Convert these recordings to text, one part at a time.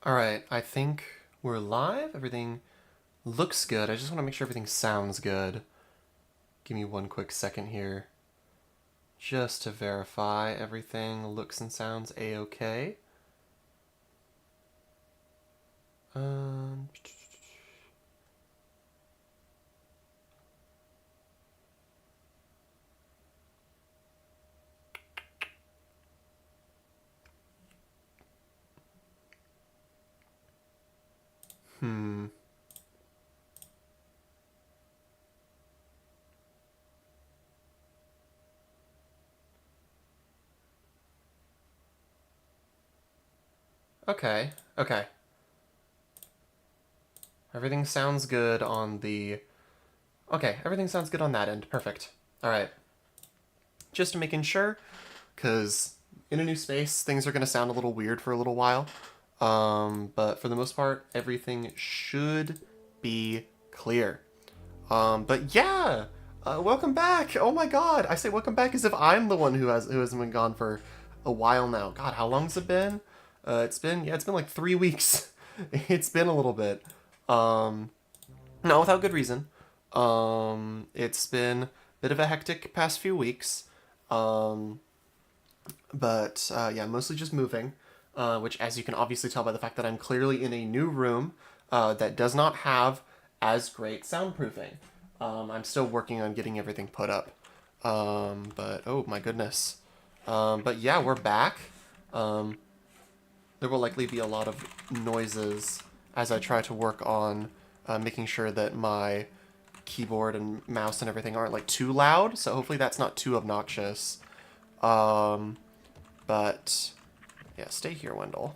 Alright, I think we're live. Everything looks good. I just want to make sure everything sounds good. Give me one quick second here. Just to verify everything looks and sounds a-okay. Um... Hmm. Okay, okay. Everything sounds good on the... Okay, everything sounds good on that end. Perfect. Alright. Just making sure, because in a new space, things are going to sound a little weird for a little while. But for the most part, everything should be clear. But yeah, welcome back. Oh my God, I say welcome back as if I'm the one who hasn't been gone for a while now. God, how long's it been? It's been like 3 weeks. It's been a little bit. No, without good reason. It's been a bit of a hectic past few weeks. Um, but yeah, mostly just moving, which, as you can obviously tell by the fact that I'm clearly in a new room that does not have as great soundproofing. I'm still working on getting everything put up. But oh my goodness. But yeah, we're back. There will likely be a lot of noises as I try to work on making sure that my keyboard and mouse and everything aren't like too loud. So hopefully that's not too obnoxious. But yeah, stay here, Wendell.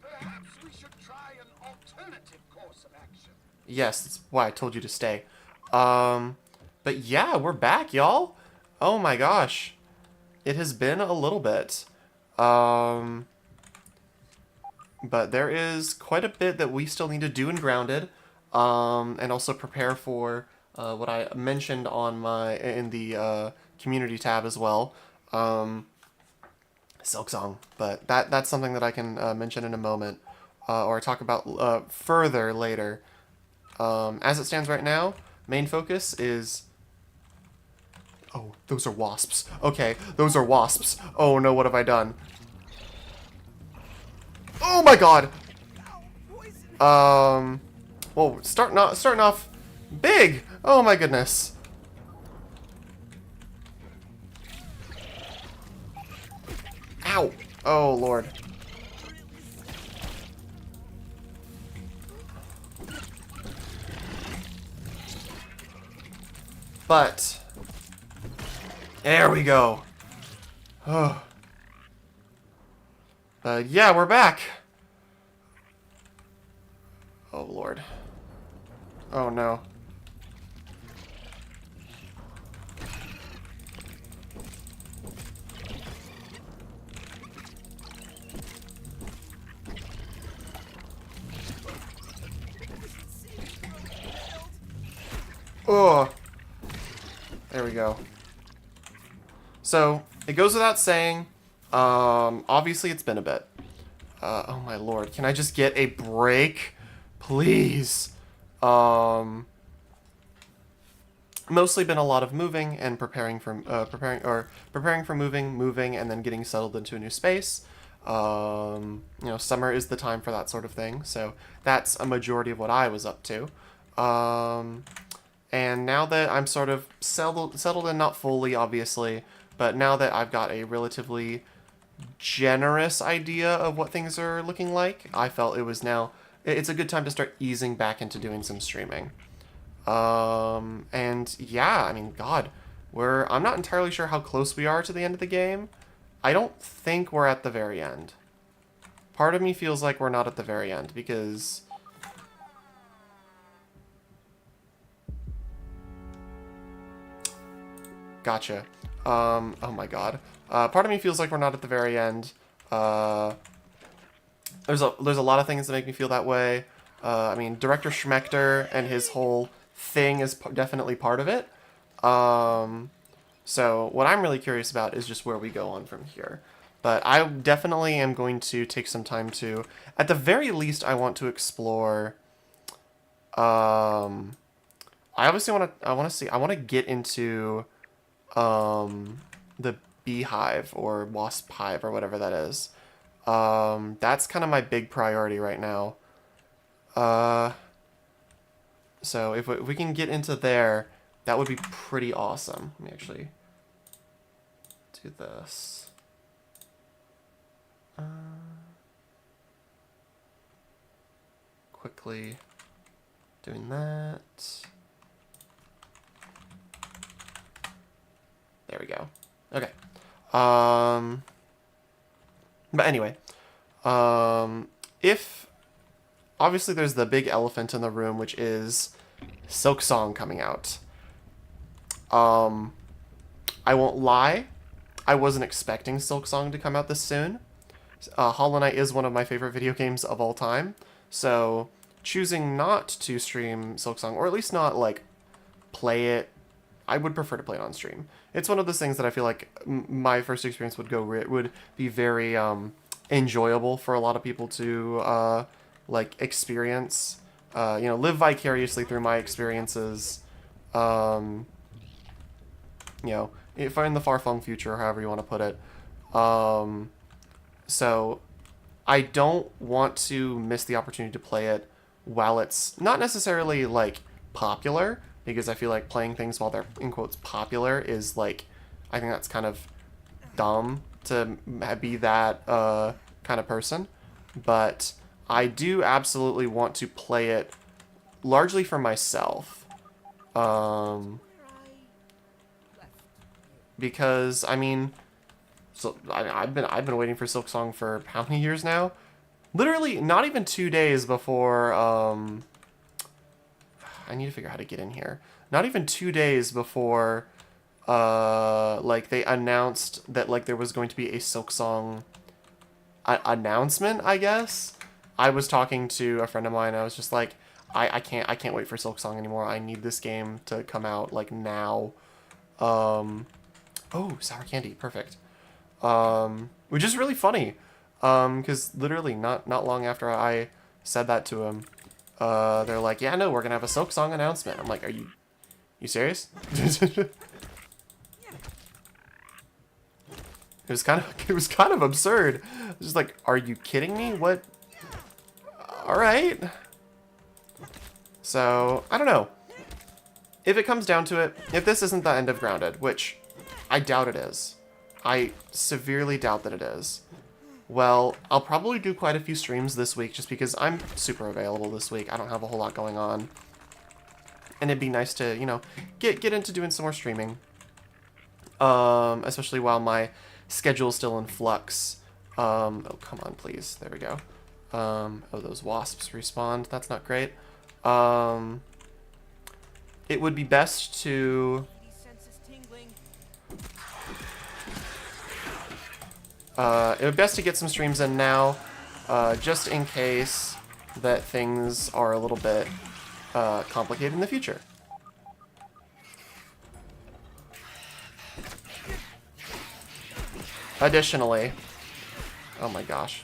Perhaps we should try an alternative course of action. Yes, that's why I told you to stay. But yeah, we're back, y'all. Oh my gosh. It has been a little bit. But there is quite a bit that we still need to do in Grounded. And also prepare for what I mentioned on in the community tab as well. Silk Song, but that's something that I can mention in a moment, or talk about further later. As it stands right now, main focus is... Oh, those are wasps. Okay, those are wasps. Oh no, what have I done? Oh my god! Well, starting off big! Oh my goodness. Ow! Oh lord. But there we go. Oh. Yeah, we're back. Oh lord. Oh no. Oh. There we go. So, it goes without saying, obviously it's been a bit. Oh my lord, can I just get a break? Please. Mostly been a lot of moving and preparing for moving, and then getting settled into a new space. Summer is the time for that sort of thing, so that's a majority of what I was up to. And now that I'm sort of settled in, not fully, obviously, but now that I've got a relatively generous idea of what things are looking like, I felt it's a good time to start easing back into doing some streaming. And yeah, I mean, God, I'm not entirely sure how close we are to the end of the game. I don't think we're at the very end. Part of me feels like we're not at the very end because... Gotcha. Oh my god. Part of me feels like we're not at the very end. There's a lot of things that make me feel that way. I mean, Director Schmechter and his whole thing is definitely part of it. So what I'm really curious about is just where we go on from here. But I definitely am going to take some time to, at the very least, I want to explore. I obviously want to. I want to get into the beehive or wasp hive or whatever that is. That's kind of my big priority right now. So if we can get into there, that would be pretty awesome. Let me actually do this. Quickly doing that. There we go. Okay. But anyway, if obviously there's the big elephant in the room, which is Silk Song coming out. I won't lie, I wasn't expecting Silk Song to come out this soon. Hollow Knight is one of my favorite video games of all time, so choosing not to stream Silk Song, or at least not like play it, I would prefer to play it on stream. It's one of those things that I feel like my first experience would be very enjoyable for a lot of people to like experience. You know, live vicariously through my experiences. You know, if I'm in the far-flung future, however you want to put it. So I don't want to miss the opportunity to play it while it's not necessarily like popular, because I feel like playing things while they're in quotes popular is like, I think that's kind of dumb to be that kind of person. But I do absolutely want to play it largely for myself. Because I mean, so I've been waiting for Silk Song for how many years now? Literally, not even 2 days before. I need to figure out how to get in here. Not even 2 days before, like they announced that like there was going to be a Silk Song announcement. I guess I was talking to a friend of mine. I was just like, I can't wait for Silk Song anymore. I need this game to come out like now. Oh, sour candy, perfect. Which is really funny, because literally not long after I said that to him, they're like, yeah, no, we're gonna have a Silk Song announcement. I'm like, are you serious? It was kind of absurd. I was just like, are you kidding me? What? All right. So I don't know. If it comes down to it, if this isn't the end of Grounded, which I doubt it is, I severely doubt that it is, well, I'll probably do quite a few streams this week just because I'm super available this week. I don't have a whole lot going on. And it'd be nice to, you know, get into doing some more streaming. Especially while my schedule's still in flux. Oh, come on, please. There we go. Oh, those wasps respawned. That's not great. It would be best to... it would be best to get some streams in now, just in case that things are a little bit complicated in the future. Additionally, oh my gosh,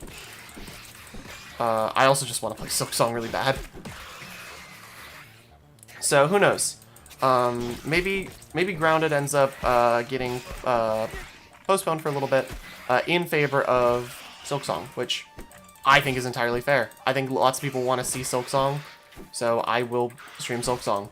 I also just want to play Silk Song really bad. So who knows? Maybe Grounded ends up getting postponed for a little bit in favor of Silk Song, which I think is entirely fair. I think lots of people want to see Silk Song, so I will stream Silk Song.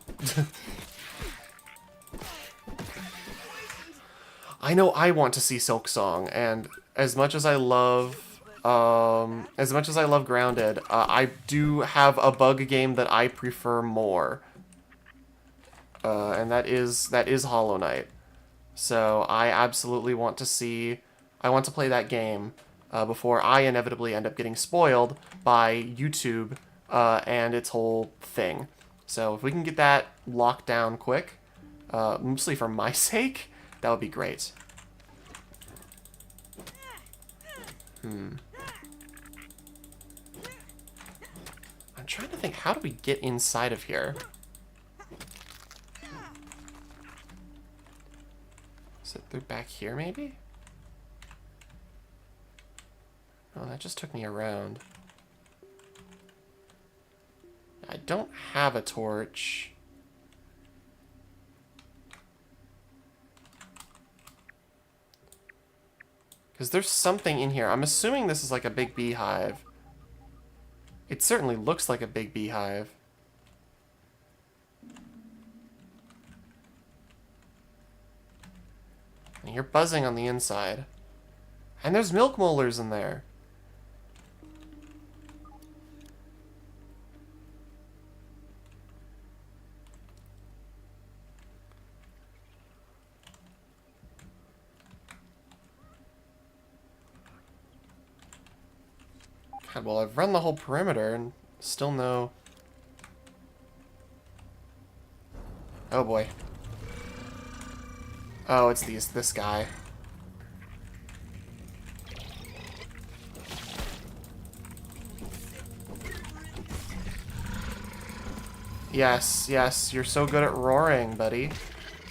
I know I want to see Silk Song, and as much as I love Grounded, I do have a bug game that I prefer more, and that is Hollow Knight. So I absolutely want to see, I want to play that game before I inevitably end up getting spoiled by YouTube and its whole thing. So if we can get that locked down quick, mostly for my sake, that would be great. I'm trying to think, how do we get inside of here? Is it through back here, maybe? Oh, that just took me around. I don't have a torch. Because there's something in here. I'm assuming this is like a big beehive. It certainly looks like a big beehive. And you're buzzing on the inside. And there's milk molars in there. God, well, I've run the whole perimeter and still no... Oh boy. Oh, it's this guy. Yes, yes, you're so good at roaring, buddy.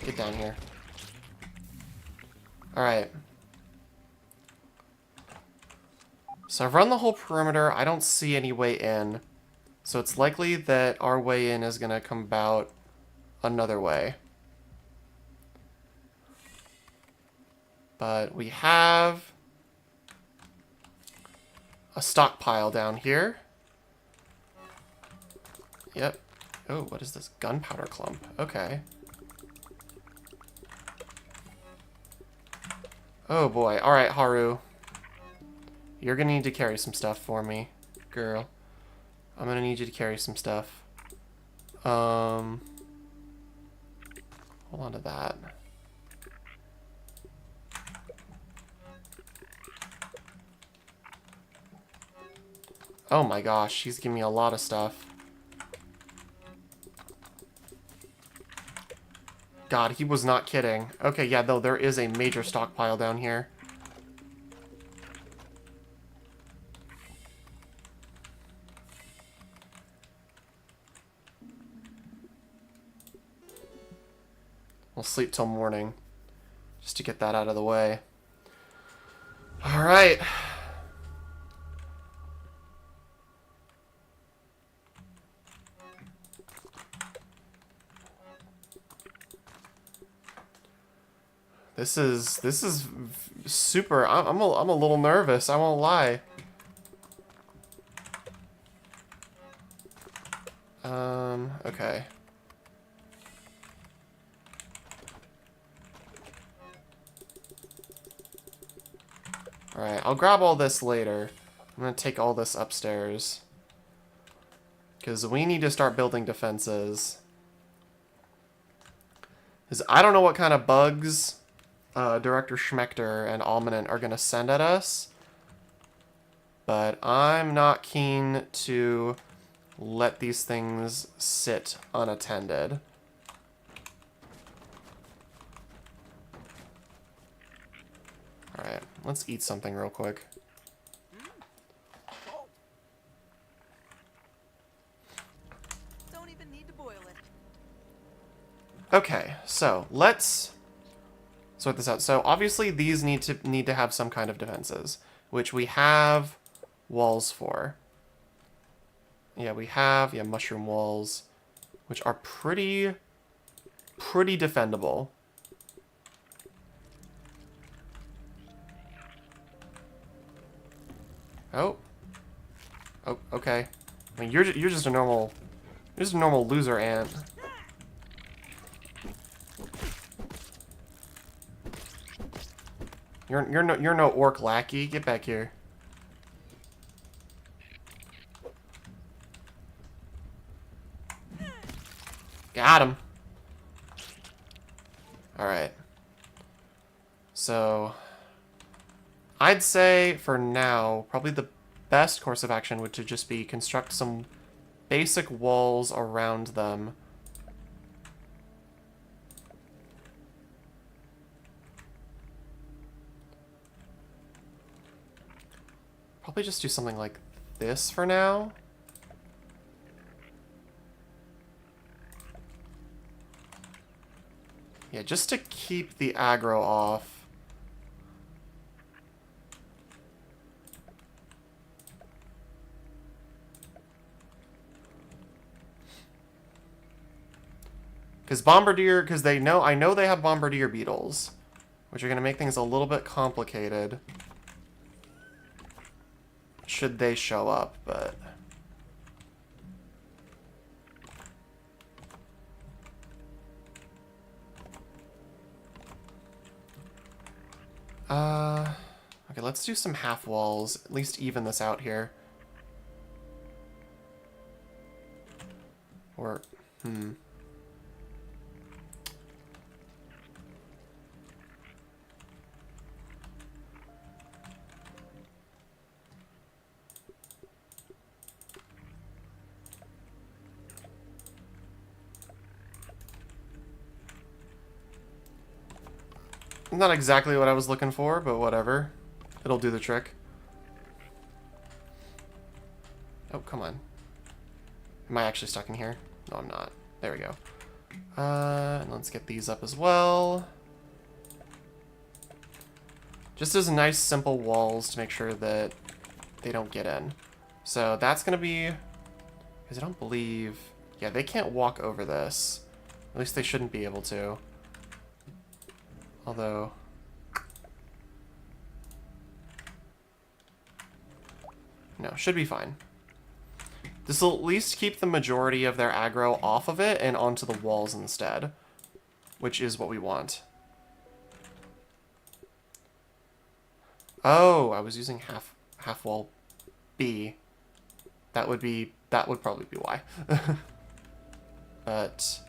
Get down here. Alright. So I've run the whole perimeter. I don't see any way in. So it's likely that our way in is going to come about another way. But we have a stockpile down here. Yep. Oh, what is this? Gunpowder clump. Okay. Oh boy. Alright, Haru. You're gonna need to carry some stuff for me, girl. I'm gonna need you to carry some stuff. Hold on to that. Oh my gosh, she's giving me a lot of stuff. God, he was not kidding. Okay, yeah, though, there is a major stockpile down here. We'll sleep till morning, just to get that out of the way. Alright. This is super. I'm a little nervous. I won't lie. Okay. Alright, I'll grab all this later. I'm gonna take all this upstairs. Because we need to start building defenses. Because I don't know what kind of bugs Director Schmechter and Almanent are gonna send at us. But I'm not keen to let these things sit unattended. Alright, let's eat something real quick. Don't even need to boil it. Okay, so let's sort this out. So obviously these need to have some kind of defenses, which we have walls for. Yeah, we have mushroom walls, which are pretty defendable. Oh. Oh, okay. I mean, you're just a normal loser ant. You're no orc lackey. Get back here. Got him. All right. So I'd say for now, probably the best course of action would to just be construct some basic walls around them. Probably just do something like this for now. Yeah, just to keep the aggro off. Because Bombardier, because they know, I know they have Bombardier beetles, which are going to make things a little bit complicated should they show up, but... Okay, let's do some half walls. At least even this out here. Or, Not exactly what I was looking for, but whatever. It'll do the trick. Oh, come on. Am I actually stuck in here? No, I'm not. There we go. And let's get these up as well. Just as nice, simple walls to make sure that they don't get in. So that's going to be... Because I don't believe... Yeah, they can't walk over this. At least they shouldn't be able to. Although... No, should be fine. This will at least keep the majority of their aggro off of it and onto the walls instead. Which is what we want. Oh, I was using half wall B. That would probably be why. But...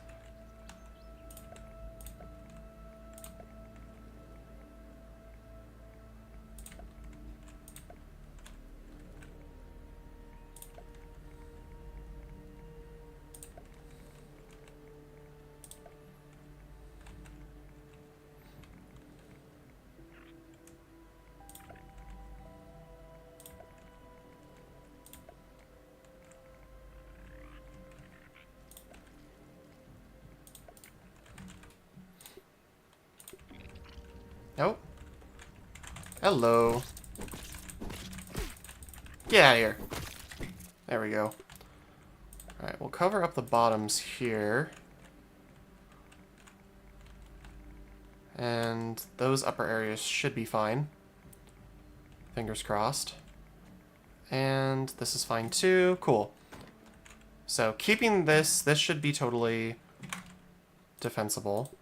Oh. Hello. Get out of here. There we go. Alright, we'll cover up the bottoms here. And those upper areas should be fine. Fingers crossed. And this is fine too. Cool. So keeping this should be totally defensible.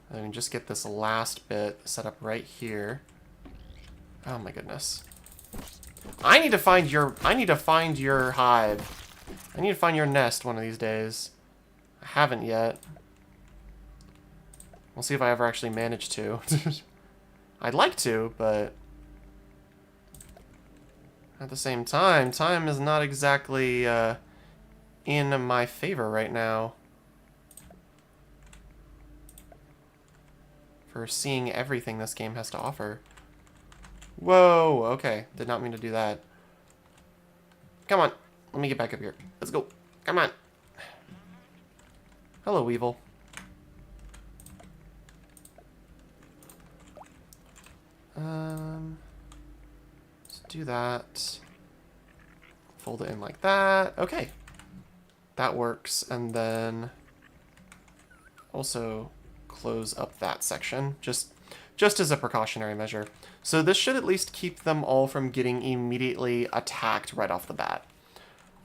And we can just get this last bit set up right here. Oh my goodness. I need to find your hive. I need to find your nest one of these days. I haven't yet. We'll see if I ever actually manage to. I'd like to, but at the same time, time is not exactly in my favor right now. For seeing everything this game has to offer. Whoa, okay. Did not mean to do that. Come on. Let me get back up here. Let's go. Come on. Hello, Weevil. Let's do that. Fold it in like that. Okay. That works. And then also close up that section, just as a precautionary measure. So this should at least keep them all from getting immediately attacked right off the bat.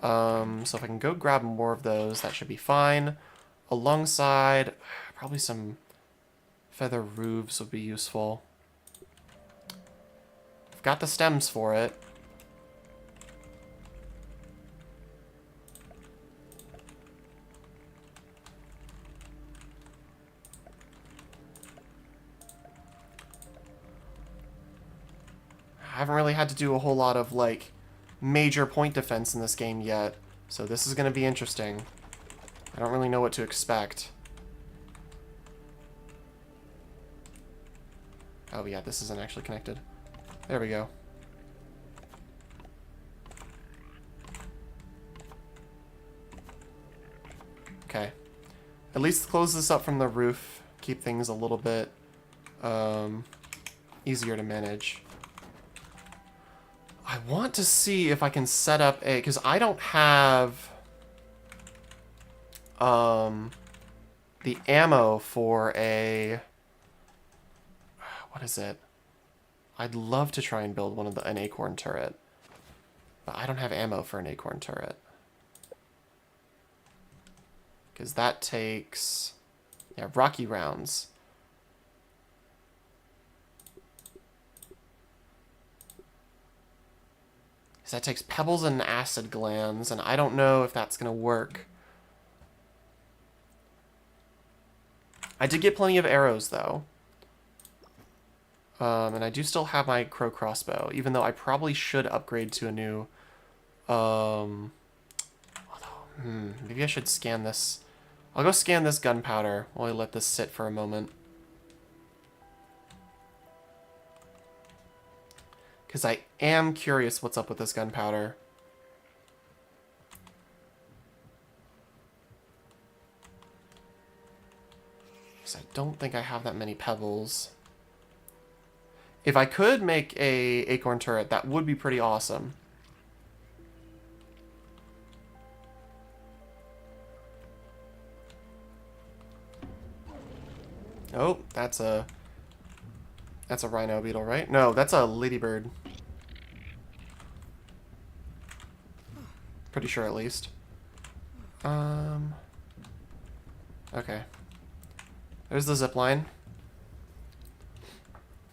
So if I can go grab more of those, that should be fine. Alongside, probably some feather roofs would be useful. I've got the stems for it. I haven't really had to do a whole lot of, like, major point defense in this game yet, so this is going to be interesting. I don't really know what to expect. Oh yeah, this isn't actually connected. There we go. Okay. At least close this up from the roof. Keep things a little bit easier to manage. I want to see if I can set up a... Because I don't have... the ammo for a... What is it? I'd love to try and build an acorn turret. But I don't have ammo for an acorn turret. Because that takes... Yeah, rocky rounds. Because that takes pebbles and acid glands, and I don't know if that's going to work. I did get plenty of arrows, though. And I do still have my crow crossbow, even though I probably should upgrade to a new... maybe I should scan this. I'll go scan this gunpowder while I let this sit for a moment. Because I am curious what's up with this gunpowder. Because I don't think I have that many pebbles. If I could make a acorn turret, that would be pretty awesome. Oh, that's a rhino beetle, right? No, that's a ladybird. Pretty sure, at least. Okay. There's the zip line.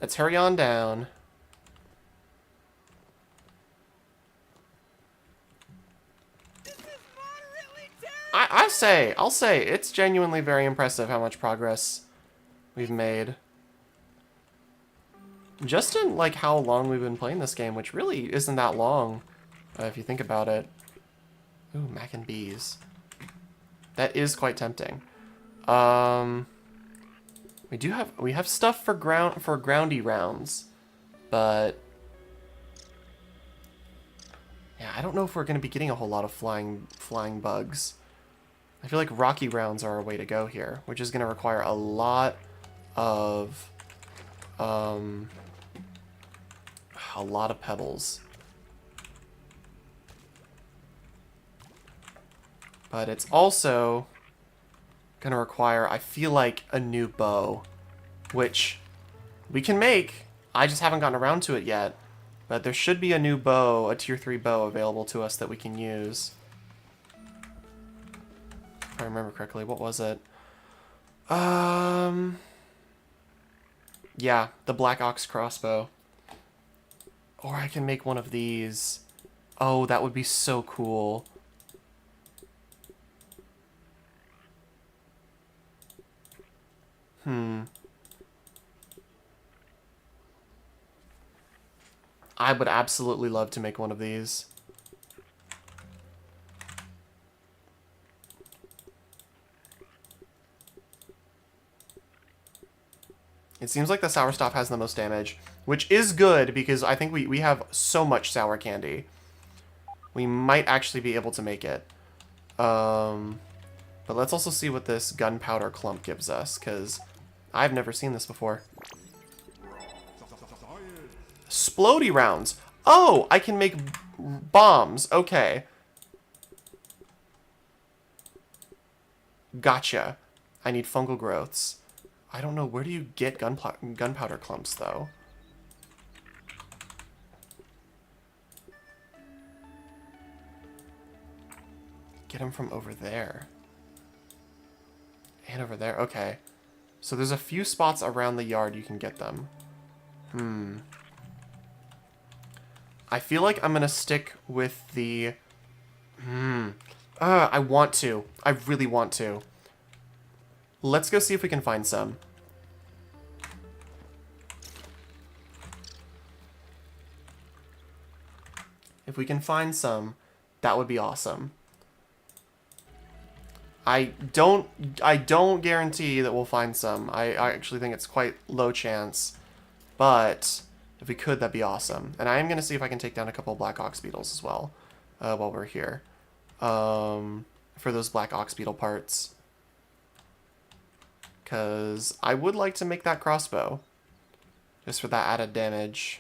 Let's hurry on down. I'll say, it's genuinely very impressive how much progress we've made. Just in, like, how long we've been playing this game, which really isn't that long, if you think about it. Ooh, mac and bees. That is quite tempting. We have stuff for groundy rounds, but yeah, I don't know if we're going to be getting a whole lot of flying bugs. I feel like rocky rounds are our way to go here, which is going to require a lot of pebbles. But it's also going to require, I feel like, a new bow, which we can make. I just haven't gotten around to it yet. But there should be a new bow, a tier 3 bow available to us that we can use. If I remember correctly, what was it? Yeah, the Black Ox crossbow. Or I can make one of these. Oh, that would be so cool. I would absolutely love to make one of these. It seems like the sour stuff has the most damage, which is good because I think we have so much sour candy. We might actually be able to make it. But let's also see what this gunpowder clump gives us, because I've never seen this before. Splody rounds. Oh, I can make bombs. Okay. Gotcha. I need fungal growths. I don't know. Where do you get gunpowder clumps, though? Get them from over there. And over there. Okay. So there's a few spots around the yard you can get them. I feel like I'm going to stick with the... I want to. I really want to. Let's go see if we can find some. If we can find some, that would be awesome. I don't guarantee that we'll find some. I actually think it's quite low chance. But if we could, that'd be awesome. And I am going to see if I can take down a couple of black ox beetles as well while we're here. For those black ox beetle parts. Because I would like to make that crossbow. Just for that added damage.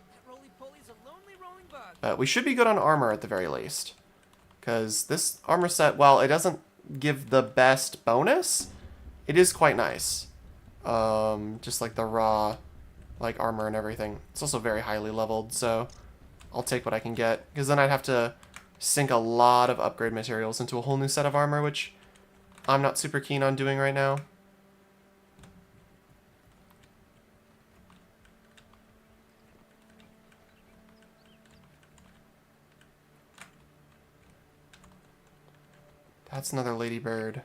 That roly-poly's a lonely rolling bug. We should be good on armor at the very least. Because this armor set, while it doesn't give the best bonus, it is quite nice. Just like the raw, like, armor and everything. It's also very highly leveled, so I'll take what I can get. Because then I'd have to sink a lot of upgrade materials into a whole new set of armor, which I'm not super keen on doing right now. That's another ladybird.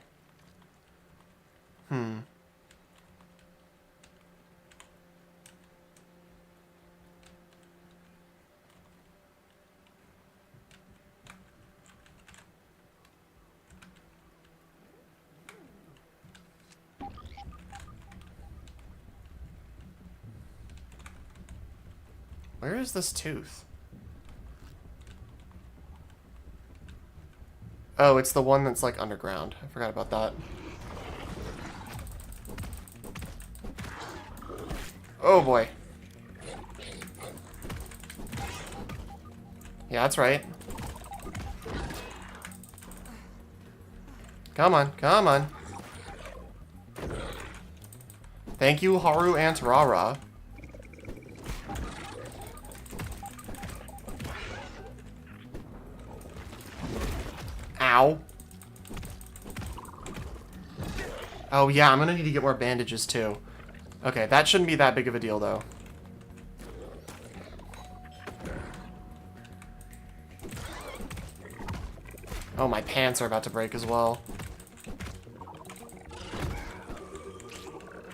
Where is this tooth? Oh, it's the one that's like underground. I forgot about that. Oh boy. Yeah, that's right. Come on, come on. Thank you, Haru and Rara. Ow. Oh yeah, I'm gonna need to get more bandages too. Okay, that shouldn't be that big of a deal though. Oh, my pants are about to break as well.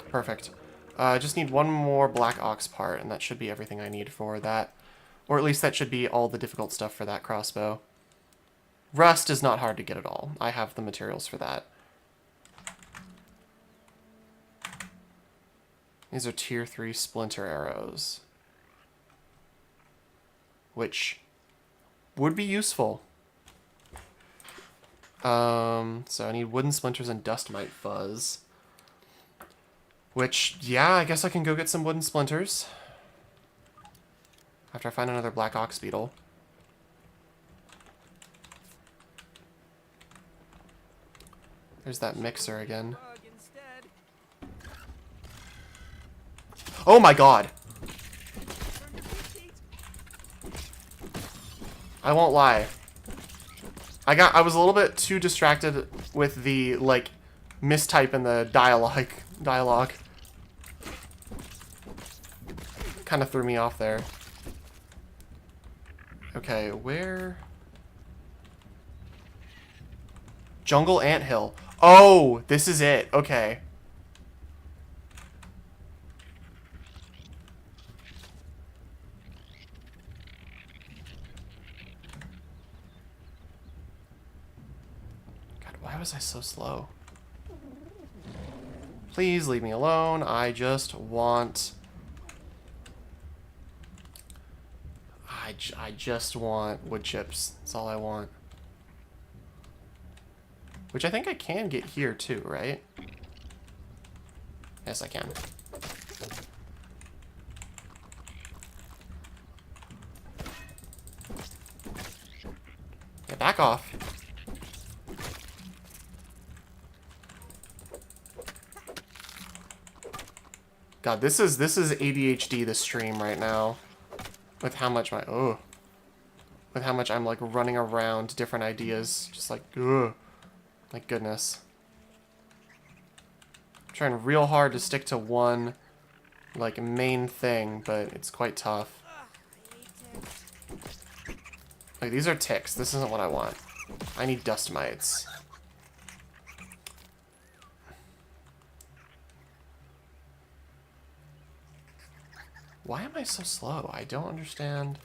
Perfect. I just need one more black ox part, and that should be everything I need for that. Or at least that should be all the difficult stuff for that crossbow. Rust is not hard to get at all. I have the materials for that. These are tier 3 splinter arrows. Which would be useful. So I need wooden splinters and dust mite fuzz. Which, yeah, I guess I can go get some wooden splinters. After I find another black ox beetle. There's that mixer again. Oh my god! I won't lie. I was a little bit too distracted with the, like, mistype in the dialogue. Kind of threw me off there. Okay, where? Jungle Anthill. Oh, this is it. Okay. God, why was I so slow? Please leave me alone. I just want... I just want wood chips. That's all I want. Which I think I can get here too, right? Yes, I can. Yeah, back off. God, this is ADHD, this stream right now. With how much with how much I'm like running around different ideas, just like my goodness. I'm trying real hard to stick to one like main thing, but it's quite tough. Like, these are ticks. This isn't what I want. I need dust mites. Why am I so slow? I don't understand.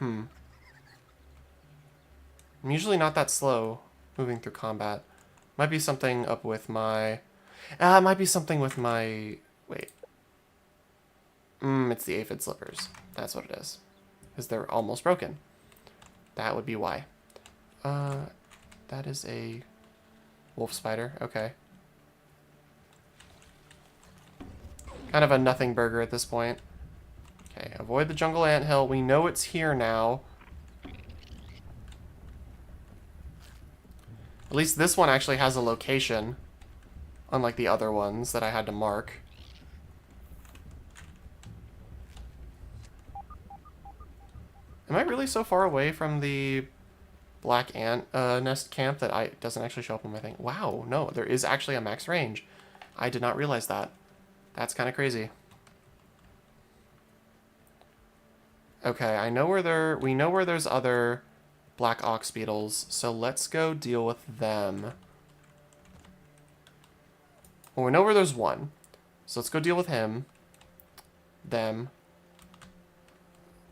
I'm usually not that slow moving through combat. Might be something up with my... it might be something with my... Wait. It's the aphid slippers. That's what it is. Because they're almost broken. That would be why. That is a wolf spider. Okay. Kind of a nothing burger at this point. Okay, avoid the jungle anthill. We know it's here now. At least this one actually has a location, unlike the other ones that I had to mark. Am I really so far away from the black ant nest camp that it doesn't actually show up on my thing? Wow, no, there is actually a max range. I did not realize that. That's kind of crazy. Okay, we know where there's other black ox beetles, so let's go deal with them. Well, we know where there's one, so let's go deal with him, them,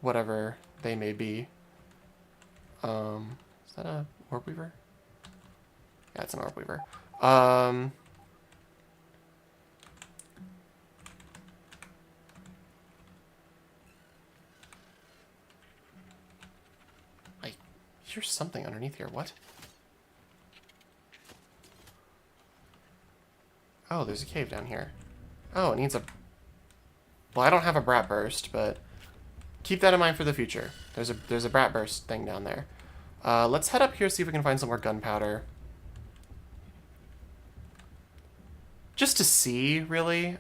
whatever they may be. Is that a orb weaver? Yeah, it's an orb weaver. I hear something underneath here. What? Oh, there's a cave down here. Oh, it needs a... Well, I don't have a brat burst, but keep that in mind for the future. There's a brat burst thing down there. Let's head up here, see if we can find some more gunpowder. Just to see, really.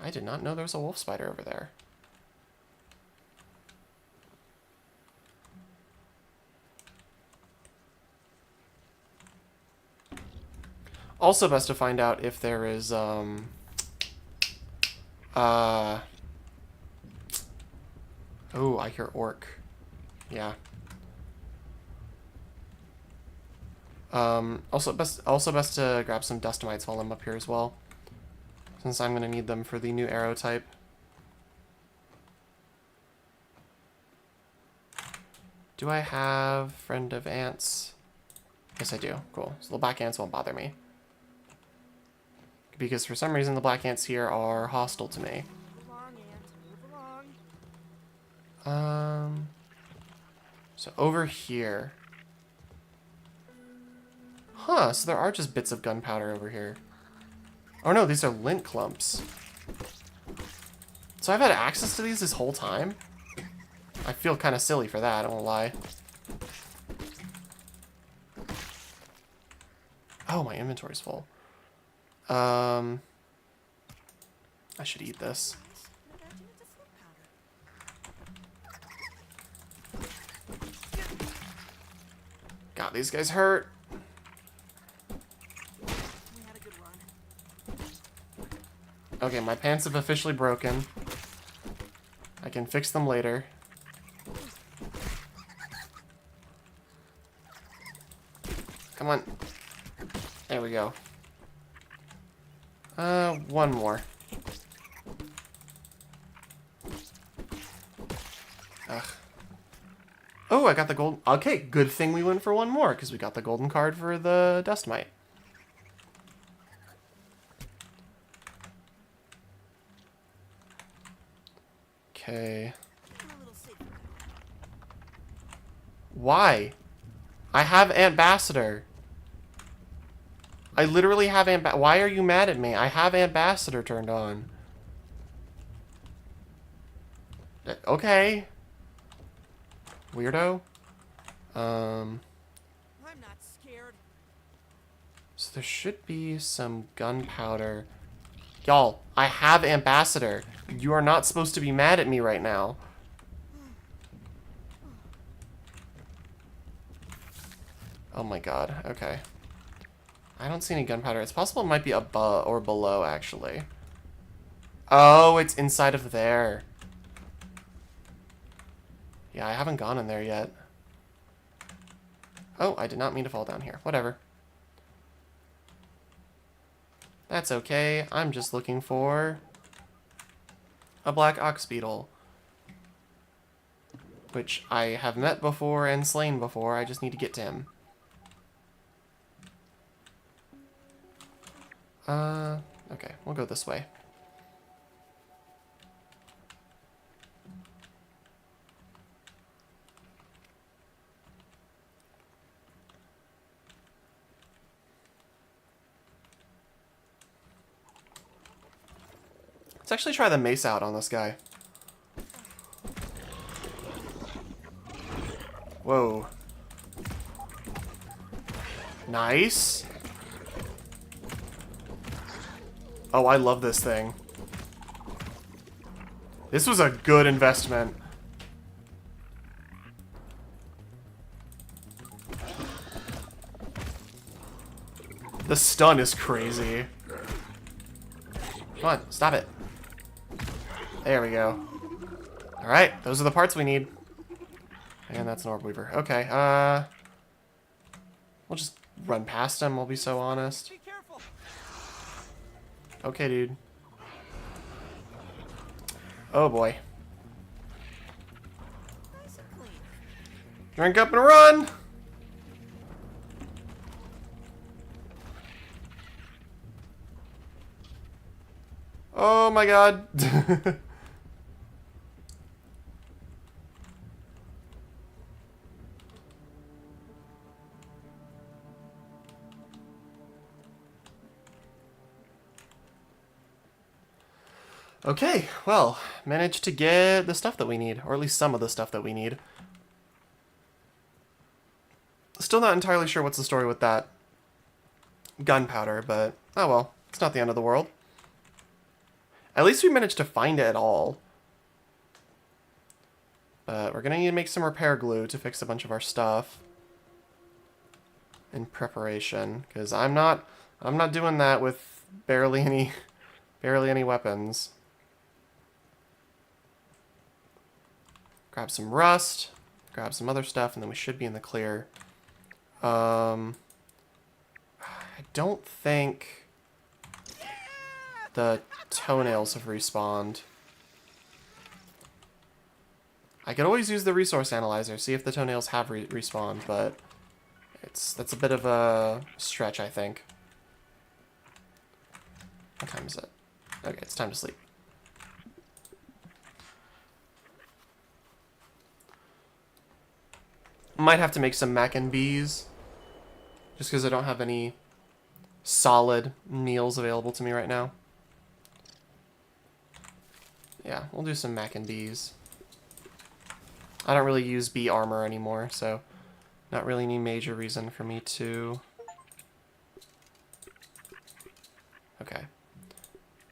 I did not know there was a wolf spider over there. Also best to find out if there is, oh, I hear orc. Yeah. Also best to grab some dust mites while I'm up here as well, since I'm gonna need them for the new arrow type. Do I have friend of ants? Yes, I do. Cool. So the black ants won't bother me, because for some reason the black ants here are hostile to me. Move along, ant. Move along. So over here. Huh, so there are just bits of gunpowder over here. Oh no, these are lint clumps. So I've had access to these this whole time? I feel kind of silly for that, I won't lie. Oh, my inventory's full. I should eat this. What did I do with the slip powder? God, these guys hurt. We had a good run. Okay, my pants have officially broken. I can fix them later. Come on. There we go. One more. Ugh. Oh, I got the gold. Okay, good thing we went for one more, because we got the golden card for the dust mite. Okay. I'm a little safer. Why? I have Ambassador. I literally have Why are you mad at me? I have Ambassador turned on. Okay. Weirdo. I'm not scared. So there should be some gunpowder. Y'all, I have Ambassador. You are not supposed to be mad at me right now. Oh my god, okay. I don't see any gunpowder. It's possible it might be above or below, actually. Oh, it's inside of there. Yeah, I haven't gone in there yet. Oh, I did not mean to fall down here. Whatever. That's okay. I'm just looking for a black ox beetle, which I have met before and slain before. I just need to get to him. Okay, we'll go this way. Let's actually try the mace out on this guy. Whoa. Nice. Oh, I love this thing. This was a good investment. The stun is crazy. Come on, stop it. There we go. Alright, those are the parts we need. And that's an orb weaver. Okay, we'll just run past him, we'll be so honest. Be careful. Okay, dude. Oh boy. Nice and clean. Drink up and run! Oh my god. Okay, well, managed to get the stuff that we need, or at least some of the stuff that we need. Still not entirely sure what's the story with that gunpowder, but oh well, it's not the end of the world. At least we managed to find it at all. But we're gonna need to make some repair glue to fix a bunch of our stuff in preparation, because I'm not doing that with barely any weapons. Grab some rust, grab some other stuff, and then we should be in the clear. I don't think the toenails have respawned. I could always use the resource analyzer, see if the toenails have respawned, but that's a bit of a stretch, I think. What time is it? Okay, it's time to sleep. Might have to make some mac and bees, just because I don't have any solid meals available to me right now. Yeah, we'll do some mac and bees. I don't really use bee armor anymore, so not really any major reason for me to... Okay.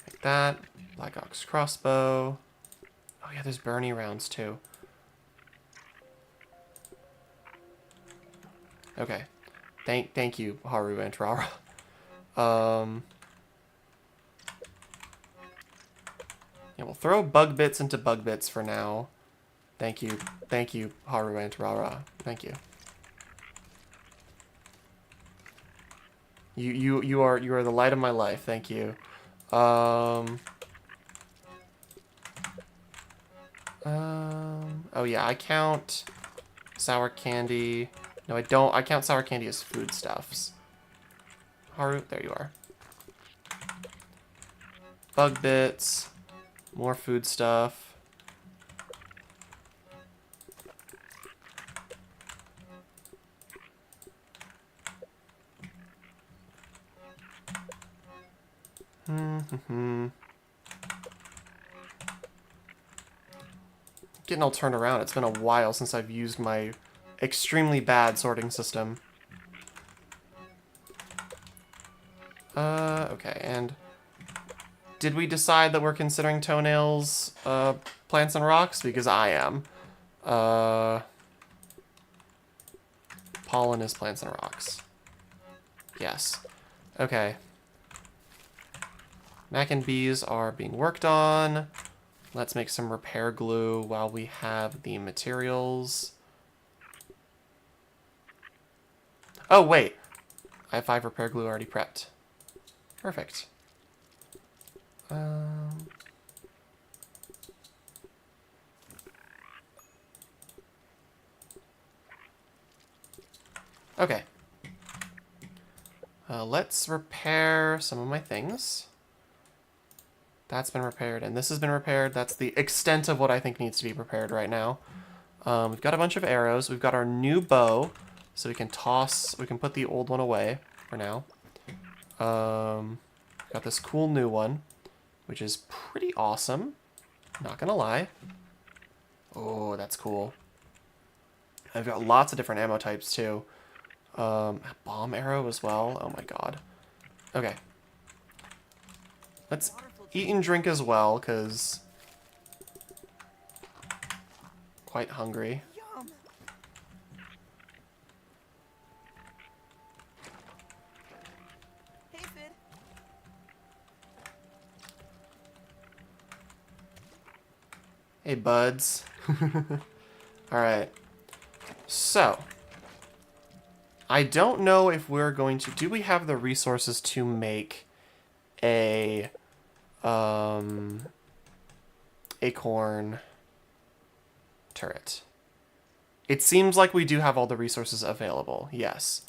Like that. Black Ox crossbow. Oh yeah, there's Bernie rounds too. Okay. Thank you, Haru and Rara. Yeah, we'll throw bug bits into bug bits for now. Thank you, Haru and Rara. Thank you. You are the light of my life. Thank you. Oh yeah, I count sour candy. No, I don't. I count sour candy as foodstuffs. Haru, there you are. Bug bits. More food stuff. Getting all turned around. It's been a while since I've used my extremely bad sorting system. Okay, and did we decide that we're considering toenails plants and rocks? Because I am. Pollen is plants and rocks. Yes. Okay. Mac and bees are being worked on. Let's make some repair glue while we have the materials. Oh, wait. I have 5 repair glue already prepped. Perfect. Okay. Let's repair some of my things. That's been repaired, and this has been repaired. That's the extent of what I think needs to be repaired right now. We've got a bunch of arrows. We've got our new bow, so we can put the old one away for now. Got this cool new one, which is pretty awesome. Not gonna lie. Oh, that's cool. I've got lots of different ammo types, too. Bomb arrow as well. Oh my god. Okay. Let's eat and drink as well, because quite hungry. Yum. Hey, Fid. Hey, buds. Alright. So, I don't know if we're going to... Do we have the resources to make a... acorn turret? It seems like we do have all the resources available, yes.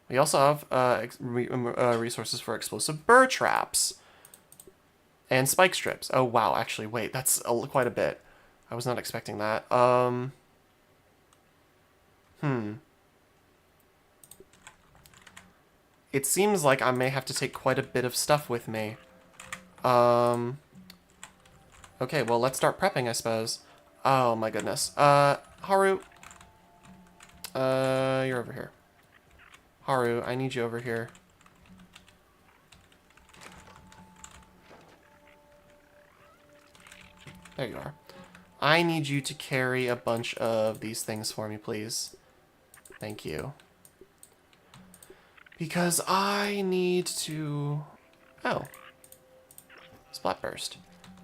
We also have resources for explosive burr traps. And spike strips. Oh, wow, actually, wait, that's quite a bit. I was not expecting that. It seems like I may have to take quite a bit of stuff with me. Okay, well, let's start prepping, I suppose. Oh, my goodness. Haru. You're over here. Haru, I need you over here. There you are. I need you to carry a bunch of these things for me, please. Thank you. Because I need to... Oh. Splatburst.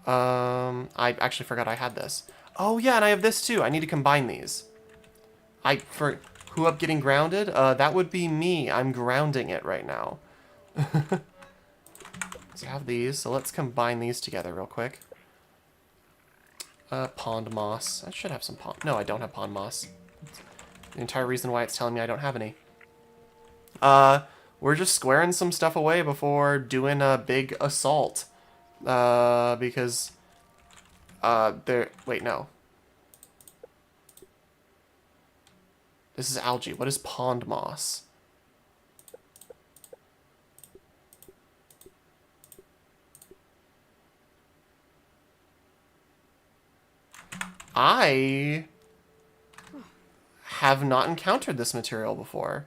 I actually forgot I had this. Oh, yeah, and I have this, too. I need to combine these. Who up getting grounded? That would be me. I'm grounding it right now. So I have these, so let's combine these together real quick. Pond moss. I should have some pond... No, I don't have pond moss. The entire reason why it's telling me I don't have any. We're just squaring some stuff away before doing a big assault. Because... Wait, no. This is algae. What is pond moss? I have not encountered this material before.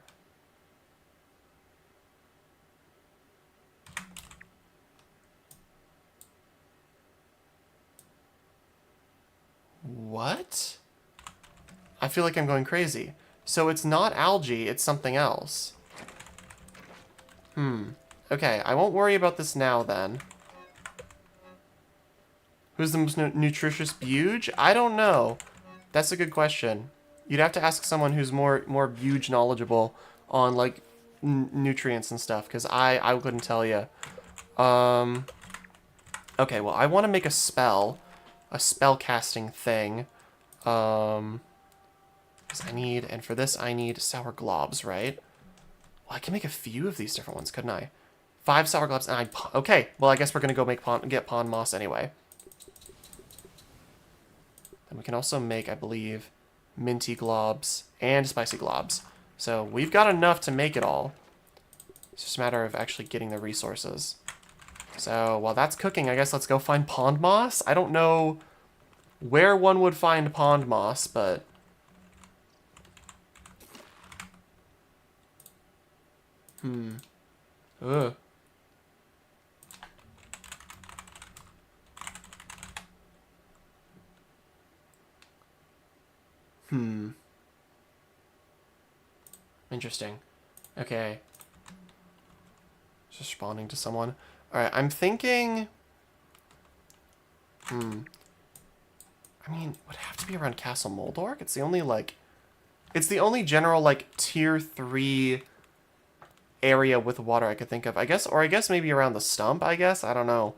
What? I feel like I'm going crazy. So it's not algae, it's something else. Okay, I won't worry about this now then. Who's the most nutritious buge? I don't know. That's a good question. You'd have to ask someone who's more buge knowledgeable on, like, nutrients and stuff, because I couldn't tell you. Okay, well, I want to make a spell casting thing. Because I need, and for this I need sour globs, right? Well, I can make a few of these different ones, couldn't I? 5 sour globs, and okay, well, I guess we're going to go get pond moss anyway. And we can also make, I believe, minty globs and spicy globs. So we've got enough to make it all. It's just a matter of actually getting the resources. So while that's cooking, I guess let's go find pond moss. I don't know where one would find pond moss, but... Ugh. Interesting. Okay. Just responding to someone. Alright, I'm thinking... I mean, it would have to be around Castle Moldork. It's the only, like... It's the only general, like, tier 3 area with water I could think of. I guess maybe around the stump, I guess? I don't know.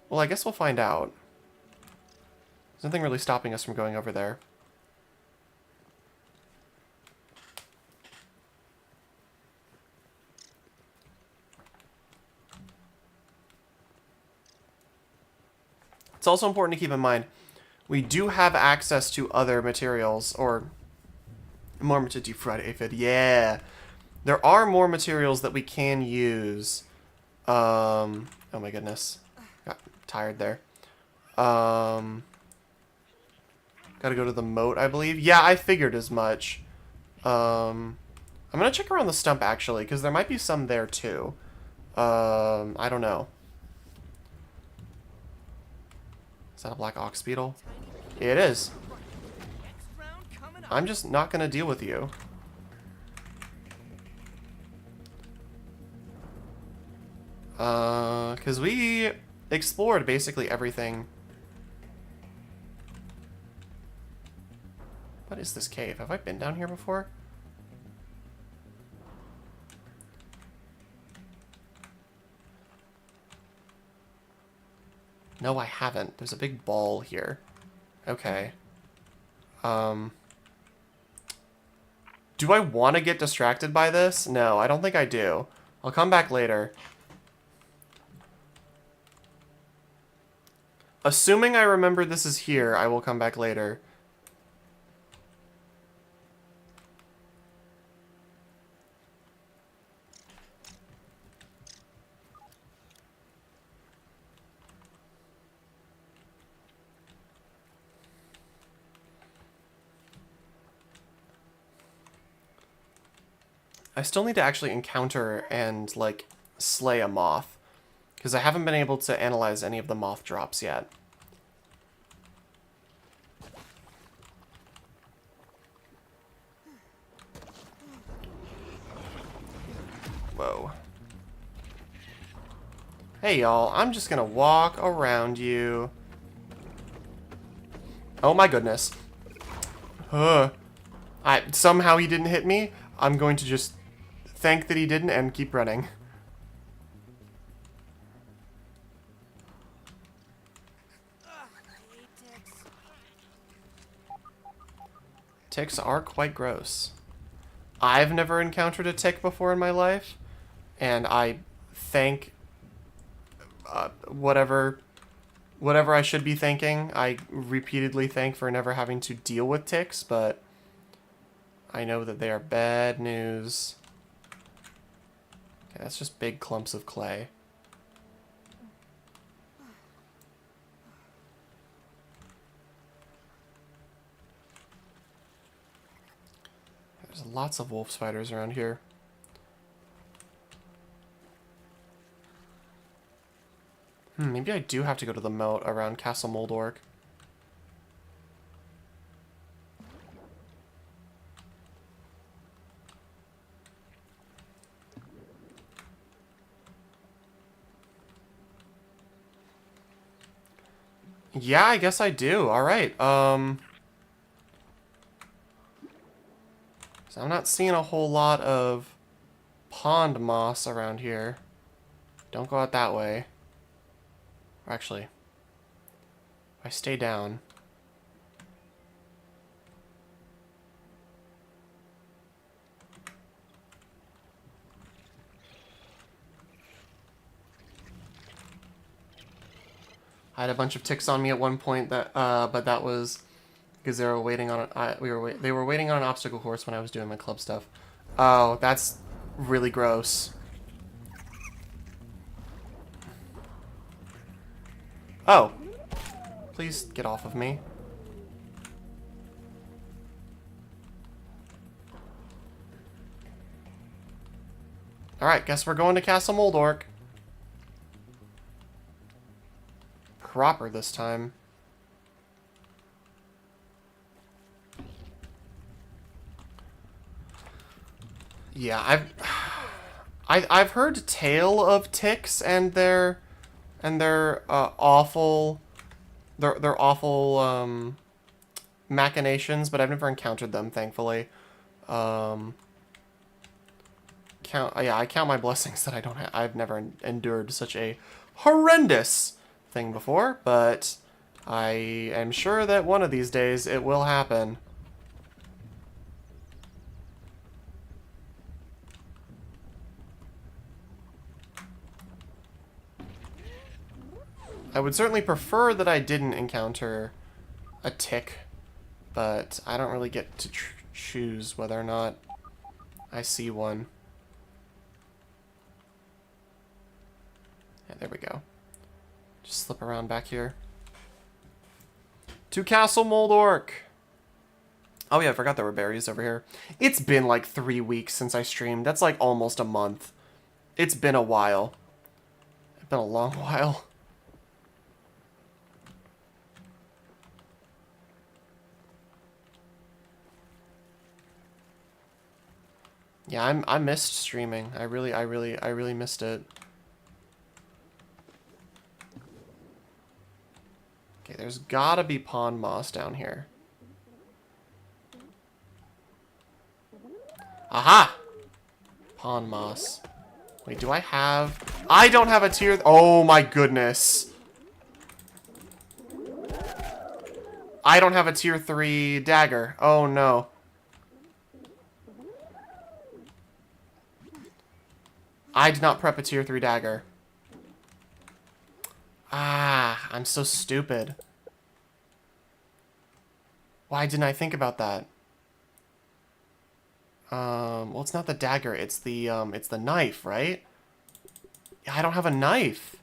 Well, I guess we'll find out. There's nothing really stopping us from going over there. It's also important to keep in mind, we do have access to other materials, or more to deep fried aphid. Yeah, there are more materials that we can use. Oh my goodness, got tired there. Gotta go to the moat, I believe. Yeah, I figured as much. I'm gonna check around the stump, actually, because there might be some there, too. I don't know. Is that a black ox beetle? It is. Next round coming up. I'm just not gonna deal with you. Because we explored basically everything. What is this cave? Have I been down here before? No, I haven't. There's a big ball here. Okay. Do I want to get distracted by this? No, I don't think I do. I'll come back later. Assuming I remember this is here, I will come back later. I still need to actually encounter and, like, slay a moth. Because I haven't been able to analyze any of the moth drops yet. Whoa. Hey, y'all. I'm just gonna walk around you. Oh my goodness. Somehow he didn't hit me. I'm going to just thank that he didn't and keep running. I hate ticks. Ticks are quite gross. I've never encountered a tick before in my life, and I thank whatever I should be thanking. I repeatedly thank for never having to deal with ticks, but I know that they are bad news. Okay, that's just big clumps of clay. There's lots of wolf spiders around here. Maybe I do have to go to the moat around Castle Moldork. Yeah, I guess I do. Alright, so I'm not seeing a whole lot of pond moss around here. Don't go out that way. Or actually, if I stay down. I had a bunch of ticks on me at one point, but that was because they were waiting on they were waiting on an obstacle course when I was doing my club stuff. Oh, that's really gross. Oh, please get off of me. All right, guess we're going to Castle Moldork. Proper this time. Yeah, I've heard tale of ticks and their awful their awful machinations, but I've never encountered them, thankfully. I count my blessings that I've never endured such a horrendous thing before, but I am sure that one of these days it will happen. I would certainly prefer that I didn't encounter a tick, but I don't really get to choose whether or not I see one. Yeah, there we go. Just slip around back here. To Castle Moldork! Oh yeah, I forgot there were berries over here. It's been like 3 weeks since I streamed. That's like almost a month. It's been a while. It's been a long while. Yeah, I missed streaming. I really missed it. Okay, there's gotta be pond moss down here. Aha! Pond moss. Wait, do I have... I don't have a tier... Oh my goodness. I don't have a tier 3 dagger. Oh no. I did not prep a tier 3 dagger. Ah, I'm so stupid. Why didn't I think about that? Well, it's not the dagger, it's the knife, right? Yeah, I don't have a knife.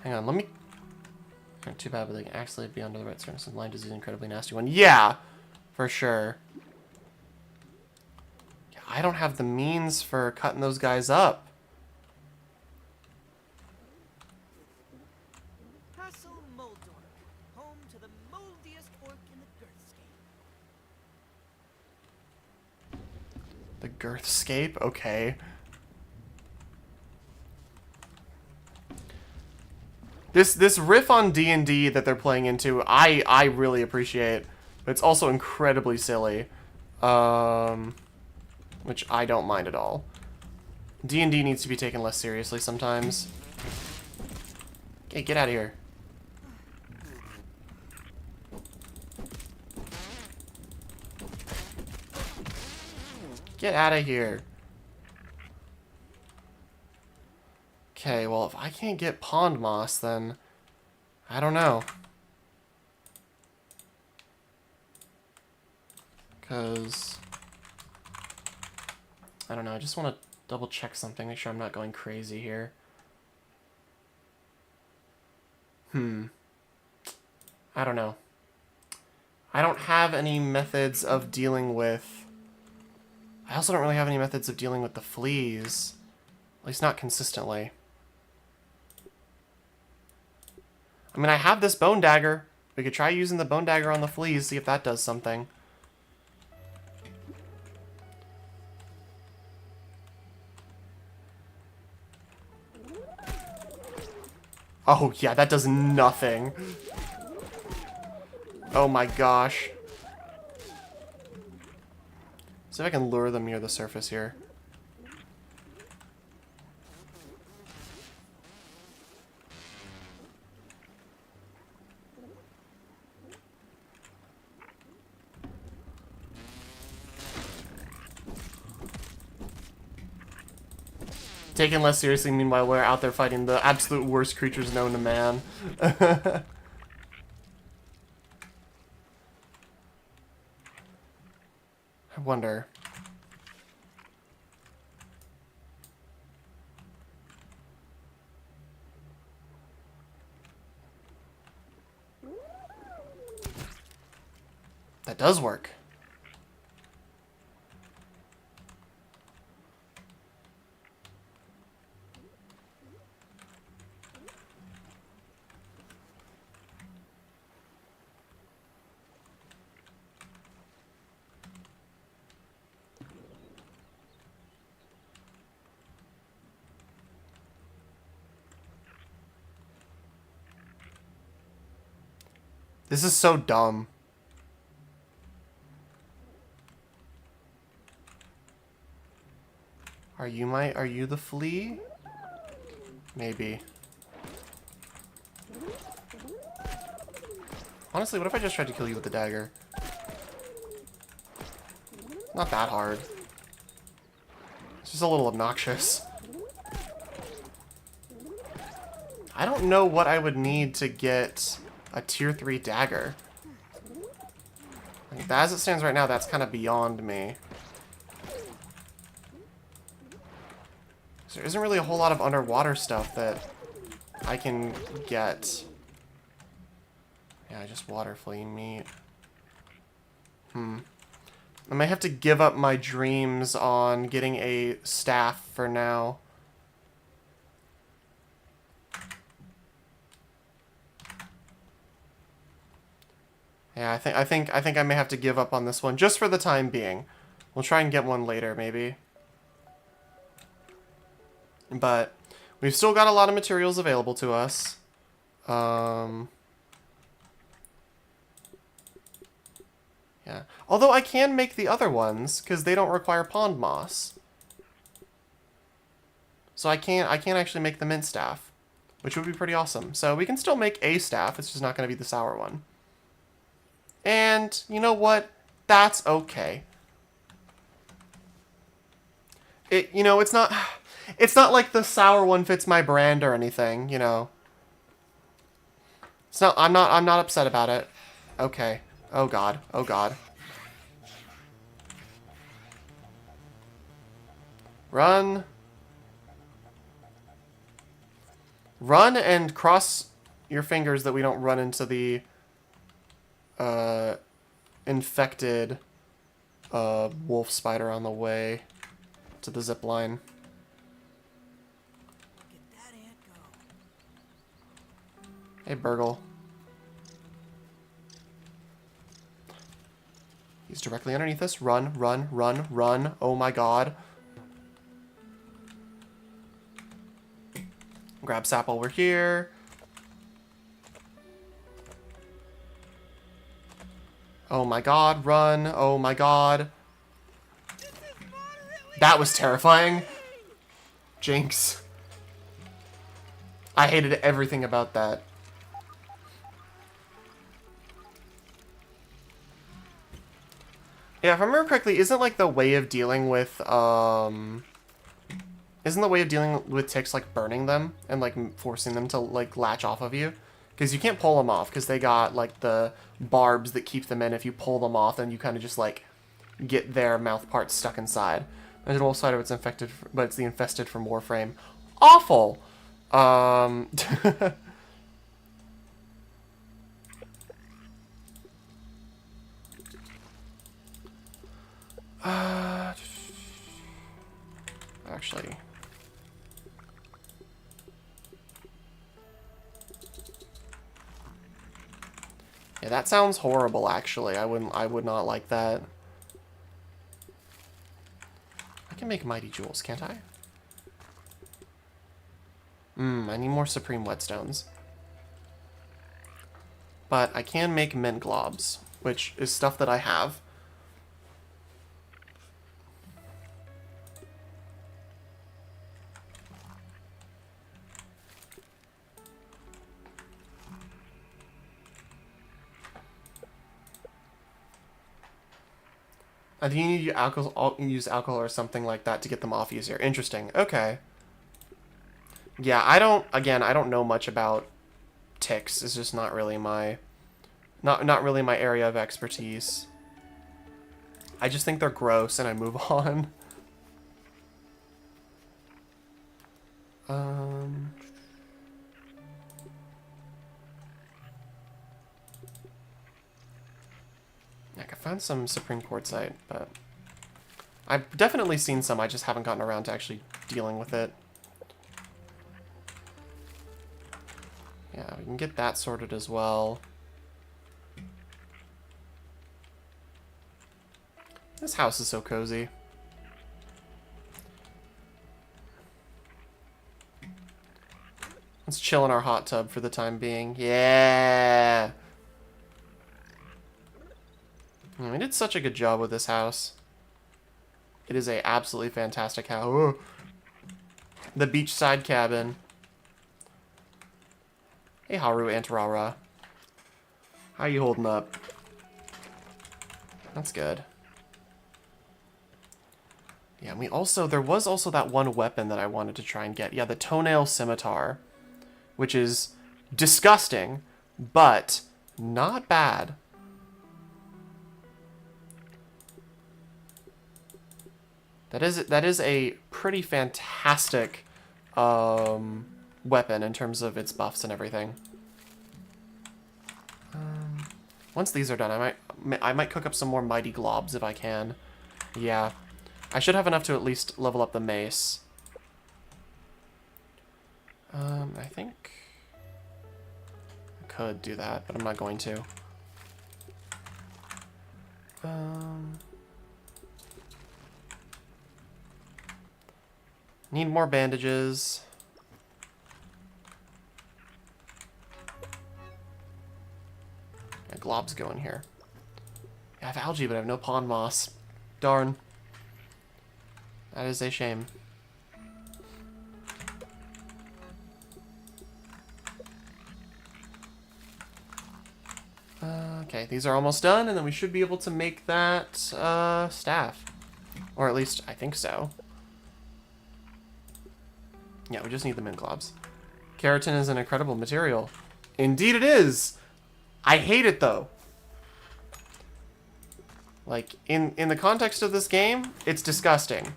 Hang on, let me... Too bad, but they can actually be under the right surface. Lyme disease is an incredibly nasty one. Yeah, for sure. Yeah, I don't have the means for cutting those guys up. Castle Moldork, home to the moldiest orc in the Girthscape. The Girthscape? Okay. This riff on D&D that they're playing into, I really appreciate. But it's also incredibly silly. Which I don't mind at all. D&D needs to be taken less seriously sometimes. Okay, get out of here. Get out of here. Okay, well, if I can't get pond moss, then I don't know. Because I don't know, I just want to double check something, make sure I'm not going crazy here. I don't know. I don't have any methods of dealing with... I also don't really have any methods of dealing with the fleas. At least not consistently. I mean, I have this bone dagger. We could try using the bone dagger on the fleas, see if that does something. Oh, yeah, that does nothing. Oh my gosh. See if I can lure them near the surface here. Taken less seriously, meanwhile, we're out there fighting the absolute worst creatures known to man. I wonder. That does work. This is so dumb. Are you the flea? Maybe. Honestly, what if I just tried to kill you with the dagger? Not that hard. It's just a little obnoxious. I don't know what I would need to get a tier 3 dagger. Like, as it stands right now, that's kind of beyond me. So there isn't really a whole lot of underwater stuff that I can get. Yeah, just water flea meat. I might have to give up my dreams on getting a staff for now. Yeah, I think I may have to give up on this one just for the time being. We'll try and get one later, maybe. But we've still got a lot of materials available to us. Yeah. Although I can make the other ones because they don't require pond moss. So I can actually make the mint staff, which would be pretty awesome. So we can still make a staff. It's just not going to be the sour one. And you know what? That's okay. It's not like the sour one fits my brand or anything, you know. It's not I'm not upset about it. Okay. Oh god. Oh god. Run. Run and cross your fingers that we don't run into the infected wolf spider on the way to the zip line. Get that ant go. Hey, Burgle. He's directly underneath us. Run, run, run, run. Oh my god. Grab sap while we're here. Oh my god, run. Oh my god. That was terrifying. Jinx. I hated everything about that. Yeah, if I remember correctly, isn't like the way of dealing with ticks like burning them and like forcing them to like latch off of you? Because you can't pull them off because they got like the barbs that keep them in. If you pull them off, then you kind of just like get their mouth parts stuck inside. There's an old side of it's infected, but it's the infested from Warframe. Awful. Actually. Yeah, that sounds horrible, actually. I would not like that. I can make mighty jewels, can't I? I need more supreme whetstones. But I can make mint globs, which is stuff that I have. I think you need to use alcohol or something like that to get them off easier. Interesting. Okay. Yeah, I don't know much about ticks. It's just not really my not really my area of expertise. I just think they're gross and I move on. I could find some Supreme Quartzite, but I've definitely seen some, I just haven't gotten around to actually dealing with it. Yeah, we can get that sorted as well. This house is so cozy. Let's chill in our hot tub for the time being. Yeah! We did such a good job with this house. It is a absolutely fantastic house. Ooh. The beachside cabin. Hey, Haru and Rara. How are you holding up? That's good. Yeah, and there was also that one weapon that I wanted to try and get. Yeah, the toenail scimitar, which is disgusting, but not bad. That is a pretty fantastic weapon in terms of its buffs and everything. Once these are done, I might cook up some more mighty globs if I can. Yeah. I should have enough to at least level up the mace. I think I could do that, but I'm not going to. Need more bandages. Yeah, globs go in here. I have algae, but I have no pond moss. Darn. That is a shame. Okay, these are almost done, and then we should be able to make that staff. Or at least, I think so. Yeah, we just need the mint globs. Keratin is an incredible material. Indeed it is! I hate it, though. Like, in the context of this game, it's disgusting.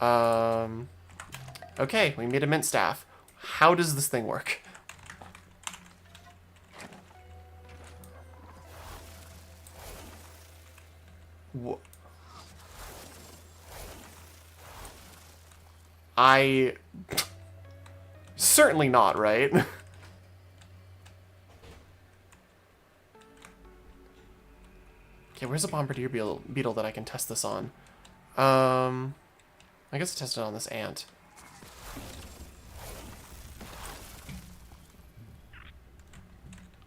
Okay, we made a mint staff. How does this thing work? Certainly not, right? Okay, where's a bombardier beetle that I can test this on? I guess I test it on this ant.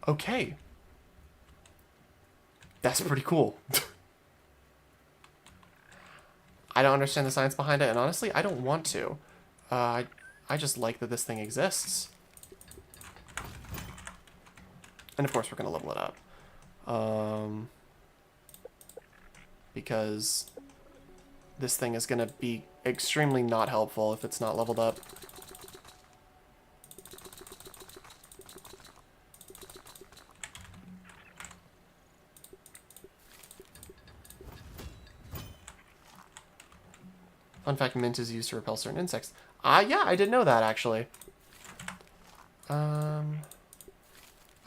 Okay. That's pretty cool. I don't understand the science behind it, and honestly, I don't want to. I just like that this thing exists. And of course, we're going to level it up. Because this thing is going to be extremely not helpful if it's not leveled up. Fun fact, mint is used to repel certain insects. Yeah, I didn't know that, actually. I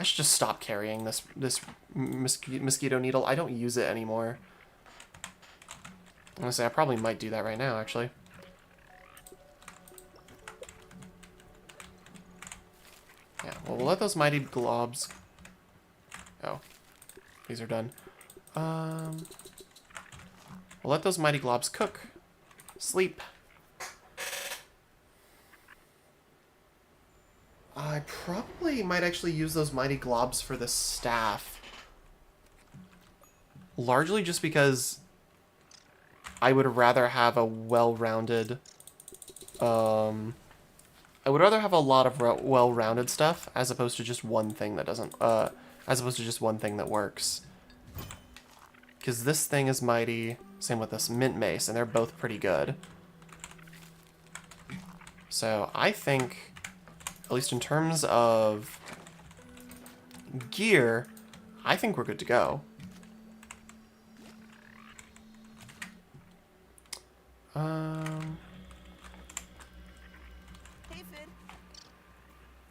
should just stop carrying this mosquito needle. I don't use it anymore. Honestly, I probably might do that right now, actually. Yeah, well, we'll let those mighty globs... Oh, these are done. We'll let those mighty globs cook. Sleep. I probably might actually use those mighty globs for the staff. Largely just because I would rather have a well-rounded... I would rather have a lot of well-rounded stuff as opposed to just one thing that doesn't... as opposed to just one thing that works. Because this thing is mighty... Same with this mint mace, and they're both pretty good. So I think, at least in terms of gear, I think we're good to go. Hey, Finn.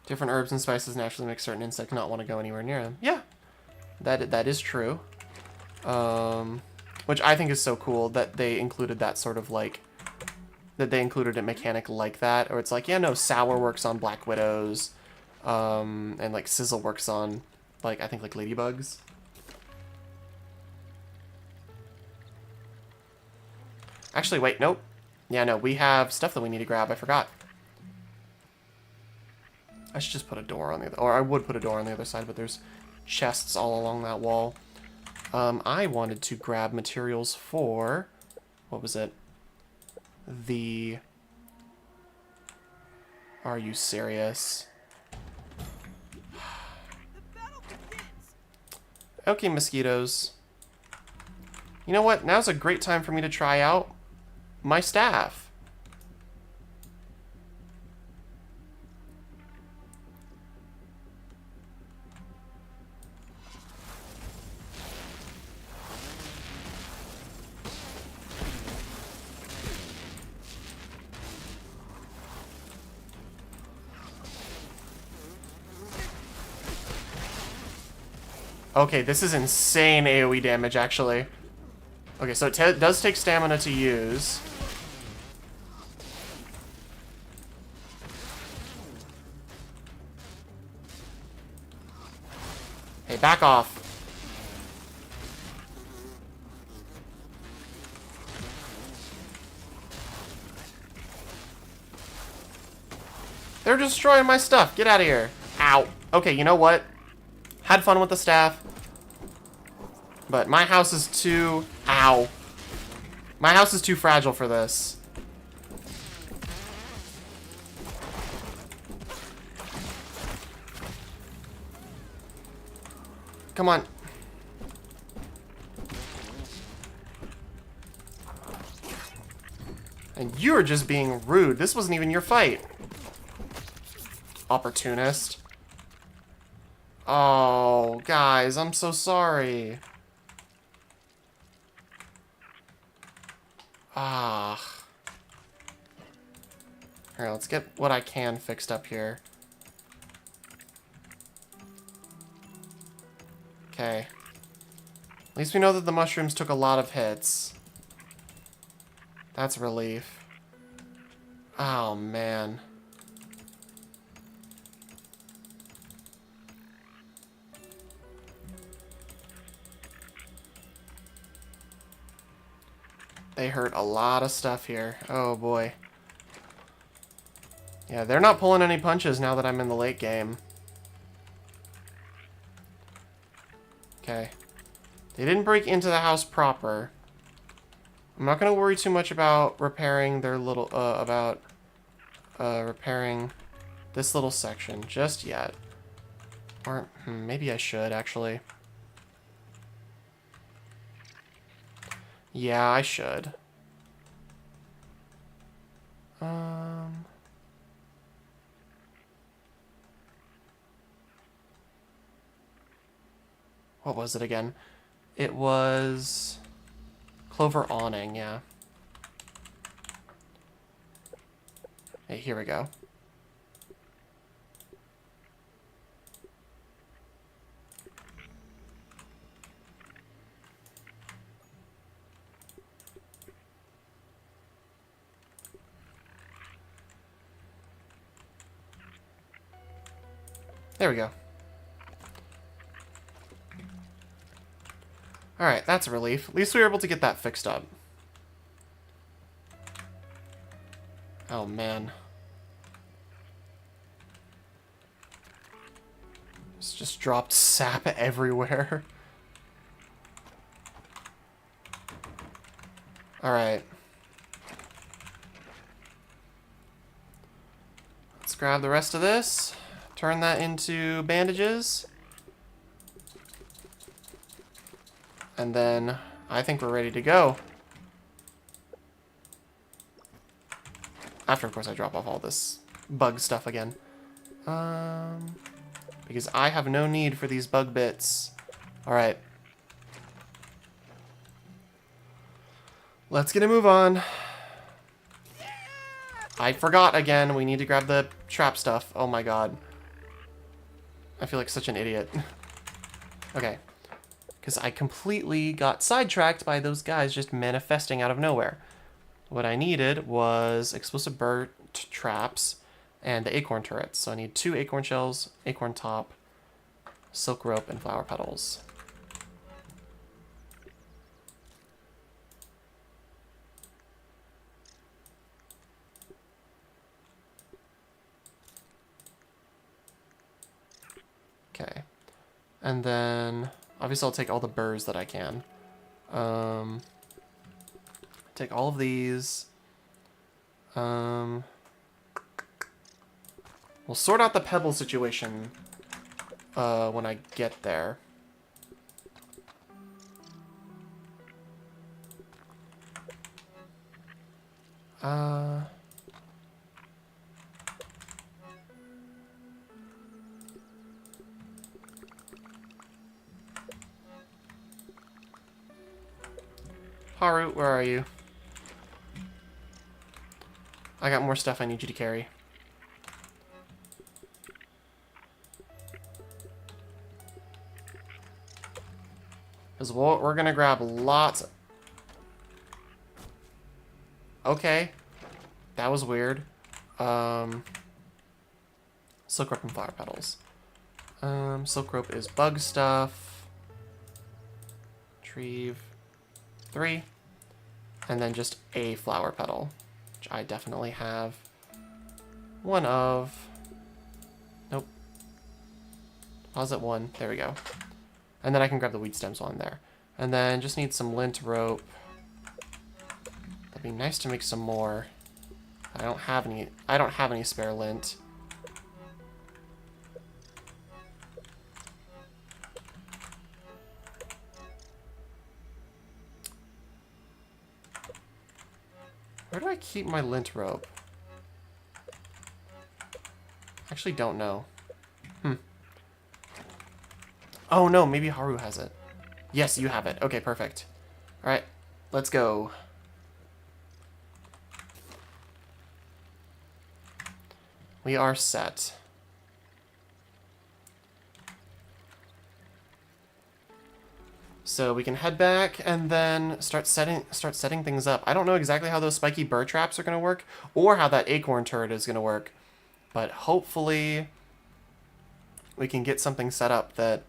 Different herbs and spices naturally make certain insects not want to go anywhere near them. Yeah, that is true. Which I think is so cool that they included that sort of like, that they included a mechanic like that, or it's like, yeah, no, Sour works on Black Widows, and like Sizzle works on, like, I think like ladybugs. Actually, wait, nope. Yeah, no, we have stuff that we need to grab, I forgot. I should just put a door on the other, or I would put a door on the other side, but there's chests all along that wall. I wanted to grab materials for, what was it? The, are you serious? The battle begins. Okay, mosquitoes. You know what? Now's a great time for me to try out my staff. Okay, this is insane AoE damage, actually. Okay, so it does take stamina to use. Hey, back off. They're destroying my stuff. Get out of here. Ow. Okay, you know what? Had fun with the staff. But my house is too... Ow. My house is too fragile for this. Come on. And you're just being rude. This wasn't even your fight. Opportunist. Oh, guys, I'm so sorry. Ah. Here, let's get what I can fixed up here. Okay. At least we know that the mushrooms took a lot of hits. That's a relief. Oh, man. They hurt a lot of stuff here. Oh, boy. Yeah, they're not pulling any punches now that I'm in the late game. Okay. They didn't break into the house proper. I'm not going to worry too much about repairing their little, repairing this little section just yet. Or, maybe I should, actually. Yeah, I should. What was it again? It was... Clover awning, yeah. Hey, here we go. There we go. Alright, that's a relief. At least we were able to get that fixed up. Oh, man. It's just dropped sap everywhere. Alright. Let's grab the rest of this. Turn that into bandages. And then I think we're ready to go. After, of course, I drop off all this bug stuff again. Because I have no need for these bug bits. Alright. Let's get a move on. I forgot again. We need to grab the trap stuff. Oh my god. I feel like such an idiot. Okay. Because I completely got sidetracked by those guys just manifesting out of nowhere. What I needed was explosive bird traps and the acorn turrets. So I need 2 acorn shells, acorn top, silk rope, and flower petals. Okay. And then, obviously I'll take all the burrs that I can. Take all of these. We'll sort out the pebble situation when I get there. Haru, where are you? I got more stuff I need you to carry. Because we're going to grab lots... Okay. That was weird. Silk rope and flower petals. Silk rope is bug stuff. Retrieve 3. And then just a flower petal, which I definitely have one of. Nope. Deposit 1. There we go. And then I can grab the weed stems while I'm there. And then just need some lint rope. That'd be nice to make some more. I don't have any spare lint. Where do I keep my lint rope? Actually don't know. Oh no, maybe Haru has it. Yes, you have it. Okay, perfect. Alright, let's go. We are set. So we can head back and then start setting things up. I don't know exactly how those spiky burr traps are going to work or how that acorn turret is going to work, but hopefully we can get something set up that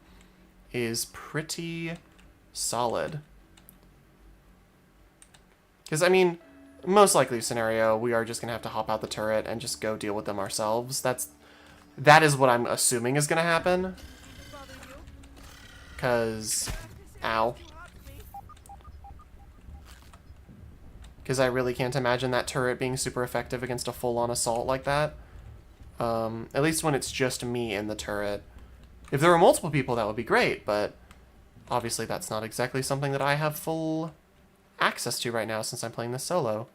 is pretty solid. Because, I mean, most likely scenario, we are just going to have to hop out the turret and just go deal with them ourselves. That is what I'm assuming is going to happen. Because... Ow. Because I really can't imagine that turret being super effective against a full-on assault like that. At least when it's just me in the turret. If there were multiple people, that would be great, but obviously that's not exactly something that I have full access to right now since I'm playing this solo.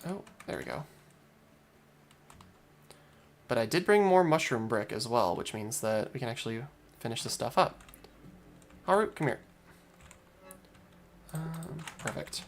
Oh, there we go. But I did bring more mushroom brick as well, which means that we can actually finish this stuff up. Haru, come here. Perfect.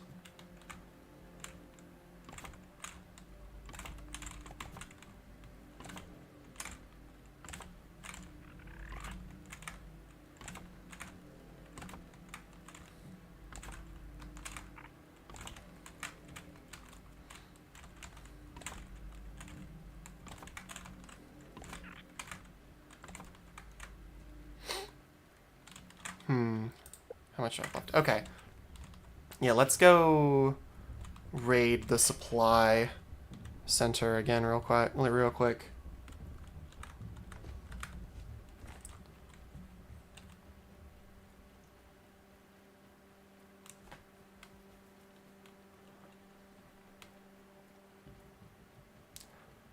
How much do I have left? Okay. Yeah, let's go raid the supply center again real quick.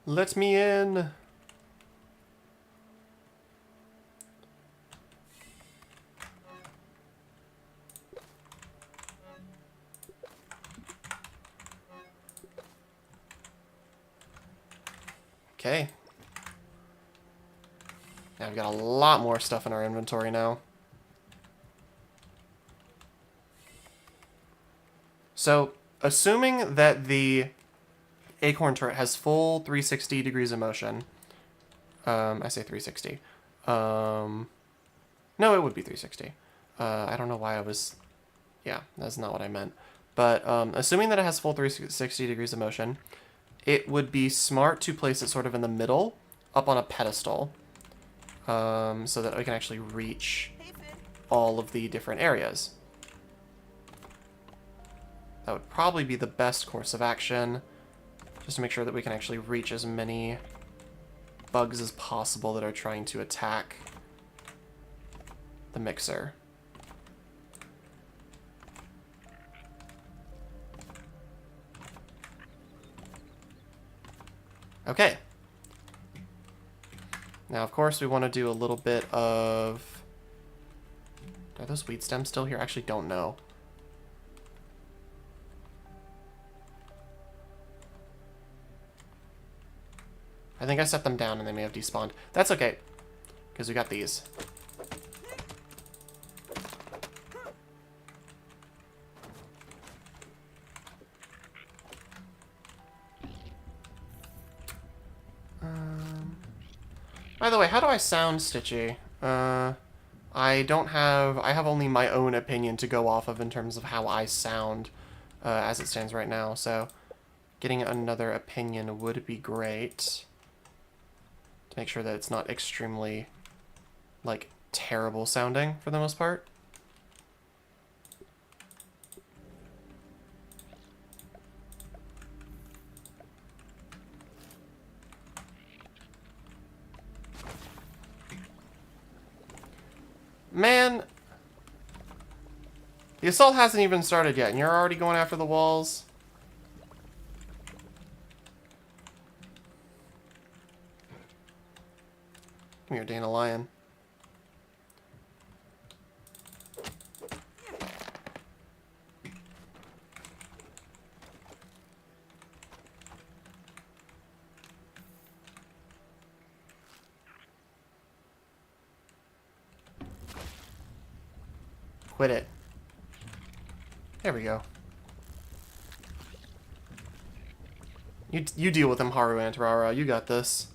Let me in. Okay. Now we've got a lot more stuff in our inventory now. So, assuming that the acorn turret has full 360 degrees of motion. I say 360. No, it would be 360. I don't know why I was... Yeah, that's not what I meant. But assuming that it has full 360 degrees of motion, it would be smart to place it sort of in the middle, up on a pedestal, so that we can actually reach all of the different areas. That would probably be the best course of action, just to make sure that we can actually reach as many bugs as possible that are trying to attack the mixer. Okay. Now, of course, we want to do a little bit of... Are those weed stems still here? I actually don't know. I think I set them down and they may have despawned. That's okay, because we got these. By the way, how do I sound, Stitchy? I don't have... I have only my own opinion to go off of in terms of how I sound as it stands right now, so getting another opinion would be great. To make sure that it's not extremely, like, terrible sounding for the most part. Man, the assault hasn't even started yet, and you're already going after the walls. Come here, Dana Lion. Quit it. There we go. You deal with him, Haru Antarara. You got this.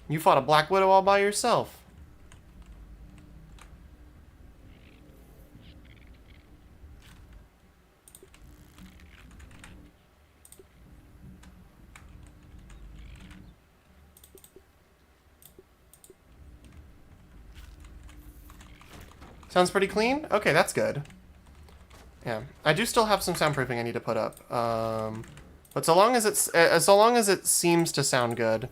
You fought a Black Widow all by yourself. Sounds pretty clean? Okay, that's good. Yeah, I do still have some soundproofing I need to put up. But so long as it seems to sound good,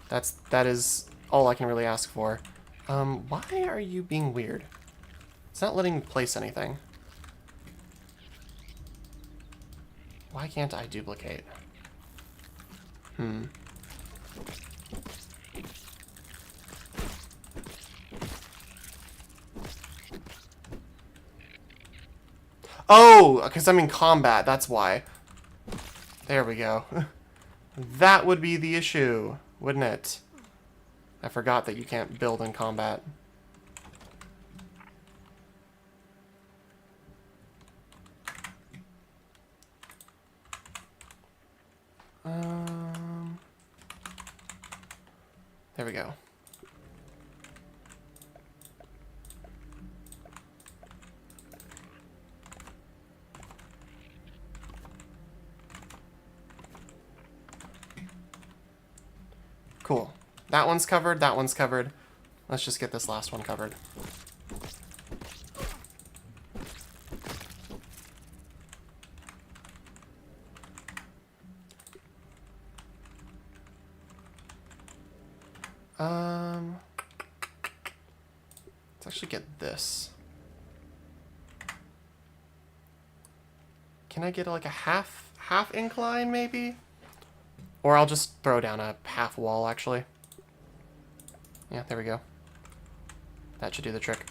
that is all I can really ask for. Why are you being weird? It's not letting me place anything. Why can't I duplicate? Oh, because I'm in combat, that's why. There we go. That would be the issue, wouldn't it? I forgot that you can't build in combat. There we go. Cool. That one's covered, that one's covered. Let's just get this last one covered. Let's actually get this. Can I get like a half incline maybe? Or I'll just throw down a half wall actually. Yeah, there we go. That should do the trick.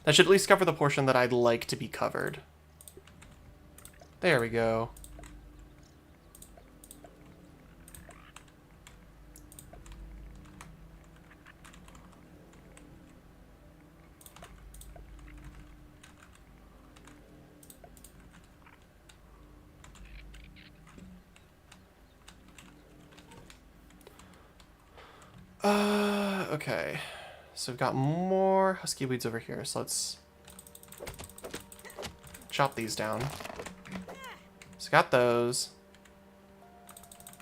That should at least cover the portion that I'd like to be covered. There we go. Okay. So we've got more husky weeds over here, so let's chop these down. So got those.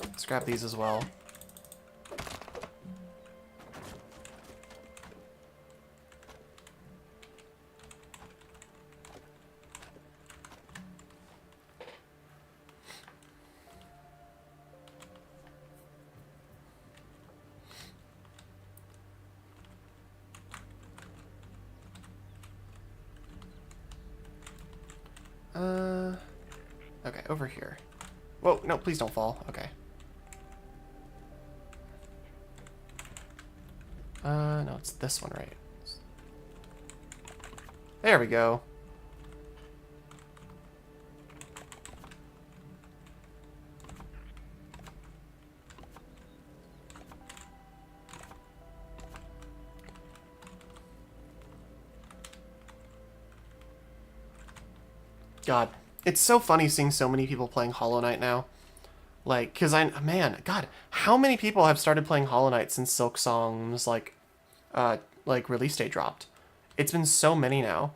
Let's grab these as well. Okay, over here. Whoa, no, please don't fall. Okay. No, it's this one, right? There we go. God, It's so funny seeing so many people playing Hollow Knight now. Like, because man, God, how many people have started playing Hollow Knight since Silk Song's, like, release date dropped? It's been so many now.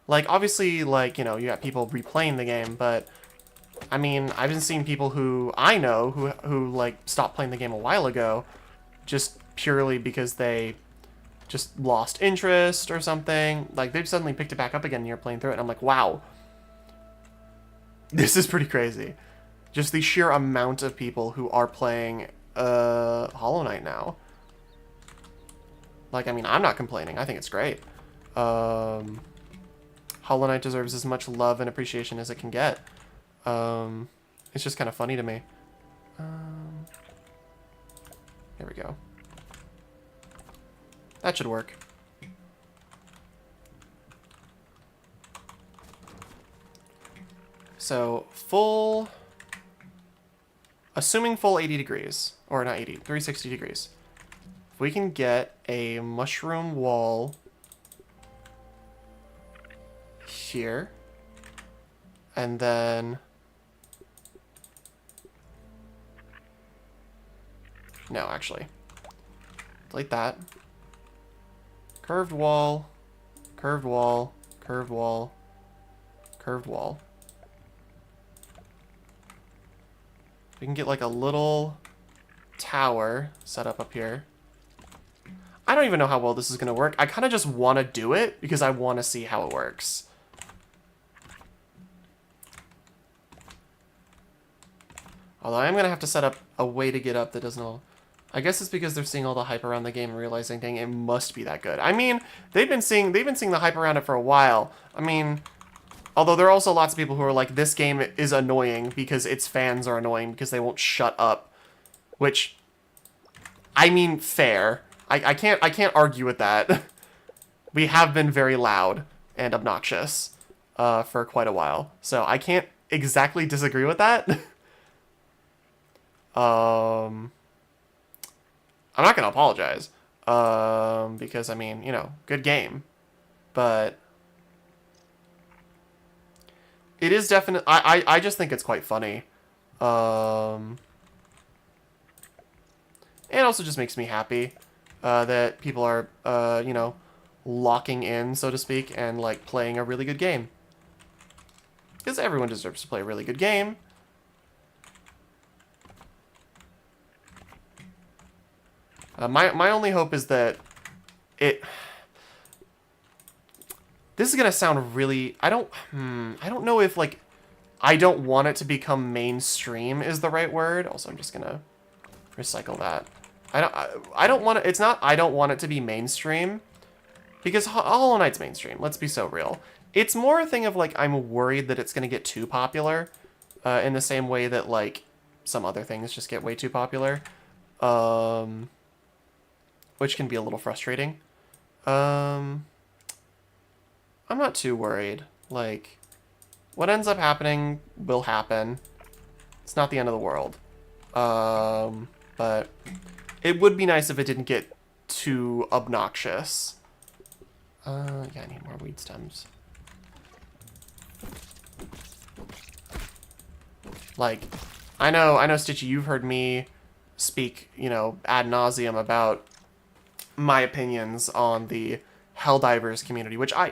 Like, obviously, like, you know, you got people replaying the game, but, I mean, I've been seeing people who I know who like, stopped playing the game a while ago, just purely because they just lost interest or something. Like, they've suddenly picked it back up again and you're playing through it, and I'm like, wow. This is pretty crazy. Just the sheer amount of people who are playing Hollow Knight now. Like, I mean, I'm not complaining. I think it's great. Hollow Knight deserves as much love and appreciation as it can get. It's just kind of funny to me. Here we go. That should work. So, full... Assuming full 80 degrees. Or not 80, 360 degrees. If we can get a mushroom wall here. And then... No, actually. Delete that. Curved wall. Curved wall. Curved wall. Curved wall. We can get like a little tower set up here. I don't even know how well this is going to work. I kind of just want to do it because I want to see how it works. Although I am going to have to set up a way to get up that doesn't all... I guess it's because they're seeing all the hype around the game and realizing, dang, it must be that good. I mean, they've been seeing the hype around it for a while. I mean, although there are also lots of people who are like, this game is annoying because its fans are annoying because they won't shut up. Which, I mean, fair. I can't argue with that. We have been very loud and obnoxious for quite a while. So I can't exactly disagree with that. I'm not going to apologize. Because, I mean, you know, good game. But it is definitely... I just think it's quite funny. And it also just makes me happy that people are, you know, locking in, so to speak, and, like, playing a really good game. Because everyone deserves to play a really good game. My only hope is that it... This is gonna sound really... I don't know if, like... I don't want it to become mainstream is the right word. Also, I'm just gonna recycle that. I don't want it... It's not I don't want it to be mainstream. Because Hollow Knight's mainstream. Let's be so real. It's more a thing of, like, I'm worried that it's gonna get too popular. In the same way that, like, some other things just get way too popular. Which can be a little frustrating. I'm not too worried. Like, what ends up happening will happen. It's not the end of the world. But it would be nice if it didn't get too obnoxious. Yeah, I need more weed stems. Like, I know, Stitchy, you've heard me speak, you know, ad nauseum about my opinions on the Helldivers community, which for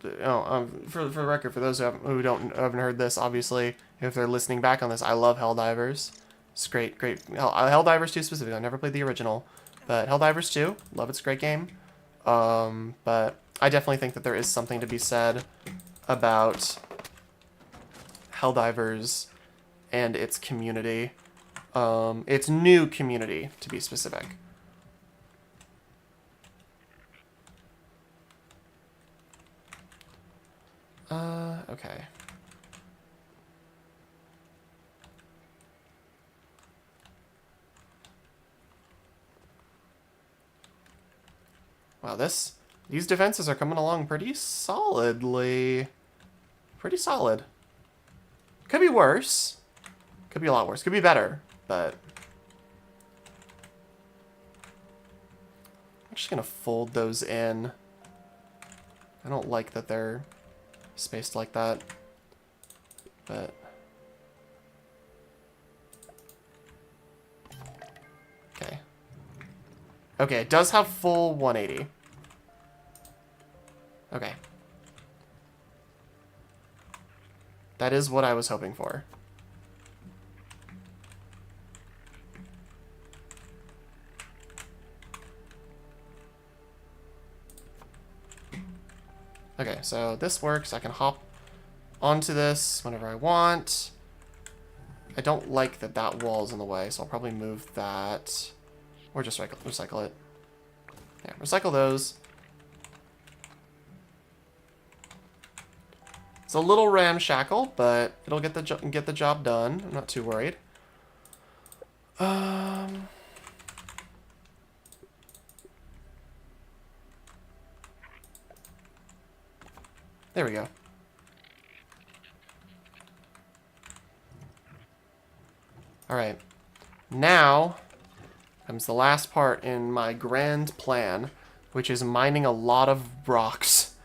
the record, for those who haven't heard this, obviously, if they're listening back on this, I love Helldivers. It's great. Helldivers 2 specifically. I never played the original, but Helldivers 2, love it's a great game. But I definitely think that there is something to be said about Helldivers and its community. Its new community, to be specific. Okay. Wow, these defenses are coming along pretty solidly. Pretty solid. Could be worse. Could be a lot worse. Could be better, but I'm just gonna fold those in. I don't like that they're spaced like that. But... Okay. Okay, it does have full 180. Okay. That is what I was hoping for. Okay, so this works. I can hop onto this whenever I want. I don't like that that wall's in the way, so I'll probably move that. Or just recycle it. Yeah, recycle those. It's a little ramshackle, but it'll get the job done. I'm not too worried. There we go. Alright. Now comes the last part in my grand plan, which is mining a lot of rocks.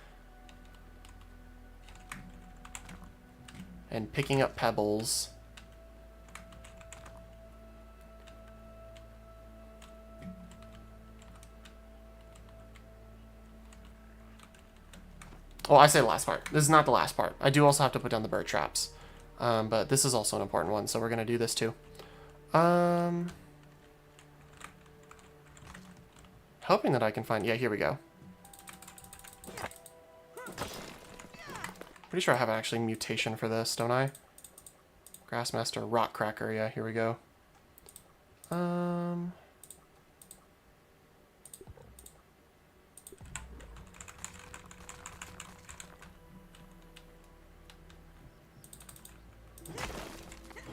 And picking up pebbles. Oh, I say the last part. This is not the last part. I do also have to put down the bird traps. But this is also an important one, so we're going to do this too. Hoping that I can find... Yeah, here we go. Pretty sure I have actually mutation for this, don't I? Grassmaster Rock Cracker. Yeah, here we go.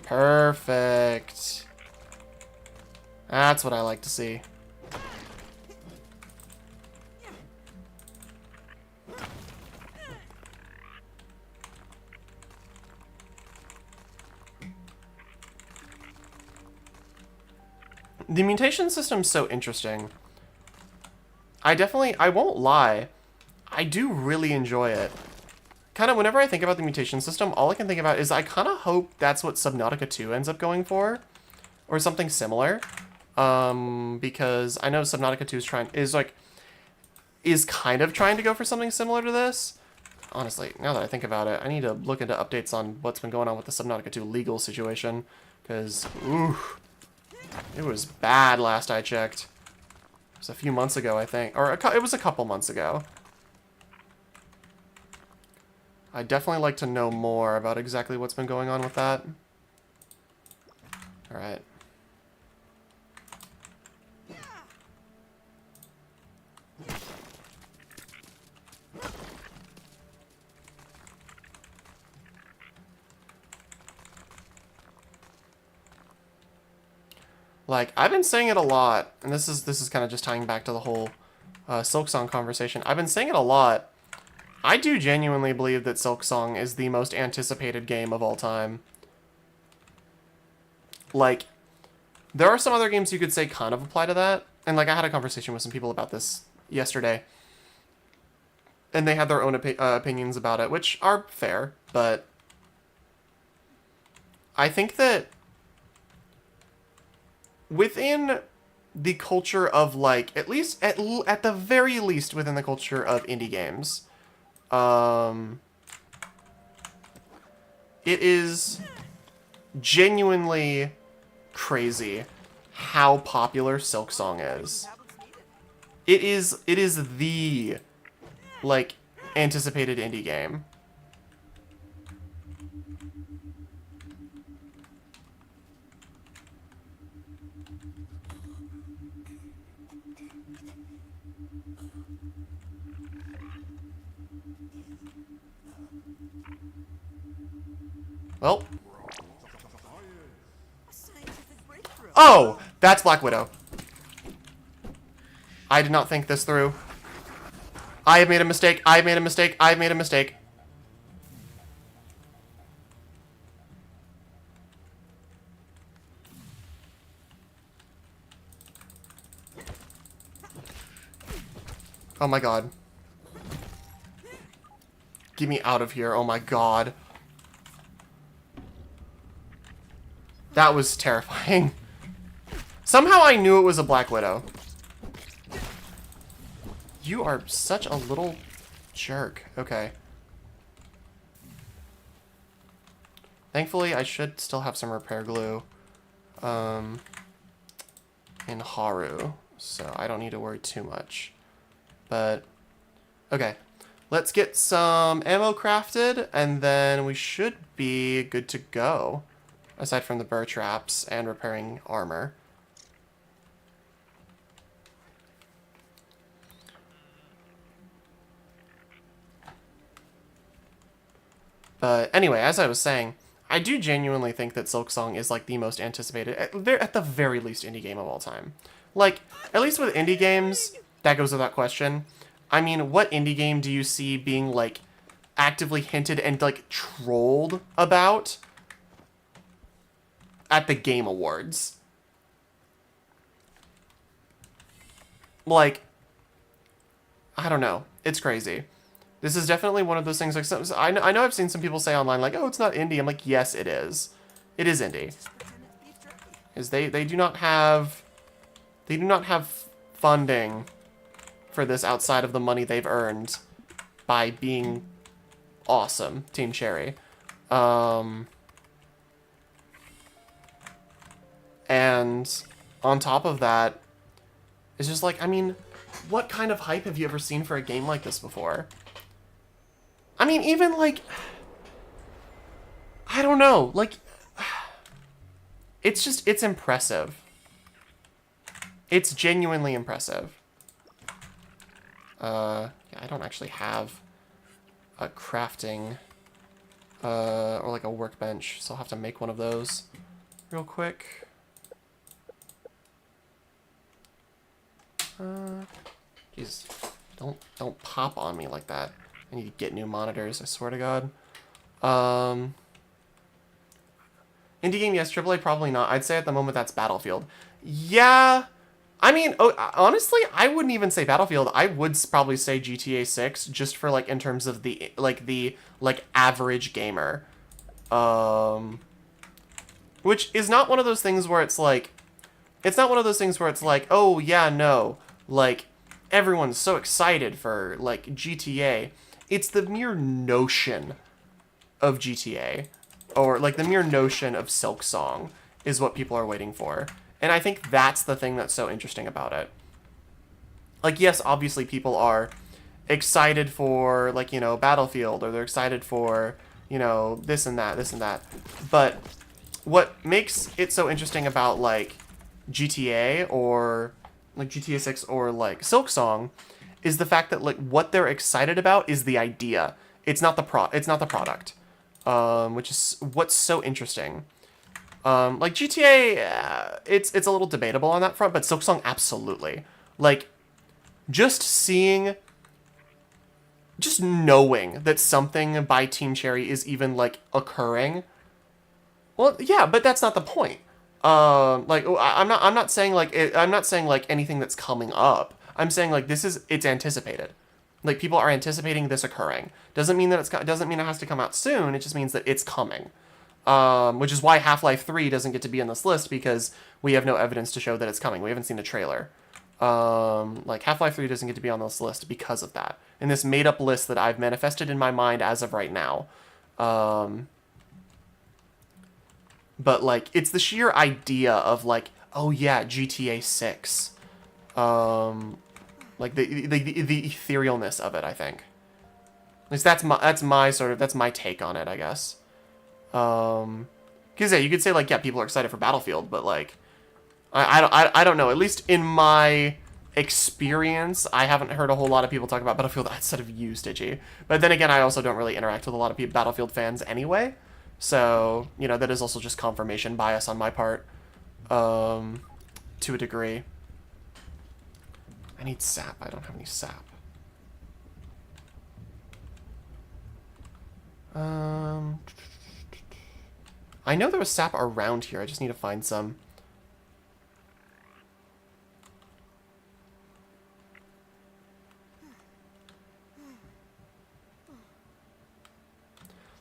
Perfect. That's what I like to see. The mutation system's so interesting. I won't lie, I do really enjoy it. Kind of, whenever I think about the mutation system, all I can think about is I kind of hope that's what Subnautica 2 ends up going for. Or something similar. Because I know Subnautica 2 is kind of trying to go for something similar to this. Honestly, now that I think about it, I need to look into updates on what's been going on with the Subnautica 2 legal situation. Because, ooh, it was bad last I checked. It was a few months ago, I think. Or it was a couple months ago. I'd definitely like to know more about exactly what's been going on with that. Alright. Like, I've been saying it a lot, and this is kind of just tying back to the whole Silksong conversation. I've been saying it a lot. I do genuinely believe that Silksong is the most anticipated game of all time. Like, there are some other games you could say kind of apply to that. And, like, I had a conversation with some people about this yesterday. And they had their own opinions about it, which are fair, but I think that within the culture of, like, at the very least within the culture of indie games, it is genuinely crazy how popular Silksong is. It is the, like, anticipated indie game. Well. Oh! That's Black Widow. I did not think this through. I have made a mistake. I have made a mistake. I have made a mistake. Oh my god. Get me out of here. Oh my god. That was terrifying. Somehow I knew it was a Black Widow. You are such a little jerk. Okay. Thankfully, I should still have some repair glue in Haru, so I don't need to worry too much. But, okay. Let's get some ammo crafted, and then we should be good to go. Aside from the burr traps and repairing armor. But anyway, as I was saying, I do genuinely think that Silksong is like the most anticipated, at the very least, indie game of all time. Like, at least with indie games, that goes without question. I mean, what indie game do you see being like actively hinted and like trolled about at the Game Awards? Like, I don't know. It's crazy. This is definitely one of those things, like, I know I've seen some people say online, like, oh, it's not indie. I'm like, yes, it is. It is indie. Is they do not have funding for this outside of the money they've earned by being awesome, Team Cherry. And on top of that, it's just like, I mean, what kind of hype have you ever seen for a game like this before? I mean, even, like, I don't know, like, it's impressive. It's genuinely impressive. Yeah, I don't actually have a crafting, or like a workbench, so I'll have to make one of those real quick. Jeez, don't pop on me like that. I need to get new monitors, I swear to God. Indie game, yes. AAA, probably not. I'd say at the moment that's Battlefield. Yeah. I mean, honestly, I wouldn't even say Battlefield. I would probably say GTA 6, just for, like, in terms of the average gamer. Which is not one of those things where it's like, oh, yeah, no, like, everyone's so excited for, like, GTA. It's the mere notion of GTA, or, like, the mere notion of Silksong is what people are waiting for. And I think that's the thing that's so interesting about it. Like, yes, obviously people are excited for, like, you know, Battlefield, or they're excited for, you know, this and that. But what makes it so interesting about, like, GTA, or, like, GTA 6, or, like, Silksong, is the fact that, like, what they're excited about is the idea. It's not the product. Which is what's so interesting. Like, GTA, it's a little debatable on that front, but Silksong, absolutely. Like, just knowing that something by Team Cherry is even, like, occurring. Well, yeah, but that's not the point. Like, I'm not saying like anything that's coming up. I'm saying, like, it's anticipated. Like, people are anticipating this occurring. Doesn't mean it has to come out soon. It just means that it's coming. Which is why Half-Life 3 doesn't get to be on this list, because we have no evidence to show that it's coming. We haven't seen a trailer. Like, Half-Life 3 doesn't get to be on this list because of that. In this made-up list that I've manifested in my mind as of right now. But, like, it's the sheer idea of, like, oh yeah, GTA 6. Like, the etherealness of it, I think. At least that's my take on it, I guess. Because, yeah, you could say, like, yeah, people are excited for Battlefield, but, like, I don't know. At least in my experience, I haven't heard a whole lot of people talk about Battlefield outside of you, Stitchy. But then again, I also don't really interact with a lot of Battlefield fans anyway. So, you know, that is also just confirmation bias on my part, to a degree. I need sap. I don't have any sap. I know there was sap around here. I just need to find some.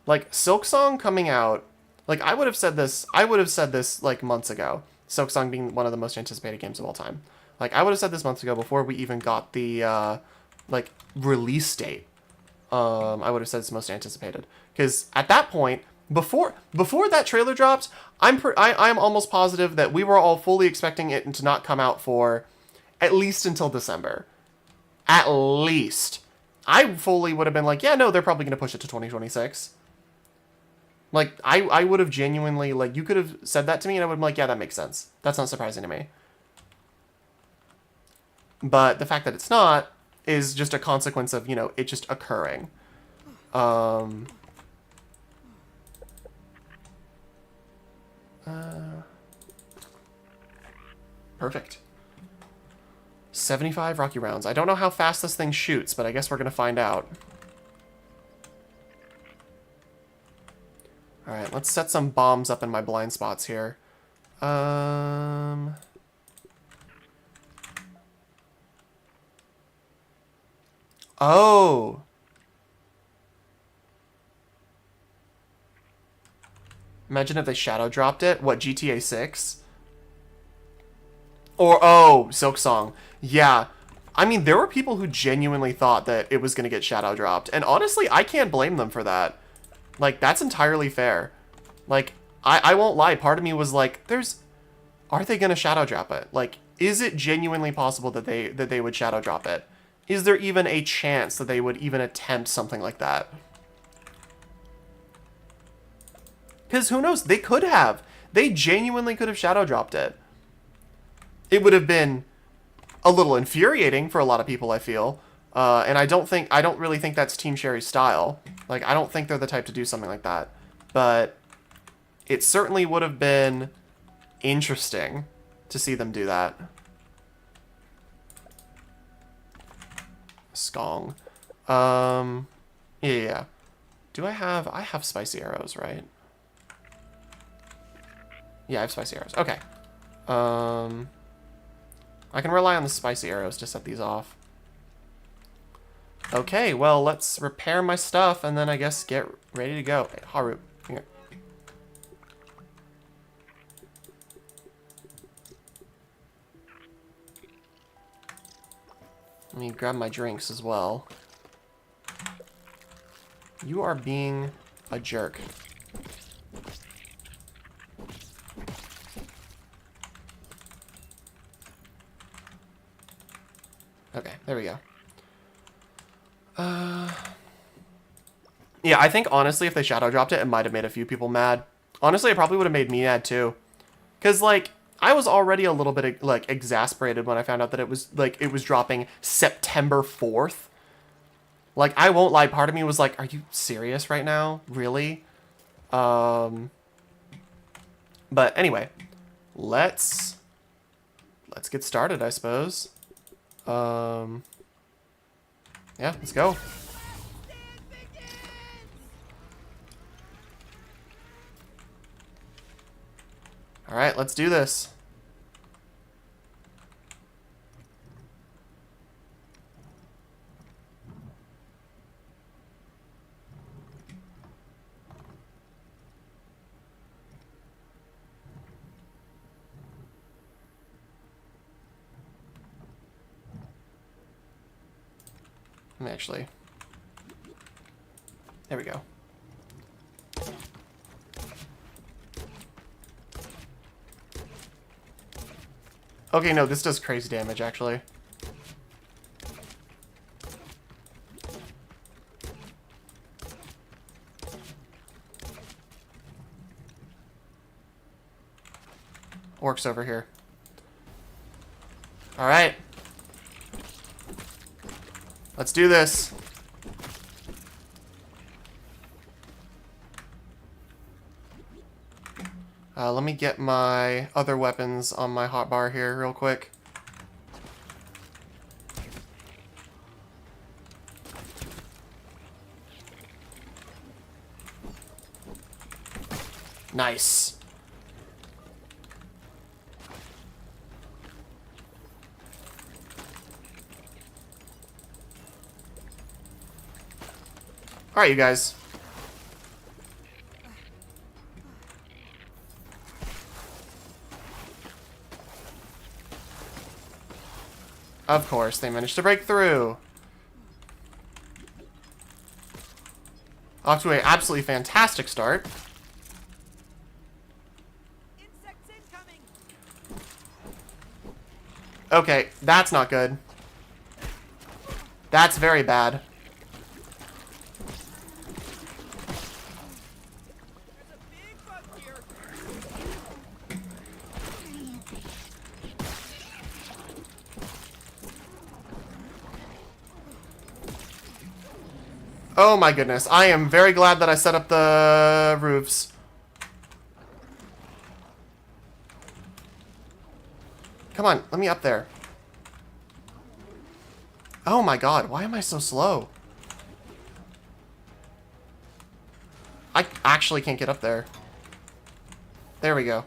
Like, Silksong coming out Like, I would have said this, like, months ago. Silksong being one of the most anticipated games of all time. Like, I would have said this months ago before we even got the, like, release date. I would have said it's most anticipated. Because at that point, before that trailer dropped, I'm almost positive that we were all fully expecting it to not come out for at least until December. At least. I fully would have been like, yeah, no, they're probably going to push it to 2026. Like, I would have genuinely, like, you could have said that to me and I would have been like, yeah, that makes sense. That's not surprising to me. But the fact that it's not is just a consequence of, you know, it just occurring. Perfect. 75 Rocky rounds. I don't know how fast this thing shoots, but I guess we're going to find out. Alright, let's set some bombs up in my blind spots here. Oh! Imagine if they shadow dropped it. What, GTA 6? Or, oh, Silksong. Yeah. I mean, there were people who genuinely thought that it was going to get shadow dropped. And honestly, I can't blame them for that. Like, that's entirely fair. Like, I won't lie. Part of me was like, are they going to shadow drop it? Like, is it genuinely possible that they would shadow drop it? Is there even a chance that they would even attempt something like that? Because who knows? They could have. They genuinely could have shadow dropped it. It would have been a little infuriating for a lot of people, I feel. And I don't really think that's Team Cherry's style. Like, I don't think they're the type to do something like that. But it certainly would have been interesting to see them do that. Skong. Yeah. Do I have spicy arrows, right? Yeah, I have spicy arrows. Okay. I can rely on the spicy arrows to set these off. Okay, well, let's repair my stuff and then I guess get ready to go. Hey, Haru, here. Let me grab my drinks as well. You are being a jerk. Okay, there we go. Yeah, I think honestly if they shadow dropped it, it might have made a few people mad. Honestly, it probably would have made me mad too. Because, like, I was already a little bit, like, exasperated when I found out that it was dropping September 4th. Like, I won't lie, part of me was like, are you serious right now? Really? But anyway, let's get started, I suppose. Yeah, let's go. All right, let's do this. Let me actually... There we go. Okay, no, this does crazy damage, actually. Orcs over here. Alright. Let's do this. Let me get my other weapons on my hotbar here real quick. Nice. Alright, you guys. Of course, they managed to break through. Off to an absolutely fantastic start. Insects incoming. Okay, that's not good. That's very bad. There's a big bug here. Oh my goodness. I am very glad that I set up the roofs. Come on, let me up there. Oh my god, why am I so slow? I actually can't get up there. There we go.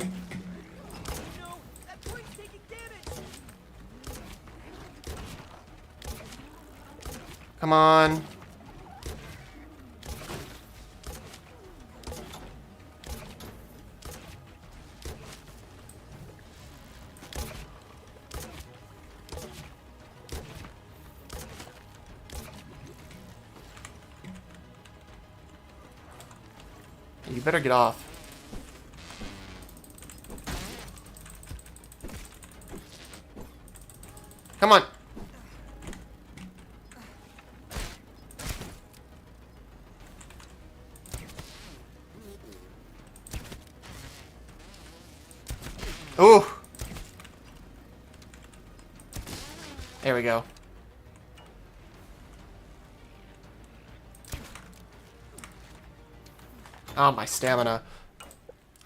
No, that point's taking damage. Come on. You better get off. Come on. Ooh. There we go. Oh, my stamina.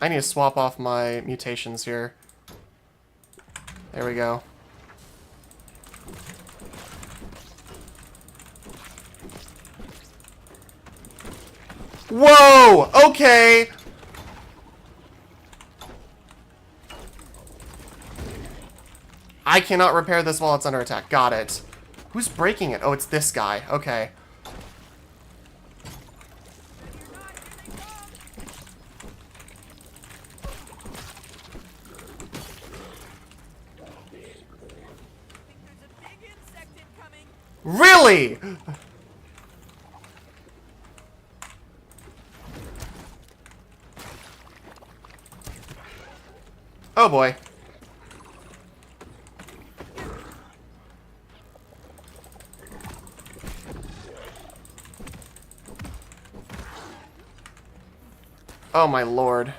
I need to swap off my mutations here. There we go. Whoa! Okay! I cannot repair this while it's under attack. Got it. Who's breaking it? Oh, it's this guy. Okay. There's a big insect incoming. Really? Oh boy. Oh my lord.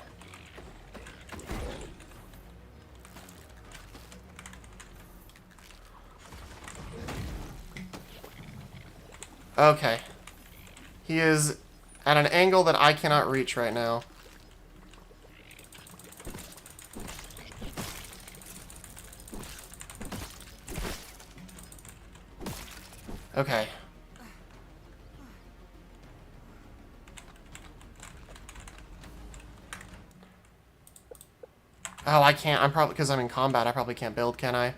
Okay. He is at an angle that I cannot reach right now. Okay. Oh, I can't. I'm probably, because I'm in combat, I probably can't build, can I?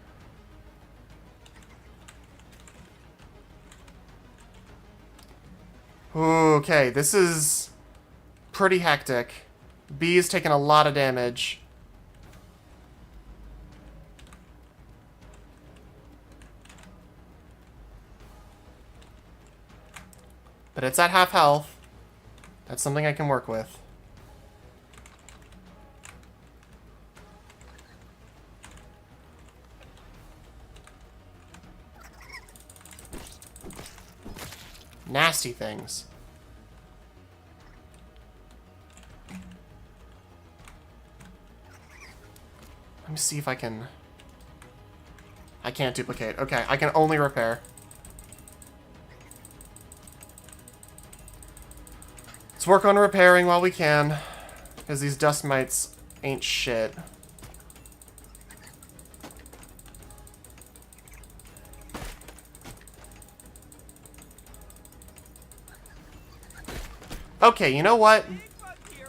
Okay, this is pretty hectic. B is taking a lot of damage. But it's at half health. That's something I can work with. Nasty things. Let me see if I can... I can't duplicate. Okay, I can only repair. Let's work on repairing while we can, because these dust mites ain't shit. Okay, you know what? Big bug here.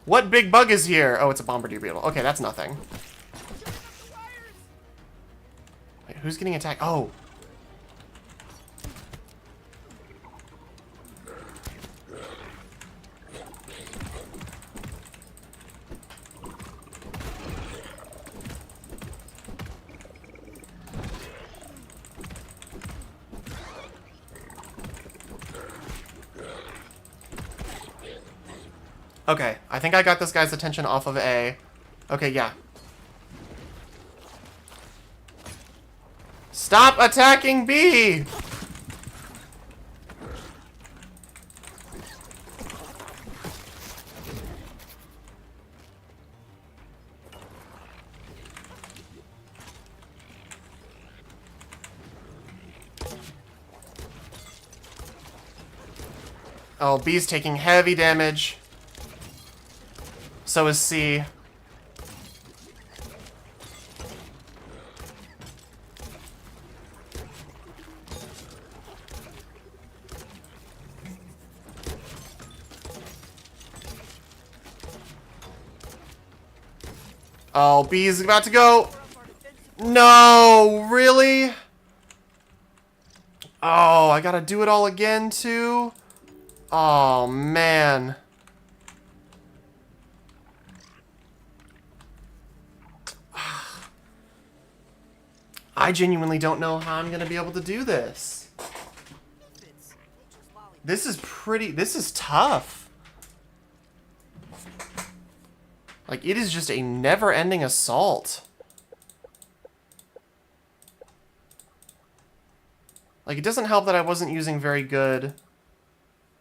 What big bug is here? Oh, it's a bombardier beetle. Okay, that's nothing. Shooting up the wires. Wait, who's getting attacked? Oh. Okay, I think I got this guy's attention off of A. Okay, yeah. Stop attacking B! Oh, B's taking heavy damage. So is C. Oh, B's about to go. No, really? Oh, I gotta do it all again, too? Oh, man. I genuinely don't know how I'm gonna be able to do this. This is tough. Like, it is just a never-ending assault. Like, it doesn't help that I wasn't using very good...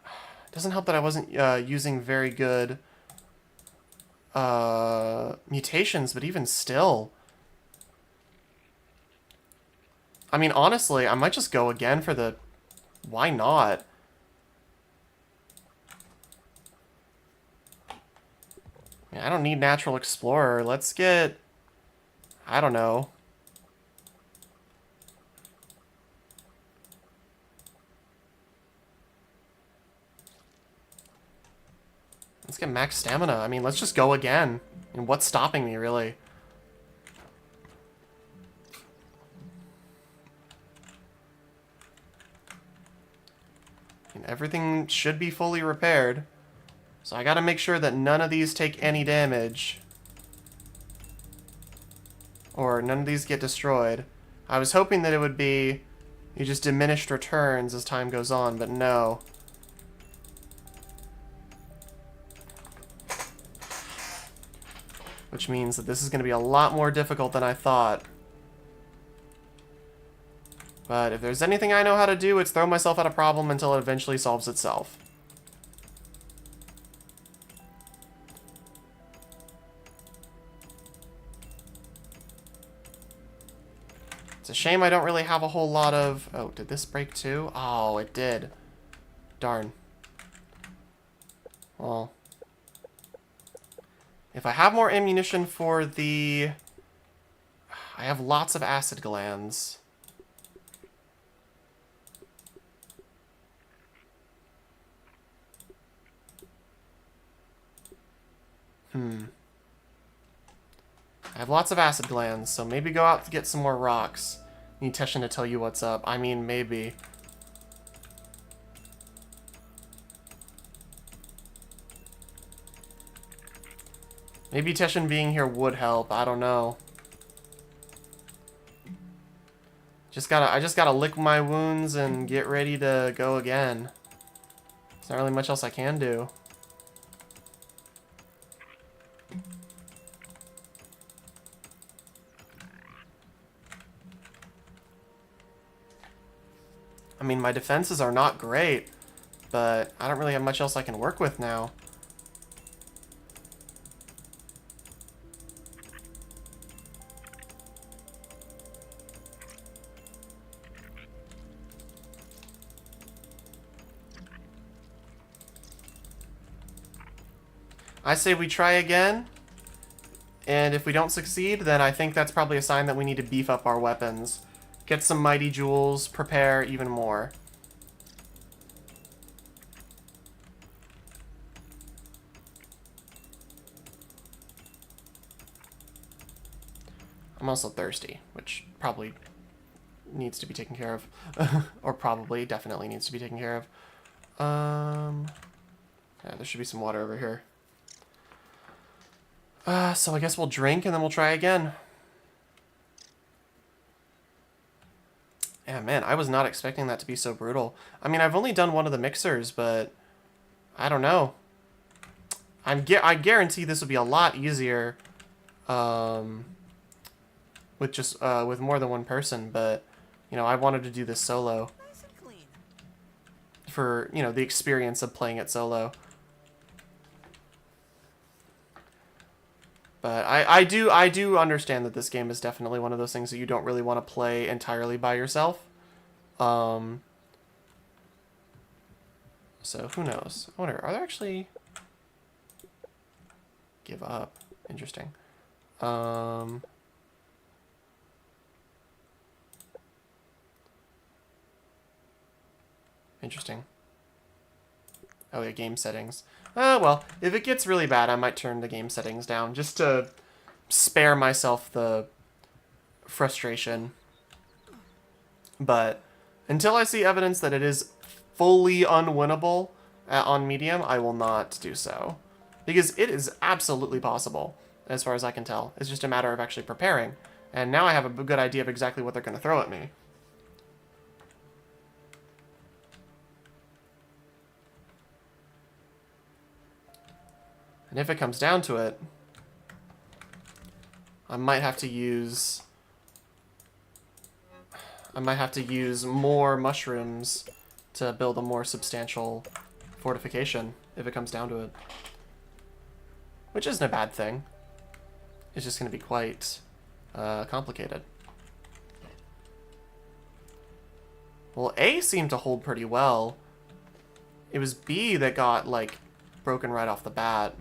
It doesn't help that I wasn't using very good mutations, but even still... I mean, honestly, I might just go again for the... Why not? I don't need Natural Explorer. Let's get... I don't know. Let's get max stamina. I mean, let's just go again. And what's stopping me, really? And everything should be fully repaired. So I gotta make sure that none of these take any damage. Or none of these get destroyed. I was hoping that it would be... You just diminished returns as time goes on, but no. Which means that this is going to be a lot more difficult than I thought. But if there's anything I know how to do, it's throw myself at a problem until it eventually solves itself. It's a shame I don't really have a whole lot of... Oh, did this break too? Oh, it did. Darn. Well... If I have more ammunition for the... I have lots of acid glands. I have lots of acid glands, so maybe go out to get some more rocks. Need Teshin to tell you what's up. I mean, maybe. Maybe Teshin being here would help. I don't know. I just gotta lick my wounds and get ready to go again. There's not really much else I can do. I mean, my defenses are not great, but I don't really have much else I can work with now. I say we try again, and if we don't succeed, then I think that's probably a sign that we need to beef up our weapons. Get some mighty jewels, prepare even more. I'm also thirsty, which probably needs to be taken care of. Or probably, definitely needs to be taken care of. Yeah, there should be some water over here. So I guess we'll drink and then we'll try again. Yeah, man, I was not expecting that to be so brutal. I mean, I've only done one of the mixers, but I don't know. I guarantee this would be a lot easier with just with more than one person, but you know, I wanted to do this solo Nice and clean. for, you know, the experience of playing it solo. But I do understand that this game is definitely one of those things that you don't really want to play entirely by yourself. So who knows? I wonder, are there actually... Give up. Interesting. Interesting. Oh yeah, game settings. Well, if it gets really bad, I might turn the game settings down just to spare myself the frustration. But until I see evidence that it is fully unwinnable on medium, I will not do so. Because it is absolutely possible, as far as I can tell. It's just a matter of actually preparing. And now I have a good idea of exactly what they're going to throw at me. And if it comes down to it, I might have to use more mushrooms to build a more substantial fortification, if it comes down to it. Which isn't a bad thing. It's just going to be quite complicated. Well, A seemed to hold pretty well. It was B that got, like, broken right off the bat.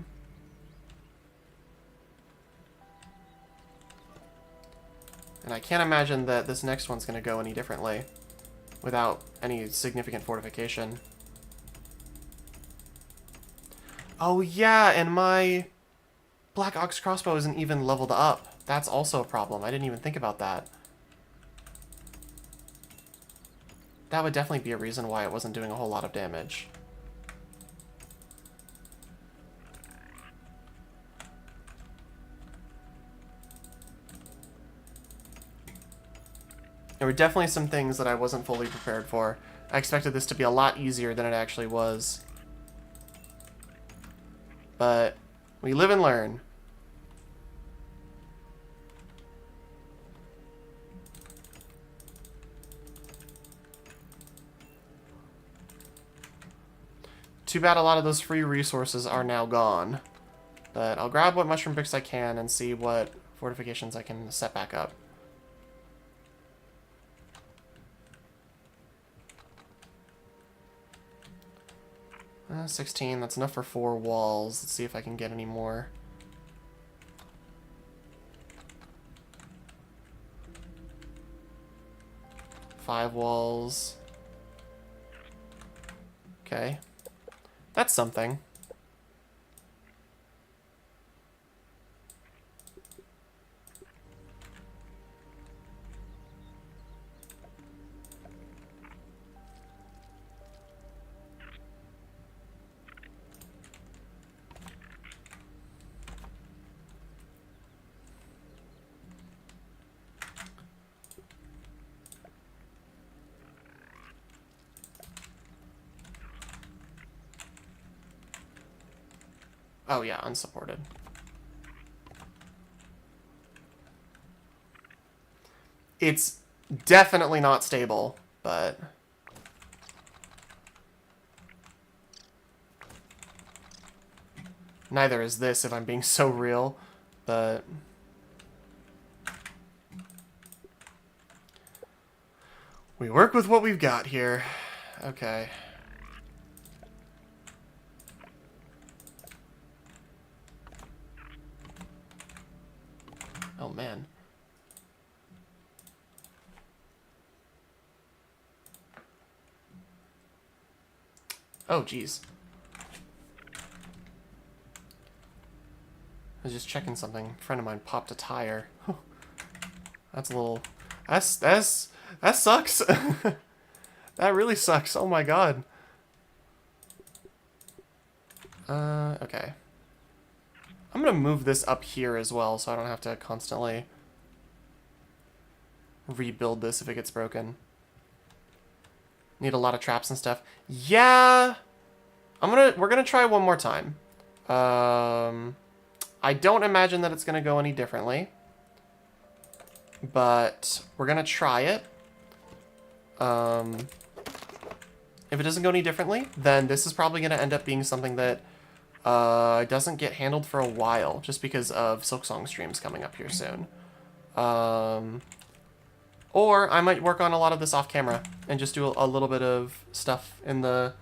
And I can't imagine that this next one's going to go any differently without any significant fortification. Oh yeah, and my Black Ox crossbow isn't even leveled up. That's also a problem. I didn't even think about that. That would definitely be a reason why it wasn't doing a whole lot of damage. There were definitely some things that I wasn't fully prepared for. I expected this to be a lot easier than it actually was. But we live and learn. Too bad a lot of those free resources are now gone. But I'll grab what mushroom bricks I can and see what fortifications I can set back up. 16, that's enough for 4 walls. Let's see if I can get any more. Five walls. Okay. That's something. Oh yeah, unsupported. It's definitely not stable, but... Neither is this, if I'm being so real, but... We work with what we've got here. Okay. Oh, man. Oh, jeez. I was just checking something. A friend of mine popped a tire. That's a little... That sucks. That really sucks. Oh my god. Okay. I'm gonna move this up here as well, so I don't have to constantly rebuild this if it gets broken. Need a lot of traps and stuff. Yeah! We're gonna try one more time. I don't imagine that it's going to go any differently. But we're going to try it. If it doesn't go any differently, then this is probably going to end up being something that doesn't get handled for a while, just because of Silksong streams coming up here soon. Or I might work on a lot of this off camera and just do a little bit of stuff in the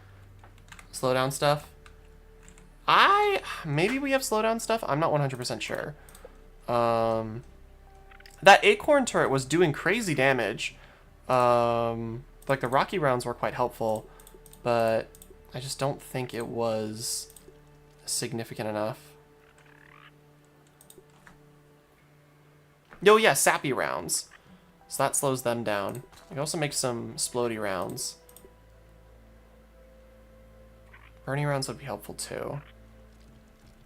slowdown stuff. Maybe we have slowdown stuff? I'm not 100% sure. That acorn turret was doing crazy damage. Like the rocky rounds were quite helpful, but I just don't think it was significant enough. Oh yeah, sappy rounds. So that slows them down. I can also make some splody rounds. Burning rounds would be helpful too.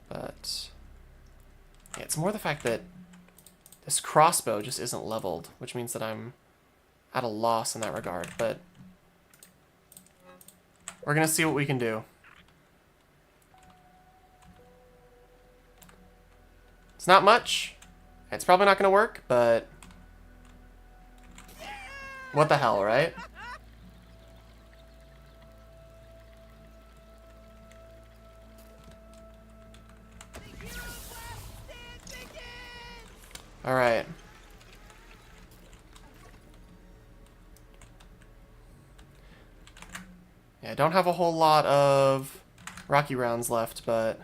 But yeah, it's more the fact that this crossbow just isn't leveled, which means that I'm at a loss in that regard, but we're gonna see what we can do. It's not much. It's probably not gonna work, but what the hell, right? All right. Yeah, I don't have a whole lot of rocky rounds left, but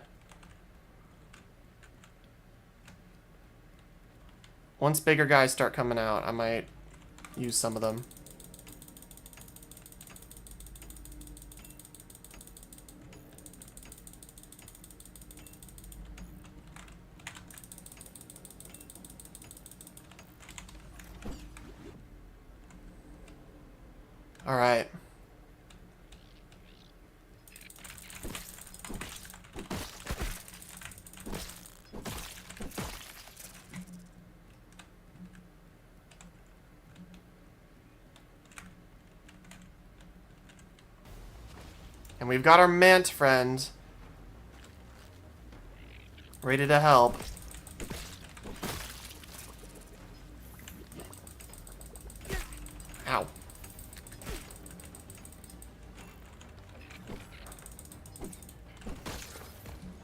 once bigger guys start coming out, I might use some of them. All right. And we've got our Mant friend ready to help. Ow.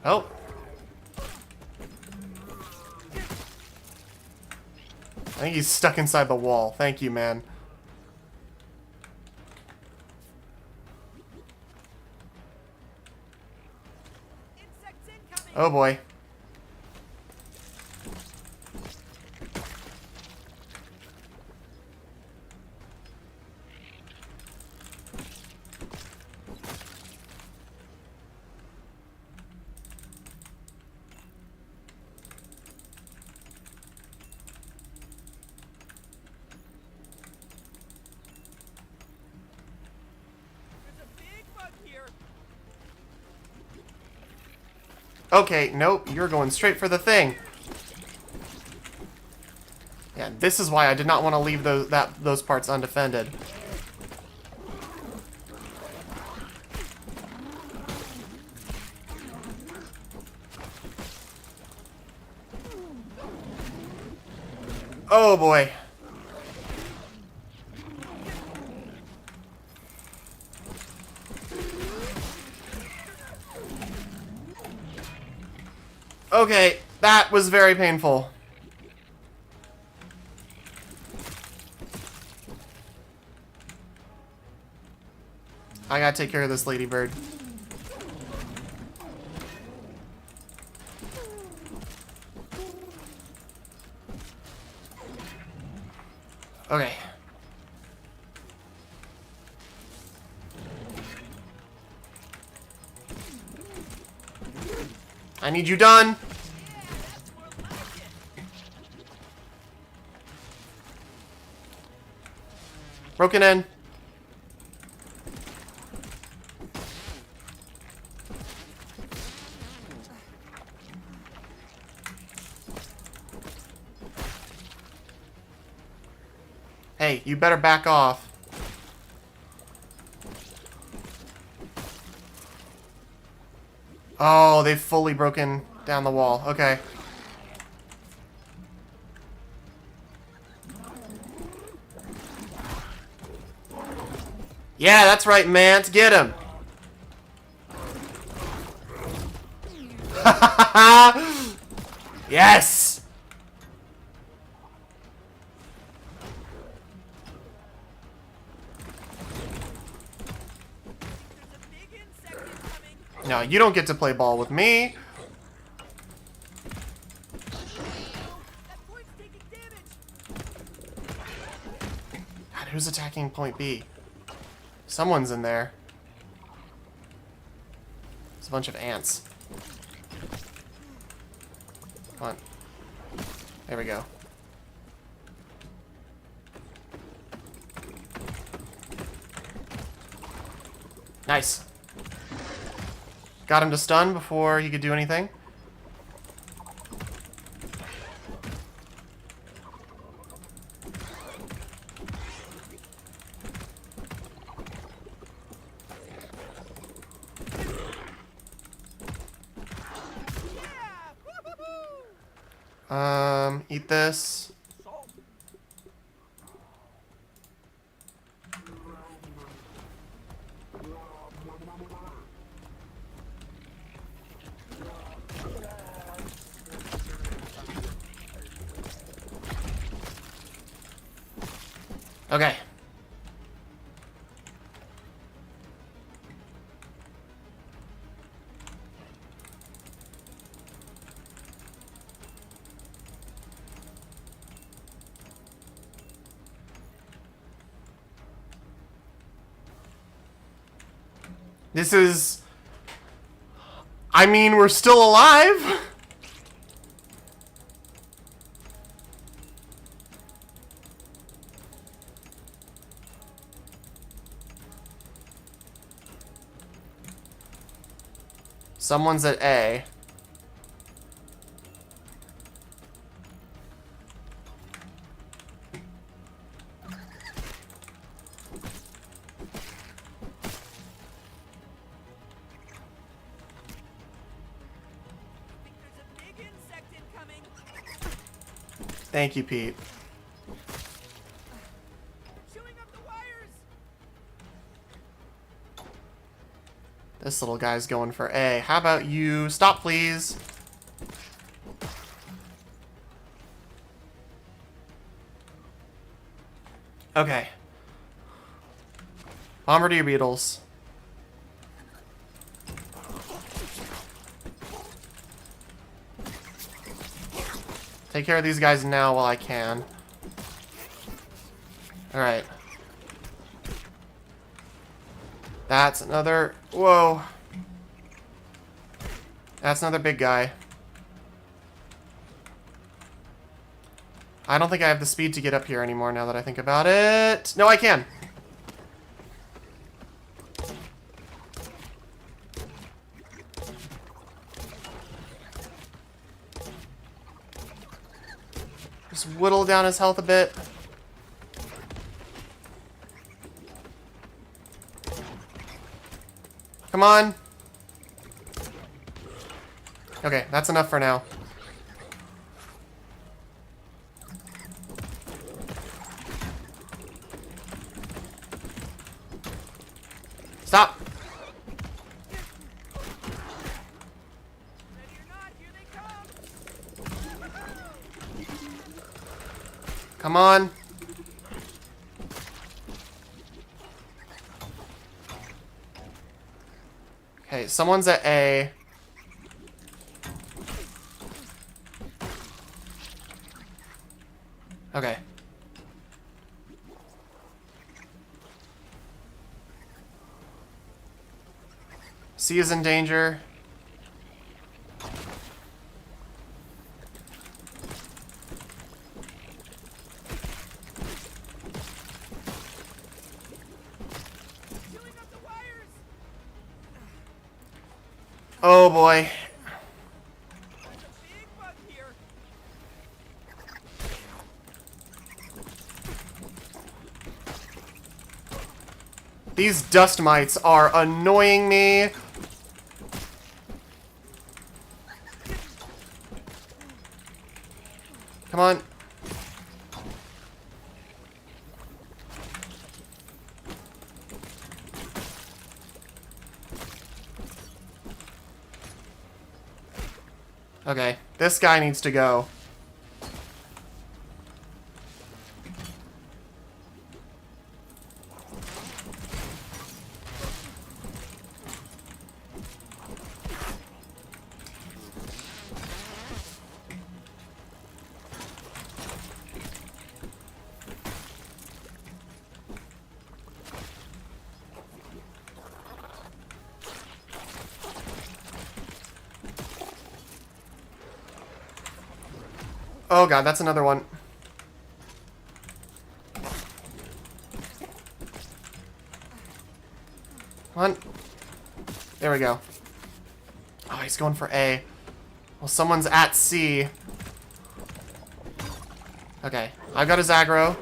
Oh. I think he's stuck inside the wall. Thank you, man. Oh boy. Okay, nope, you're going straight for the thing. Yeah, this is why I did not want to leave those parts undefended. Oh boy. Okay, that was very painful. I gotta take care of this ladybird. Okay. I need you done. Broken in. Hey, you better back off. Oh, they've fully broken down the wall. Okay. Yeah, that's right, Mant. Get him. Yes. There's a big insect incoming. No, you don't get to play ball with me. That point's taking damage. God, who's attacking point B? Someone's in there. It's a bunch of ants. Come on. There we go. Nice. Got him to stun before he could do anything. Yeah! Woo-hoo-hoo! Eat this. Salt. Okay. This is... I mean, we're still alive. Someone's at A. Think there's a big insect incoming. Thank you, Pete. Chewing up the wires. This little guy's going for A. How about you stop, please? Okay. Bombardier beetles. Take care of these guys now while I can. Alright. That's another... Whoa. That's another big guy. I don't think I have the speed to get up here anymore now that I think about it. No, I can. Just whittle down his health a bit. Come on. Okay, that's enough for now. Stop. Ready or not, here they come. Come on. Okay, someone's at A. Okay. C is in danger. Chewing up the wires. Oh boy. There's a big bug here. These dust mites are annoying me. Come on. Okay, this guy needs to go. Oh god, that's another one. Come on. There we go. Oh, he's going for A. Well, someone's at C. Okay, I've got his aggro.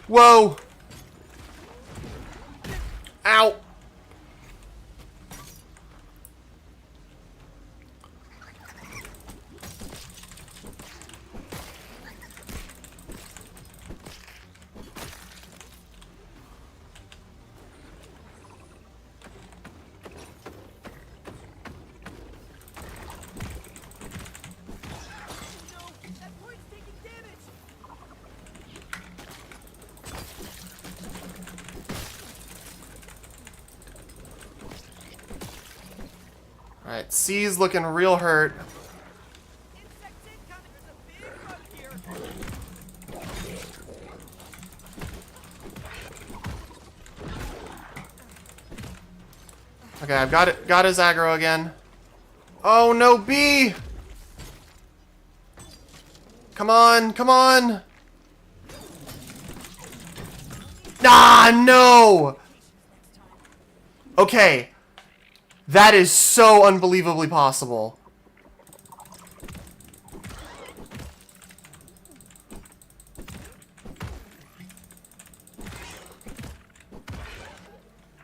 Whoa! Ow! That point's taking damage. Alright, C's looking real hurt. Insect incoming. There's a big bug here. Okay, I've got his aggro again. Oh no, B! Come on, come on! Ah, no! Okay. That is so unbelievably possible.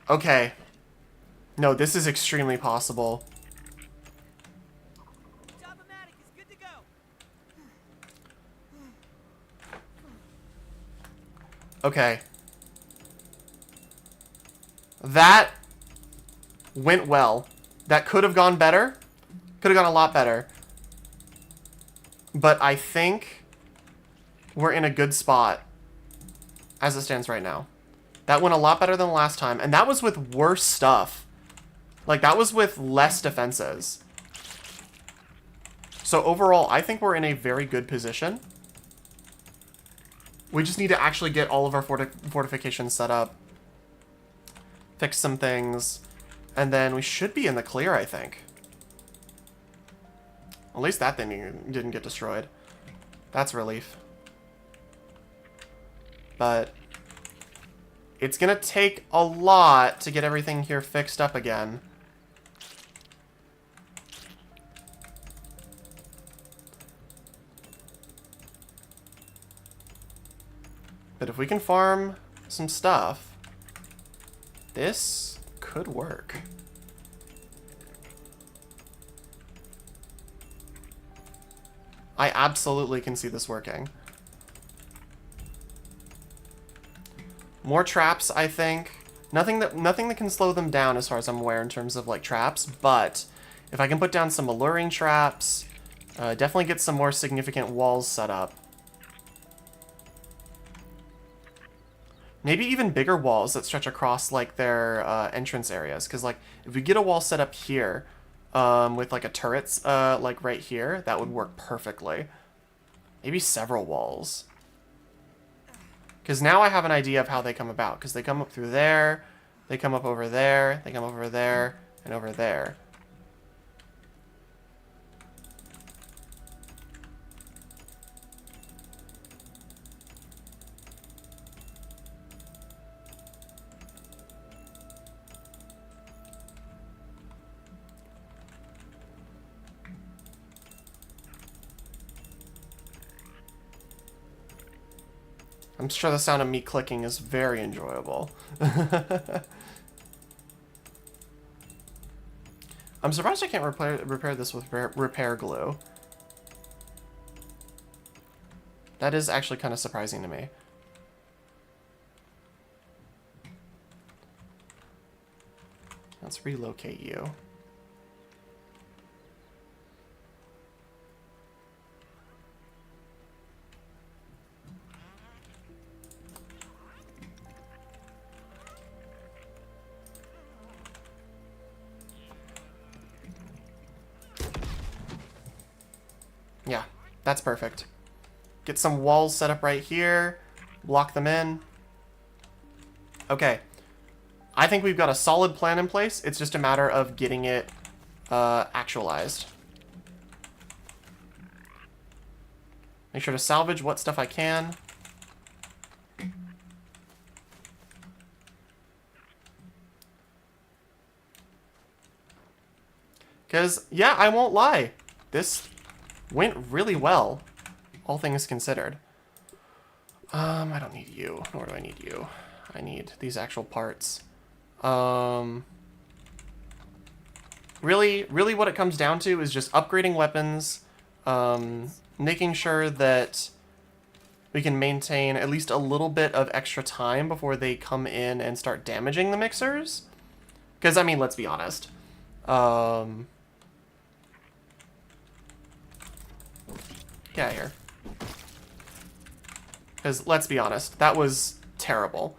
Okay. No, this is extremely possible. Job-o-matic is good to go. Okay. That went well. That could have gone better. Could have gone a lot better. But I think we're in a good spot as it stands right now. That went a lot better than last time. And that was with worse stuff. Like, that was with less defenses. So overall, I think we're in a very good position. We just need to actually get all of our fortifications set up. Fix some things. And then we should be in the clear, I think. At least that thing didn't get destroyed. That's a relief. But it's gonna take a lot to get everything here fixed up again. But if we can farm some stuff, this could work. I absolutely can see this working. More traps, I think. Nothing that can slow them down as far as I'm aware in terms of like traps, but if I can put down some alluring traps, definitely get some more significant walls set up. Maybe even bigger walls that stretch across like their entrance areas, because like if we get a wall set up here with like a turrets like right here, that would work perfectly. Maybe several walls. Because now I have an idea of how they come about. Because they come up through there, they come up over there, they come over there, and over there. I'm sure the sound of me clicking is very enjoyable. I'm surprised I can't repair this with repair glue. That is actually kind of surprising to me. Let's relocate you. Yeah, that's perfect. Get some walls set up right here. Block them in. Okay. I think we've got a solid plan in place. It's just a matter of getting it actualized. Make sure to salvage what stuff I can. Because, yeah, I won't lie. This went really well, all things considered. I don't need you, nor do I need you. I need these actual parts. Really what it comes down to is just upgrading weapons, making sure that we can maintain at least a little bit of extra time before they come in and start damaging the mixers. Because, I mean, let's be honest. Get out of here. Because, let's be honest, that was terrible.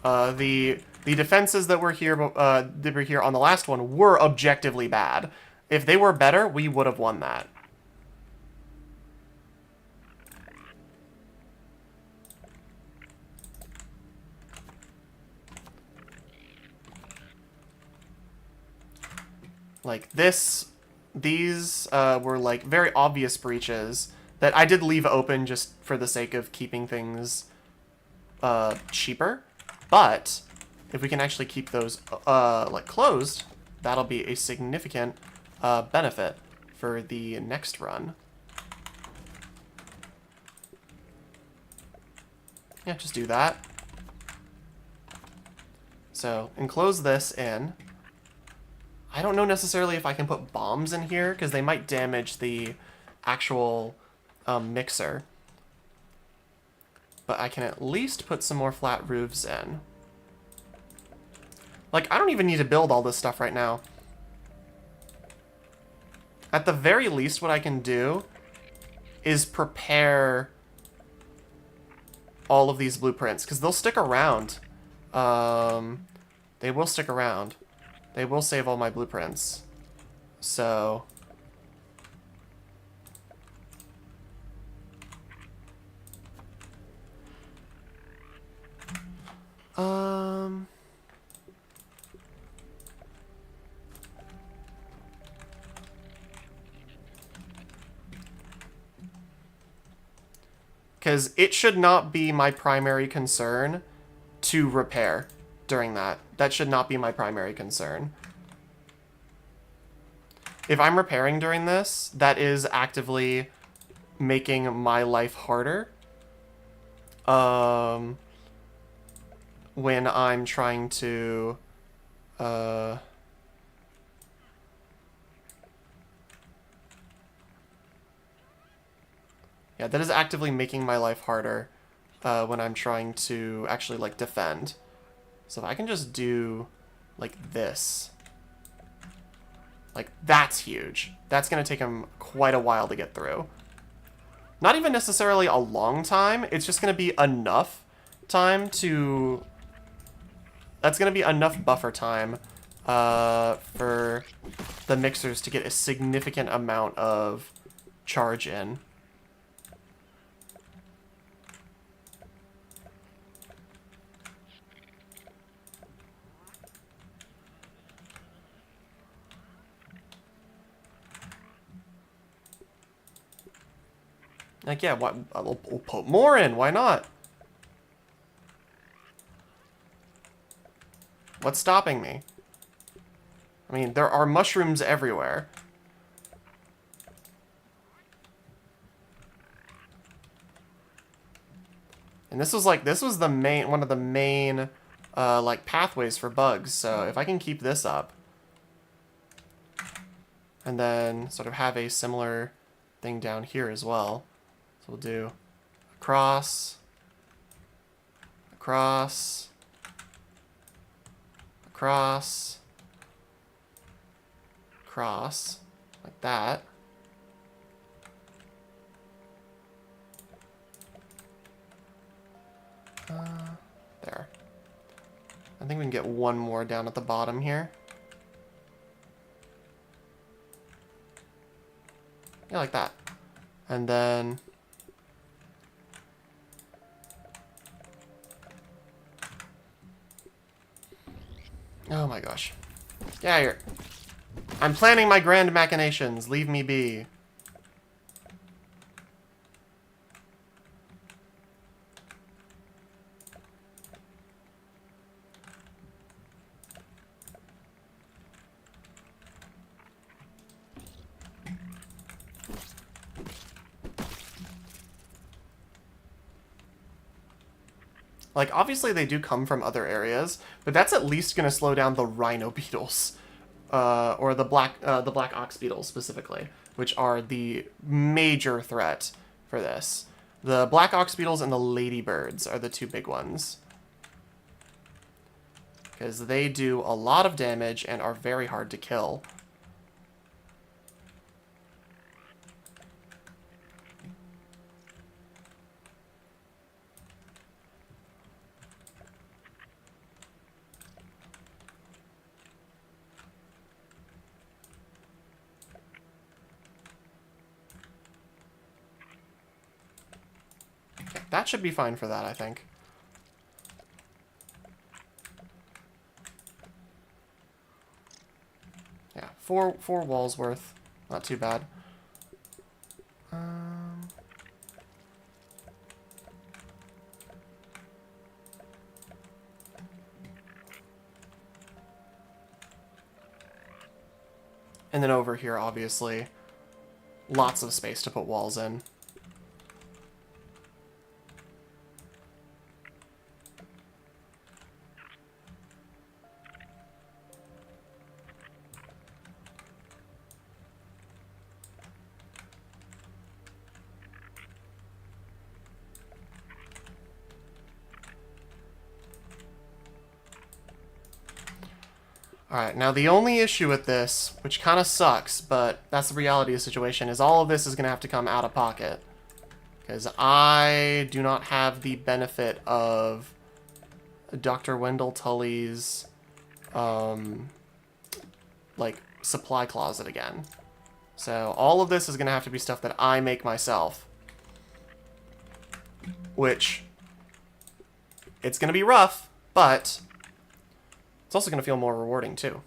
The defenses that were here on the last one were objectively bad. If they were better, we would have won that. Like these were like very obvious breaches that I did leave open just for the sake of keeping things cheaper. But if we can actually keep those like closed, that'll be a significant benefit for the next run. Yeah, just do that. So enclose this in. I don't know necessarily if I can put bombs in here, because they might damage the actual mixer. But I can at least put some more flat roofs in. Like, I don't even need to build all this stuff right now. At the very least, what I can do is prepare all of these blueprints, because they'll stick around. They will stick around. They will save all my blueprints. So... Because it should not be my primary concern to repair during that. That should not be my primary concern. If I'm repairing during this, that is actively making my life harder. When I'm trying to... Yeah, that is actively making my life harder when I'm trying to actually, like, defend. So if I can just do, like, this. Like, that's huge. That's going to take him quite a while to get through. Not even necessarily a long time. It's just going to be enough time to... That's going to be enough buffer time for the mixers to get a significant amount of charge in. Like, yeah, we'll put more in. Why not? What's stopping me? I mean, there are mushrooms everywhere. And this was the main, one of the main, like, pathways for bugs. So if I can keep this up, and then sort of have a similar thing down here as well. So we'll do across, across, across, across, like that. There. I think we can get one more down at the bottom here. Yeah, like that. And then... oh my gosh. Yeah, you're... I'm planning my grand machinations. Leave me be. Like, obviously they do come from other areas, but that's at least going to slow down the rhino beetles. Or the black ox beetles, specifically, which are the major threat for this. The black ox beetles and the ladybirds are the two big ones. Because they do a lot of damage and are very hard to kill. That should be fine for that, I think. Yeah, four walls worth. Not too bad. And then over here, obviously, lots of space to put walls in. Alright, now the only issue with this, which kind of sucks, but that's the reality of the situation, is all of this is going to have to come out of pocket. Because I do not have the benefit of Dr. Wendell Tully's, like, supply closet again. So all of this is going to have to be stuff that I make myself. Which, it's going to be rough, but... it's also going to feel more rewarding, too.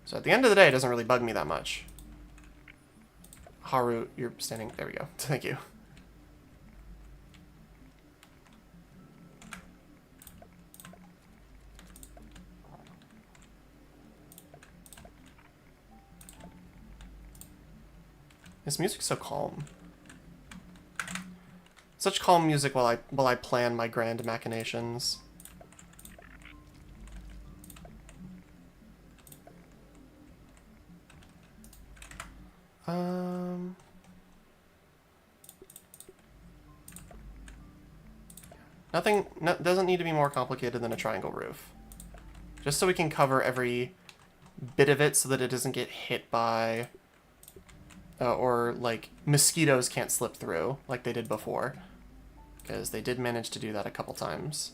So at the end of the day, it doesn't really bug me that much. Haru, you're standing... there we go. Thank you. This music's so calm. Such calm music while I plan my grand machinations. Nothing doesn't need to be more complicated than a triangle roof. Just so we can cover every bit of it so that it doesn't get hit by or like mosquitoes can't slip through like they did before. Because they did manage to do that a couple times.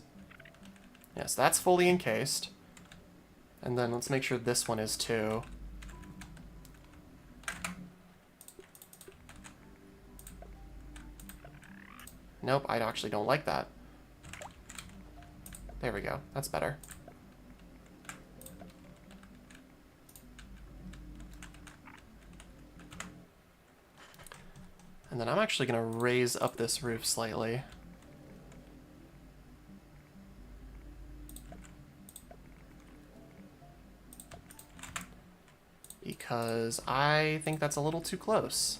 Yes, that's fully encased. And then let's make sure this one is too. Nope, I actually don't like that. There we go. That's better. And then I'm actually going to raise up this roof slightly. Because I think that's a little too close.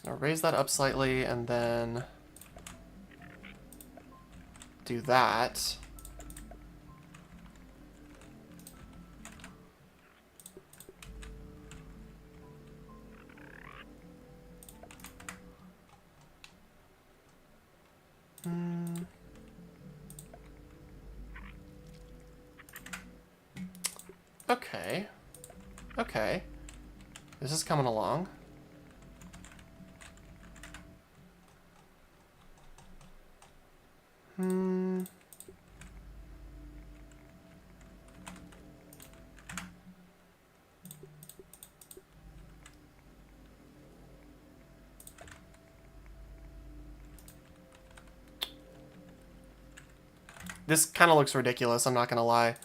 Just gonna raise that up slightly and then do that. Okay. Okay. This is coming along. This kind of looks ridiculous, I'm not gonna lie.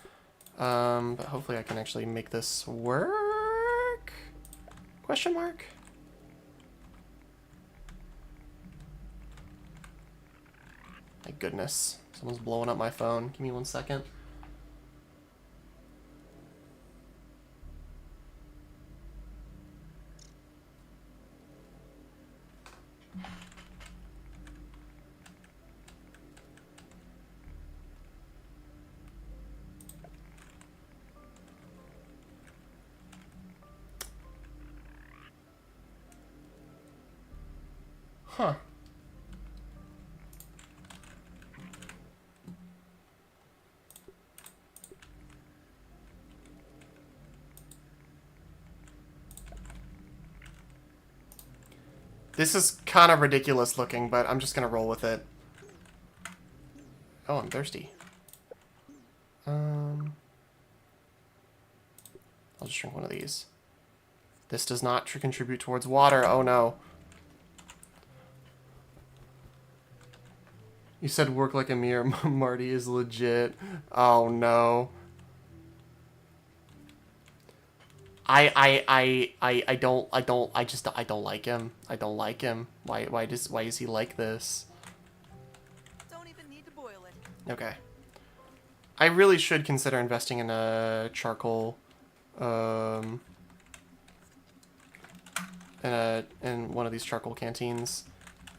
But hopefully I can actually make this work? Question mark? My goodness. Someone's blowing up my phone. Give me 1 second. Huh. This is kind of ridiculous looking, but I'm just gonna roll with it. Oh, I'm thirsty. I'll just drink one of these. This does not contribute towards water. Oh no. You said work like a mirror. Marty is legit. Oh no. I don't like him. I don't like him. Why is he like this? Don't even need to boil it. Okay. I really should consider investing in a charcoal, in one of these charcoal canteens.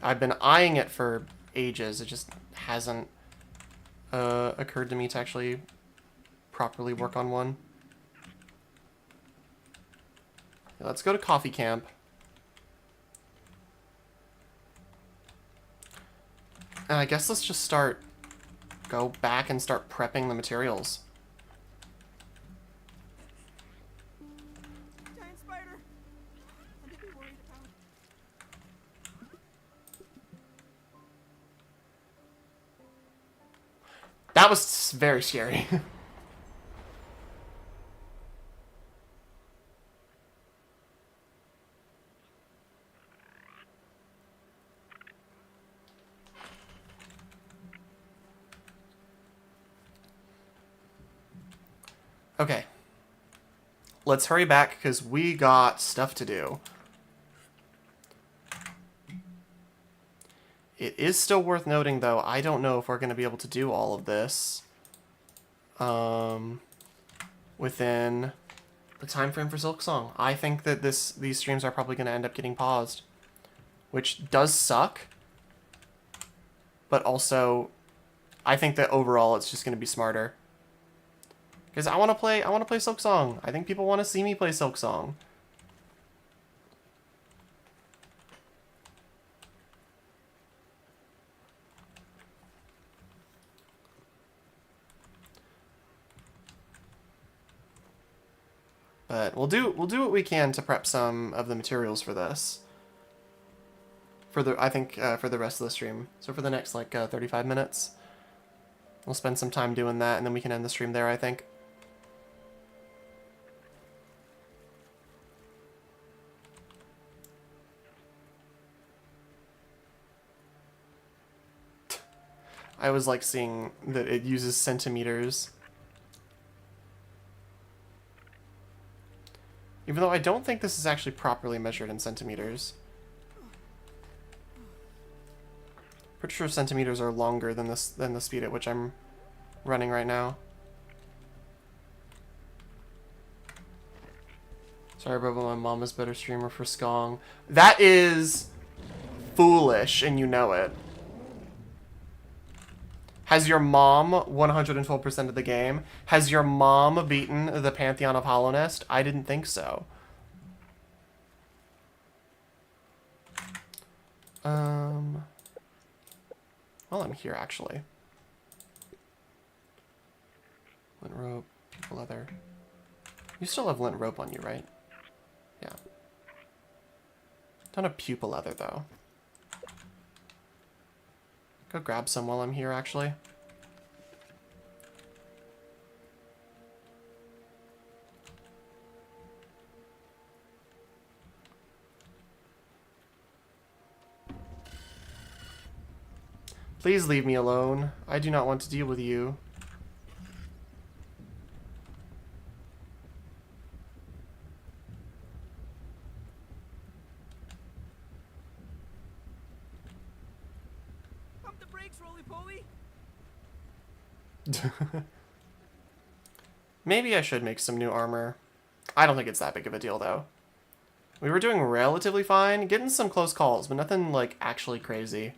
I've been eyeing it for ages. It just hasn't occurred to me to actually properly work on one. Let's go to coffee camp. And I guess let's just go back and start prepping the materials. Giant spider. Something to be worried about. That was very scary. Okay. Let's hurry back because we got stuff to do. It is still worth noting, though, I don't know if we're going to be able to do all of this within the time frame for Silksong. I think that these streams are probably going to end up getting paused, which does suck. But also, I think that overall it's just going to be smarter. Because I want to play Silksong. I think people want to see me play Silksong. But we'll do what we can to prep some of the materials for this. For the for the rest of the stream. So for the next like 35 minutes, we'll spend some time doing that, and then we can end the stream there, I think. I was like seeing that it uses centimeters. Even though I don't think this is actually properly measured in centimeters. Pretty sure centimeters are longer than the speed at which I'm running right now. Sorry, bro, but my mom is better streamer for Skong. That is foolish and you know it. Has your mom 112% of the game? Has your mom beaten the Pantheon of Hollownest? I didn't think so. Well, I'm here, actually. Lint rope, people leather. You still have lint rope on you, right? Yeah. Don't have pupil leather, though. Go grab some while I'm here, actually. Please leave me alone. I do not want to deal with you. Pump the brakes, roly-poly. Maybe I should make some new armor. I don't think it's that big of a deal, though. We were doing relatively fine, getting some close calls, but nothing, like, actually crazy.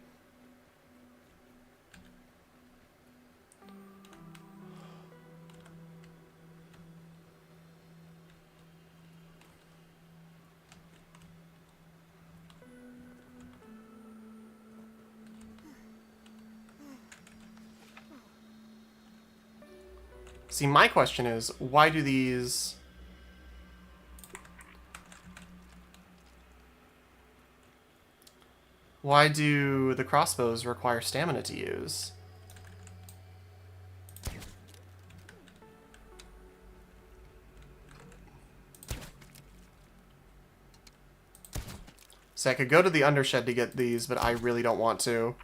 See, my question is, why do these... Why do the crossbows require stamina to use? See, I could go to the undershed to get these, but I really don't want to.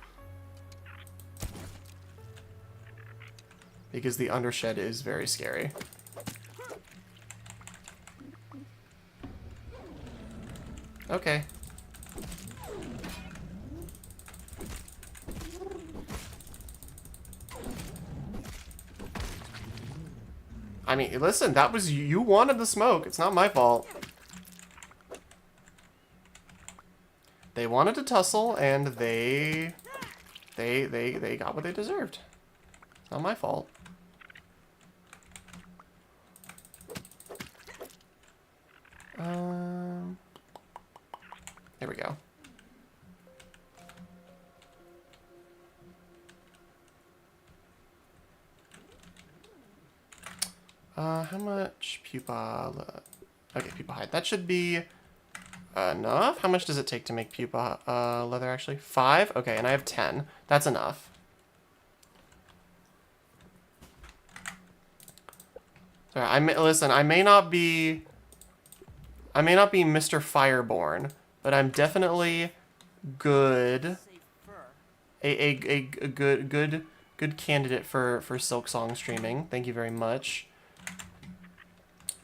Because the undershed is very scary. Okay. I mean, listen, that was you wanted the smoke. It's not my fault. They wanted to tussle, and they got what they deserved. It's not my fault. There we go. How much pupa? Okay, pupa hide. That should be enough. How much does it take to make pupa leather, actually? 5? Okay, and I have 10. That's enough. Sorry, listen, I may not be Mr. Fireborn, but I'm definitely good. A good candidate for Silksong streaming. Thank you very much.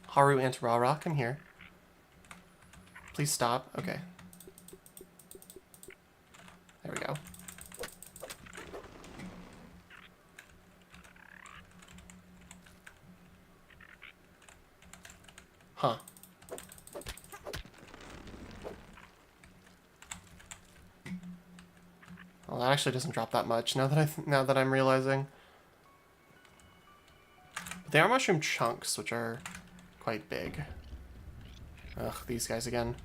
Haru and Rara, come here. Please stop. Okay. There we go. Huh. Well, that actually doesn't drop that much now that I'm realizing. But they are mushroom chunks, which are quite big. Ugh, these guys again.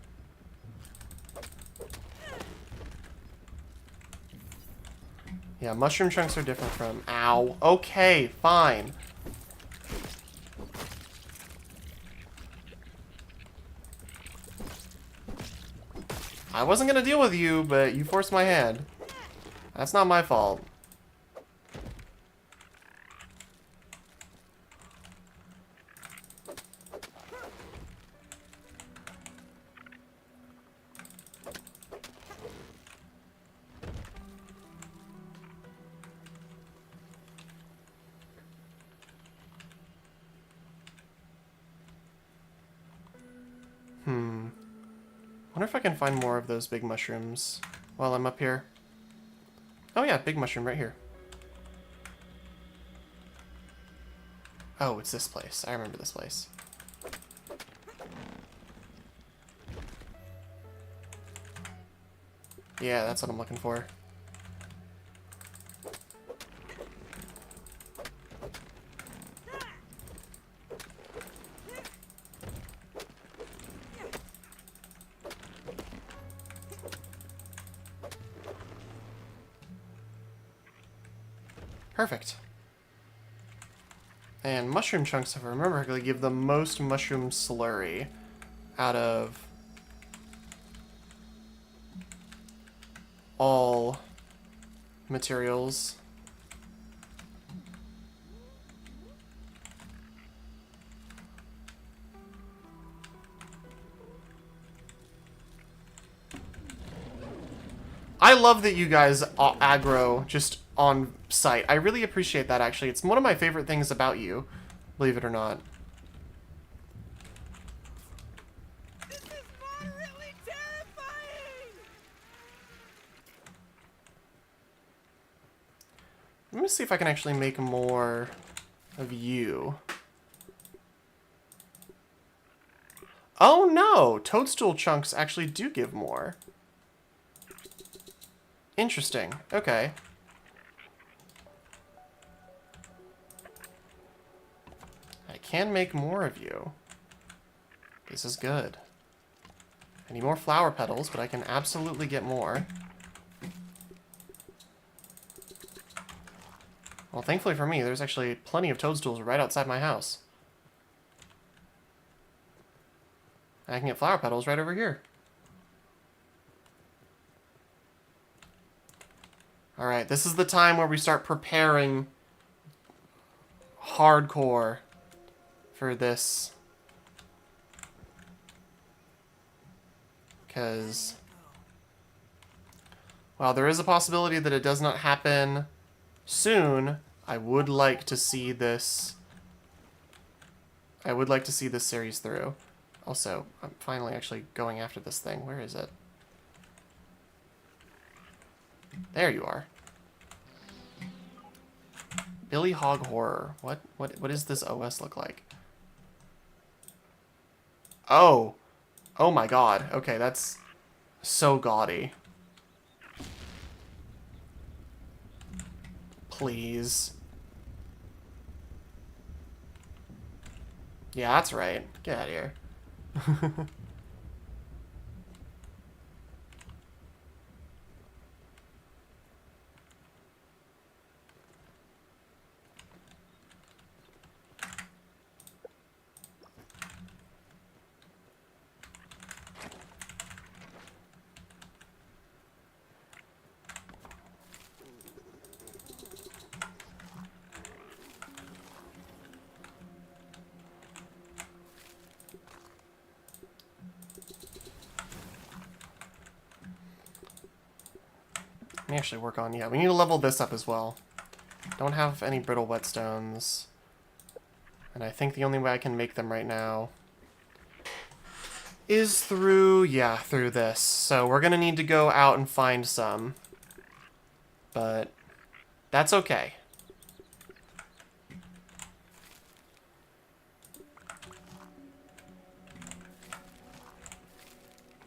Yeah, mushroom chunks are different from... Ow. Okay, fine. I wasn't gonna deal with you, but you forced my hand. That's not my fault. I wonder if I can find more of those big mushrooms while I'm up here. Oh yeah, big mushroom right here. Oh, it's this place. I remember this place. Yeah, that's what I'm looking for. Perfect. And mushroom chunks, if I remember correctly, give the most mushroom slurry out of all materials. I love that you guys aggro just on site. I really appreciate that, actually. It's one of my favorite things about you, believe it or not. This is moderately terrifying! Let me see if I can actually make more of you. Oh no! Toadstool chunks actually do give more. Interesting. Okay. I can make more of you. This is good. I need more flower petals, but I can absolutely get more. Well, thankfully for me, there's actually plenty of toadstools right outside my house. I can get flower petals right over here. Alright, this is the time where we start preparing hardcore for this. Because, while there is a possibility that it does not happen soon, I would like to see this. I would like to see this series through. Also, I'm finally actually going after this thing. Where is it? There you are. Billy Hog Horror. What does this OS look like? Oh. Oh my god. Okay, that's so gaudy. Please. Yeah, that's right. Get out of here. Let me actually work on, yeah, we need to level this up as well. Don't have any brittle whetstones. And I think the only way I can make them right now is through, yeah, through this. So we're gonna need to go out and find some. But that's okay.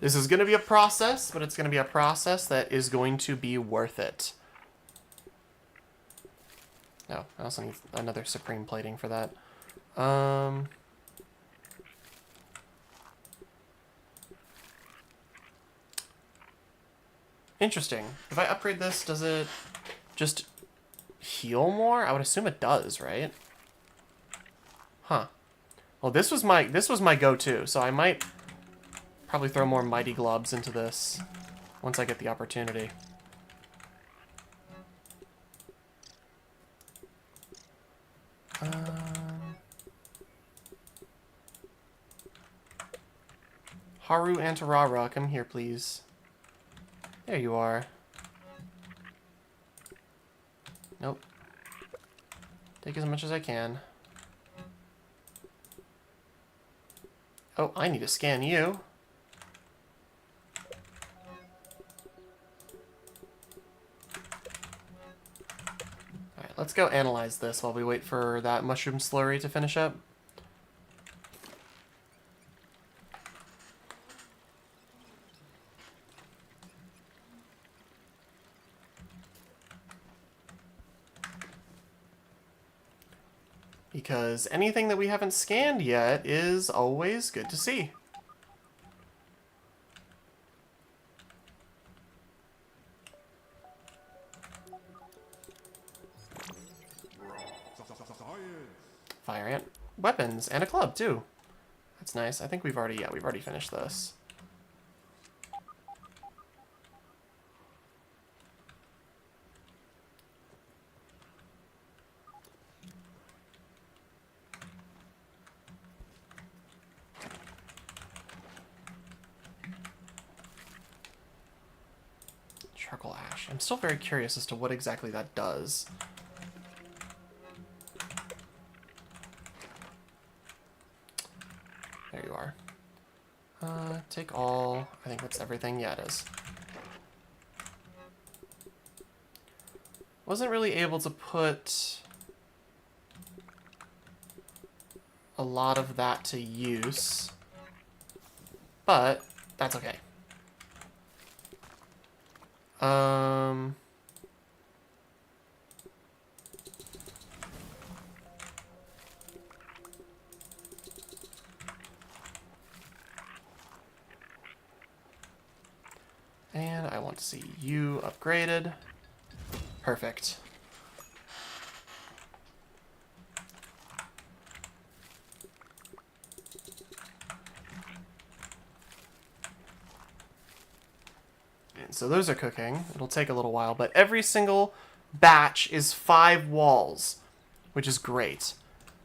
This is gonna be a process, but it's gonna be a process that is going to be worth it. No, I also need another supreme plating for that. Interesting. If I upgrade this, does it just heal more? I would assume it does, right? Huh. Well, this was my go-to, so I might probably throw more Mighty Globs into this once I get the opportunity. Haru Antarara, come here, please. There you are. Nope. Take as much as I can. Oh, I need to scan you. Alright, let's go analyze this while we wait for that mushroom slurry to finish up. because anything that we haven't scanned yet is always good to see. Fire ant. Weapons, and a club, too. That's nice. I think we've already finished this. Charcoal ash. I'm still very curious as to what exactly that does. There you are. Take all. I think that's everything. Yeah, it is. Wasn't really able to put a lot of that to use, but that's okay. And I want to see you upgraded. Perfect. And so those are cooking. It'll take a little while, but every single batch is 5 walls, which is great.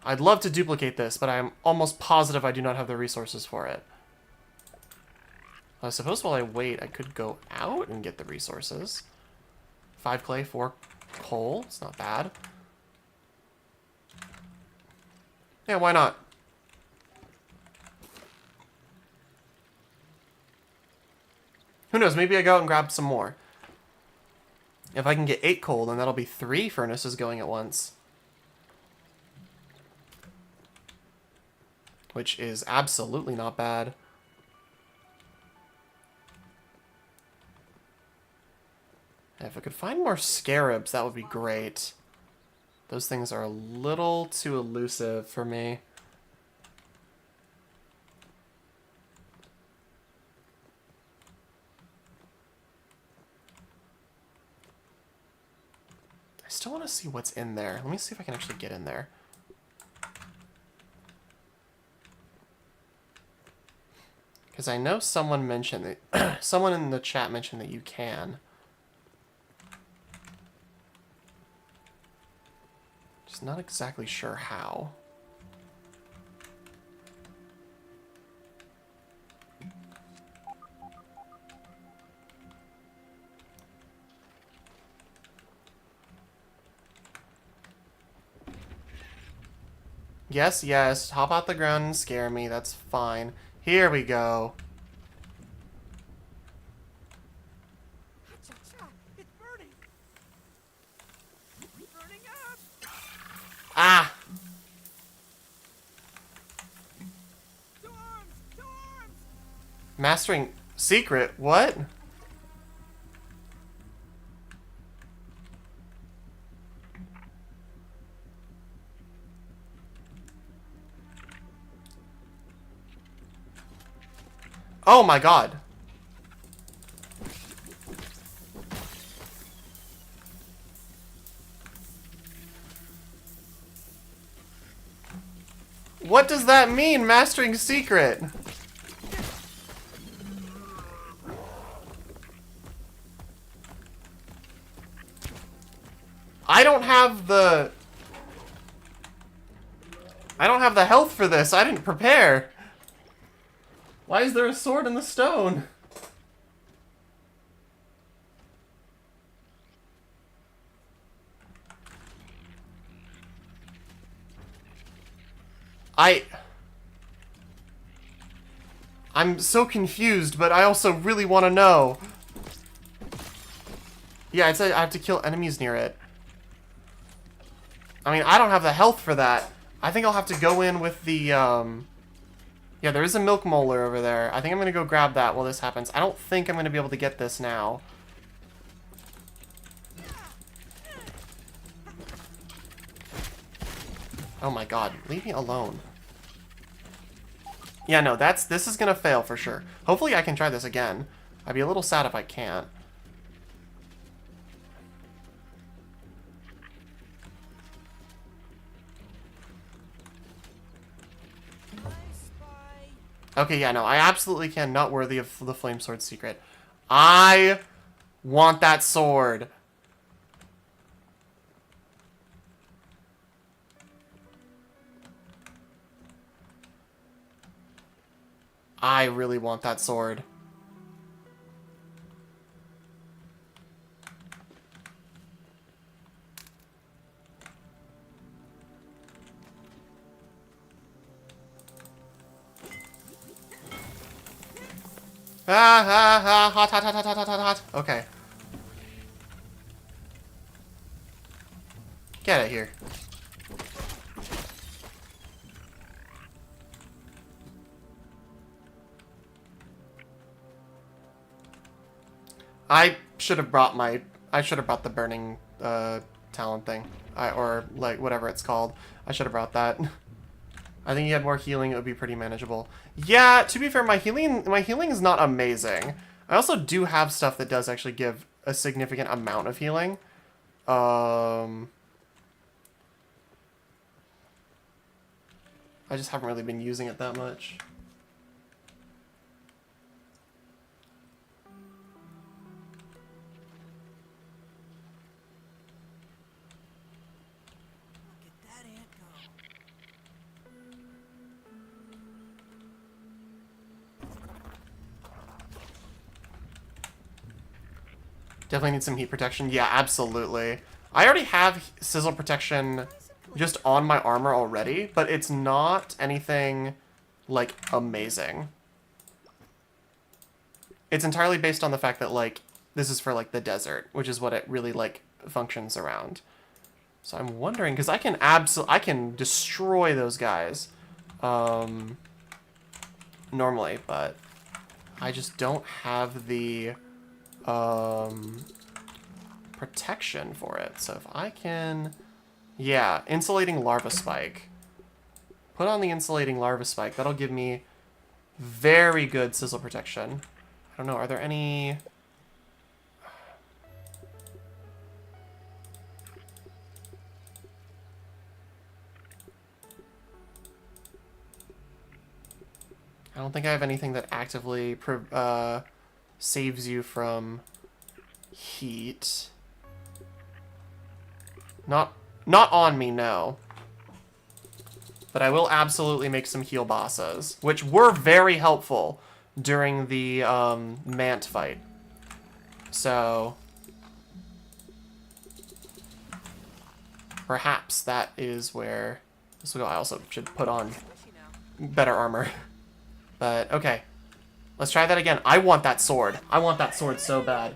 I'd love to duplicate this, but I'm almost positive I do not have the resources for it. I suppose while I wait, I could go out and get the resources. 5 clay, 4 coal. It's not bad. Yeah, why not? Who knows? Maybe I go out and grab some more. If I can get 8 coal, then that'll be 3 furnaces going at once. Which is absolutely not bad. If I could find more scarabs, that would be great. Those things are a little too elusive for me. I still want to see what's in there. Let me see if I can actually get in there. Because I know someone mentioned that someone in the chat mentioned that you can. Just not exactly sure how. Yes, yes, hop out the ground and scare me, that's fine. Here we go. Cha-cha, it's burning. It's burning up. Ah! To arms! To arms! Mastering secret? What? Oh my god. What does that mean, mastering secret? I don't have the health for this. I didn't prepare. Why is there a sword in the stone? I'm so confused, but I also really want to know. Yeah, it said I have to kill enemies near it. I mean, I don't have the health for that. I think I'll have to go in with the, Yeah, there is a milk molar over there. I think I'm going to go grab that while this happens. I don't think I'm going to be able to get this now. Oh my god, leave me alone. Yeah, no, this is gonna fail for sure. Hopefully I can try this again. I'd be a little sad if I can't. I spy. Okay, yeah, no, I absolutely can. Not worthy of the flame sword secret. I want that sword. I really want that sword. Hot, hot, hot, hot, hot, hot, hot, hot. Okay. Get out of here. I should have brought the burning talent thing. Or like whatever it's called. I should have brought that. I think you had more healing, it would be pretty manageable. Yeah, to be fair, my healing is not amazing. I also do have stuff that does actually give a significant amount of healing. I just haven't really been using it that much. Look at that ant go. Definitely need some heat protection. Yeah, absolutely. I already have sizzle protection just on my armor already, but it's not anything, like, amazing. It's entirely based on the fact that, like, this is for, like, the desert, which is what it really, like, functions around. So I'm wondering, because I can destroy those guys, normally, but I just don't have the, protection for it. So if I can... Yeah, insulating larva spike. Put on the insulating larva spike. That'll give me very good sizzle protection. I don't know, are there any... I don't think I have anything that actively saves you from heat. Not on me, no. But I will absolutely make some heal bosses, which were very helpful during the Mant fight. So perhaps that is where this will go. I also should put on better armor. But okay, let's try that again. I want that sword. I want that sword so bad.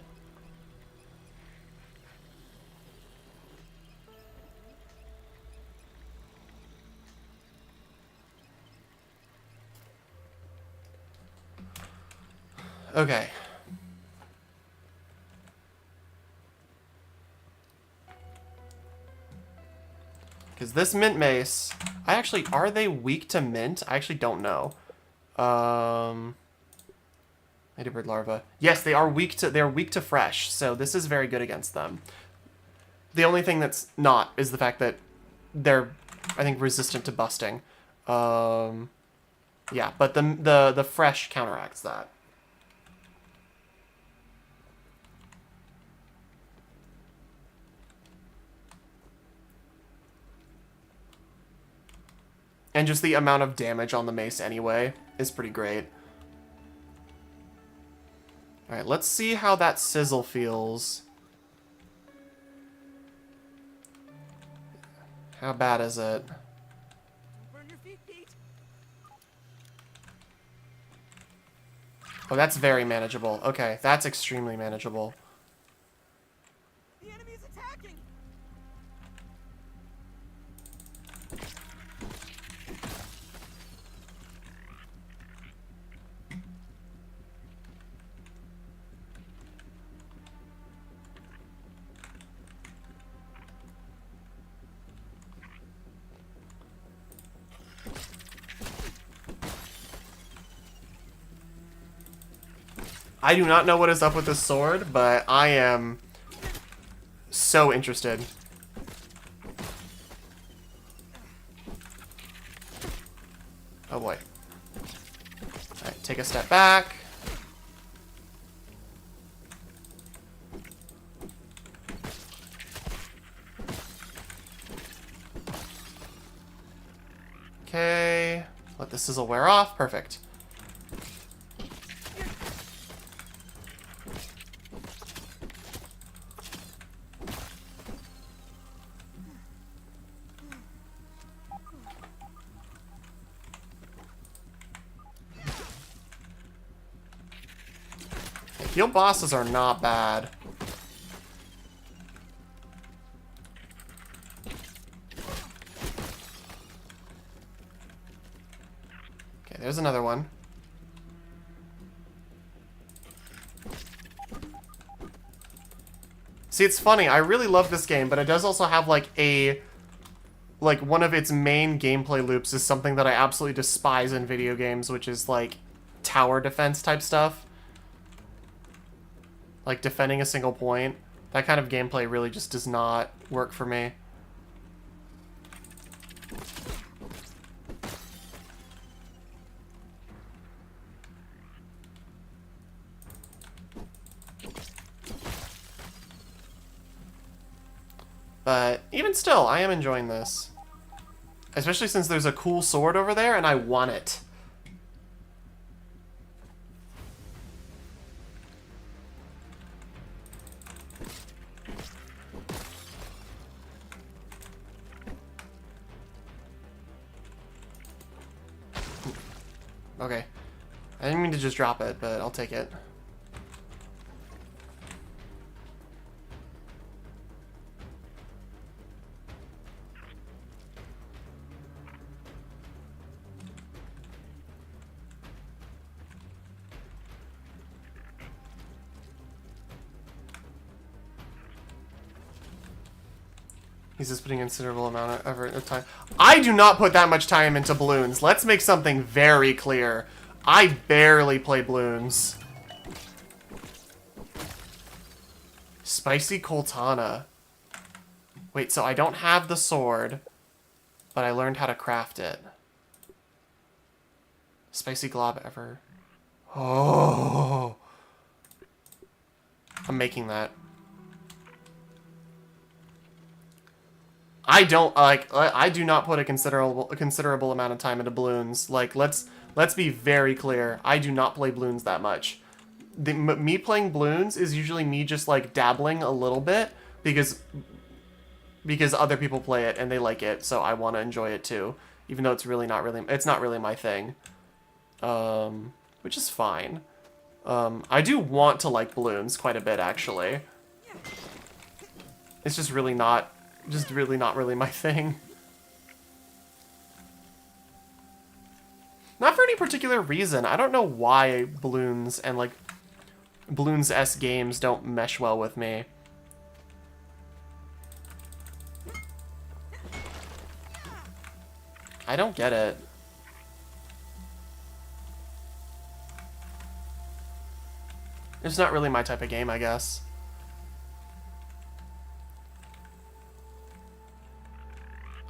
Okay. Because this mint mace, are they weak to mint? I actually don't know. Ladybird larva. Yes, they're weak to fresh, so this is very good against them. The only thing that's not is the fact that they're, I think, resistant to busting. Yeah, but the fresh counteracts that. And just the amount of damage on the mace anyway is pretty great. Alright, let's see how that sizzle feels. How bad is it? Burn your feet, Pete. Oh, that's very manageable. Okay, that's extremely manageable. The enemy is attacking. I do not know what is up with this sword, but I am so interested. Oh boy. Alright, take a step back. Okay. Let the sizzle wear off. Perfect. Heal bosses are not bad. Okay, there's another one. See, it's funny. I really love this game, but it does also have like one of its main gameplay loops is something that I absolutely despise in video games, which is like tower defense type stuff. Like defending a single point. That kind of gameplay really just does not work for me. But even still, I am enjoying this. Especially since there's a cool sword over there and I want it. Okay. I didn't mean to just drop it, but I'll take it. He's just putting a considerable amount of effort and time. I do not put that much time into balloons. Let's make something very clear. I barely play balloons. Spicy Coltana. Wait, so I don't have the sword, but I learned how to craft it. Spicy glob ever. Oh. I'm making that. I don't like. I do not put a considerable amount of time into balloons. Like, let's be very clear. I do not play balloons that much. Me playing balloons is usually me just like dabbling a little bit because other people play it and they like it, so I want to enjoy it too. Even though it's not really my thing. Which is fine. I do want to like balloons quite a bit actually. It's just really not. Not really my thing. Not for any particular reason. I don't know why balloons and like balloons-esque games don't mesh well with me. I don't get it. It's not really my type of game, I guess.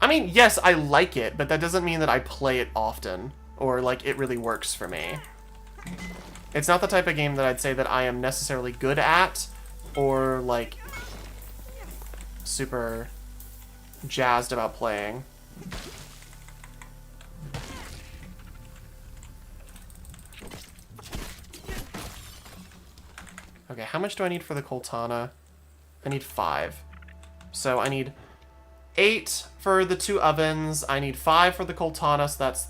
I mean, yes, I like it, but that doesn't mean that I play it often, or, like, it really works for me. It's not the type of game that I'd say that I am necessarily good at, or, like, super jazzed about playing. Okay, how much do I need for the Coltana? I need 5. So I need 8 for the 2 ovens. I need 5 for the Coltana, so that's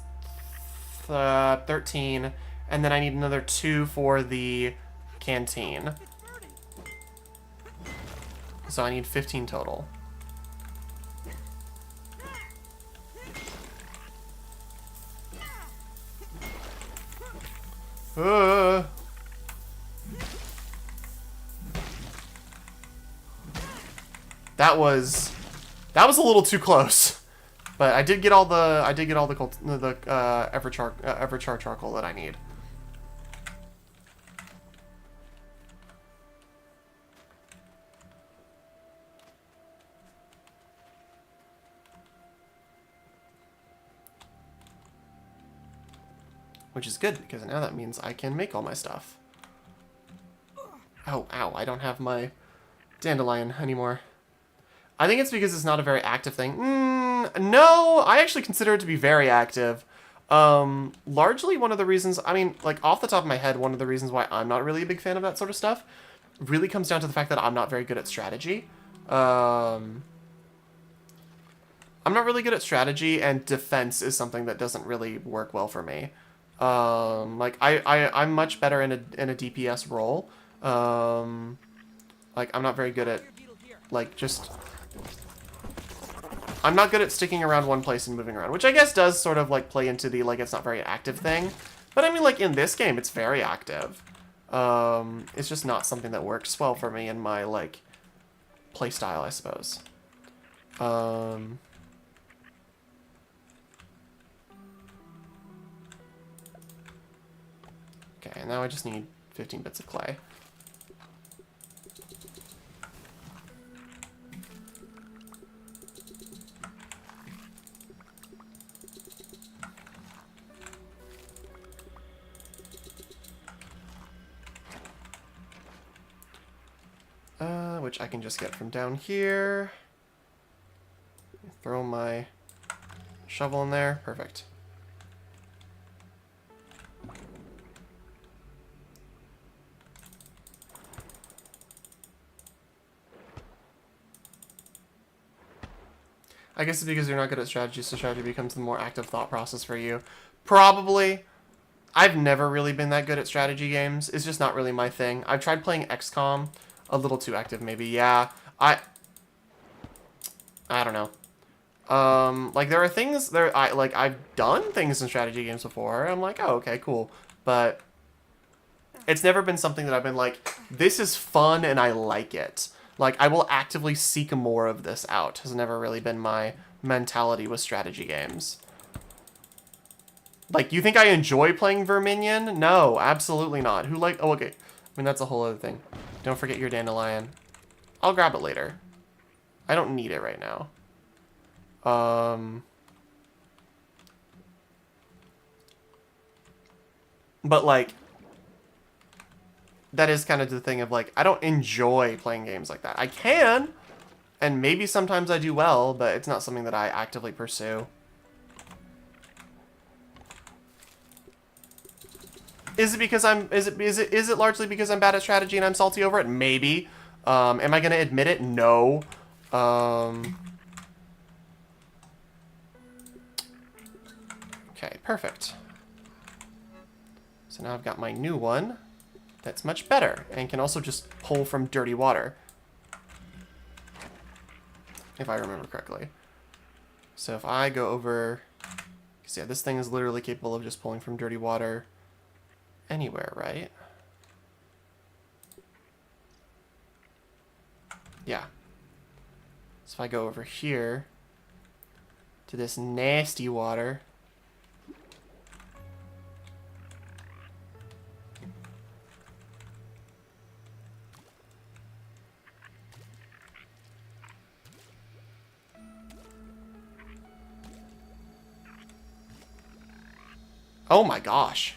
13. And then I need another 2 for the canteen. So I need 15 total. That was a little too close, but I did get all the Everchar charcoal that I need. which is good because now that means I can make all my stuff. Oh, ow, I don't have my dandelion anymore. I think it's because it's not a very active thing. No, I actually consider it to be very active. Largely one of the reasons, I mean, like off the top of my head, one of the reasons why I'm not really a big fan of that sort of stuff really comes down to the fact that I'm not very good at strategy. I'm not really good at strategy, and defense is something that doesn't really work well for me. Like I'm much better in a DPS role. Like I'm not very good at like just. I'm not good at sticking around one place and moving around, which I guess does sort of like play into the like it's not very active thing. But I mean, like in this game, it's very active. It's just not something that works well for me in my like play style, I suppose. Okay, now I just need 15 bits of clay. Which I can just get from down here. Throw my shovel in there. Perfect. I guess it's because you're not good at strategy, so strategy becomes the more active thought process for you. Probably. I've never really been that good at strategy games. It's just not really my thing. I've tried playing XCOM. A little too active, maybe. Yeah. I don't know. Like there are things there. I've done things in strategy games before. I'm like, oh, okay, cool. But it's never been something that I've been like, this is fun and I like it. Like I will actively seek more of this out. Has never really been my mentality with strategy games. Like, you think I enjoy playing Verminion? No, absolutely not. Who like? Oh, okay. I mean, that's a whole other thing. Don't forget your dandelion. I'll grab it later. I don't need it right now. But, like, that is kind of the thing of, like, I don't enjoy playing games like that. I can, and maybe sometimes I do well, but it's not something that I actively pursue. Is it because is it largely because I'm bad at strategy and I'm salty over it? Maybe. Am I going to admit it? No. Okay, perfect. So now I've got my new one that's much better and can also just pull from dirty water. If I remember correctly. So if I go over... Because yeah, this thing is literally capable of just pulling from dirty water anywhere, right? Yeah. So if I go over here to this nasty water... Oh my gosh.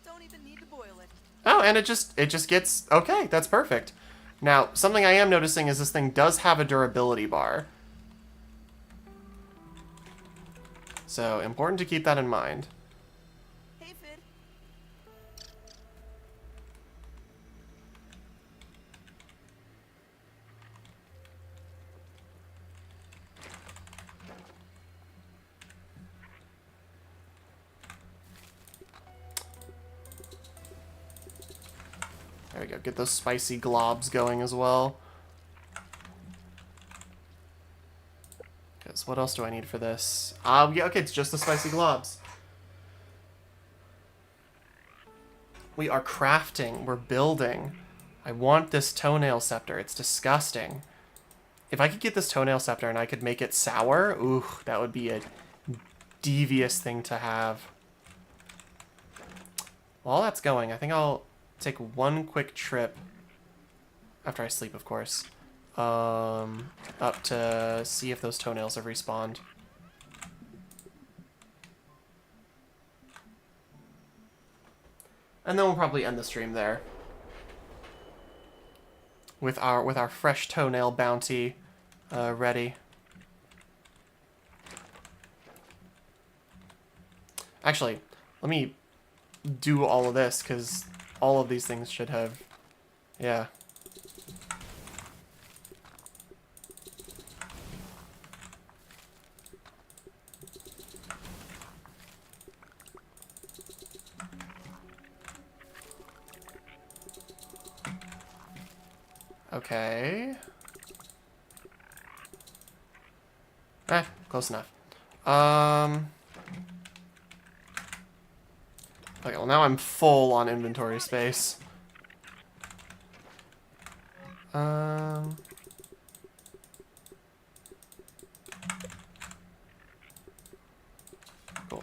Don't even need to boil it. Oh, and it just gets... Okay, that's perfect. Now, something I am noticing is this thing does have a durability bar. So, important to keep that in mind. Hey, Fid. There we go. Get those spicy globs going as well. Because what else do I need for this? Yeah, okay, it's just the spicy globs. We are crafting. We're building. I want this toenail scepter. It's disgusting. If I could get this toenail scepter and I could make it sour, ooh, that would be a devious thing to have. While that's going, I think I'll take one quick trip, after I sleep, of course, up to see if those toenails have respawned. And then we'll probably end the stream there. With our fresh toenail bounty ready. Actually, let me do all of this, because all of these things should have... Yeah. Okay. Close enough. Okay, well now I'm full on inventory space. Cool.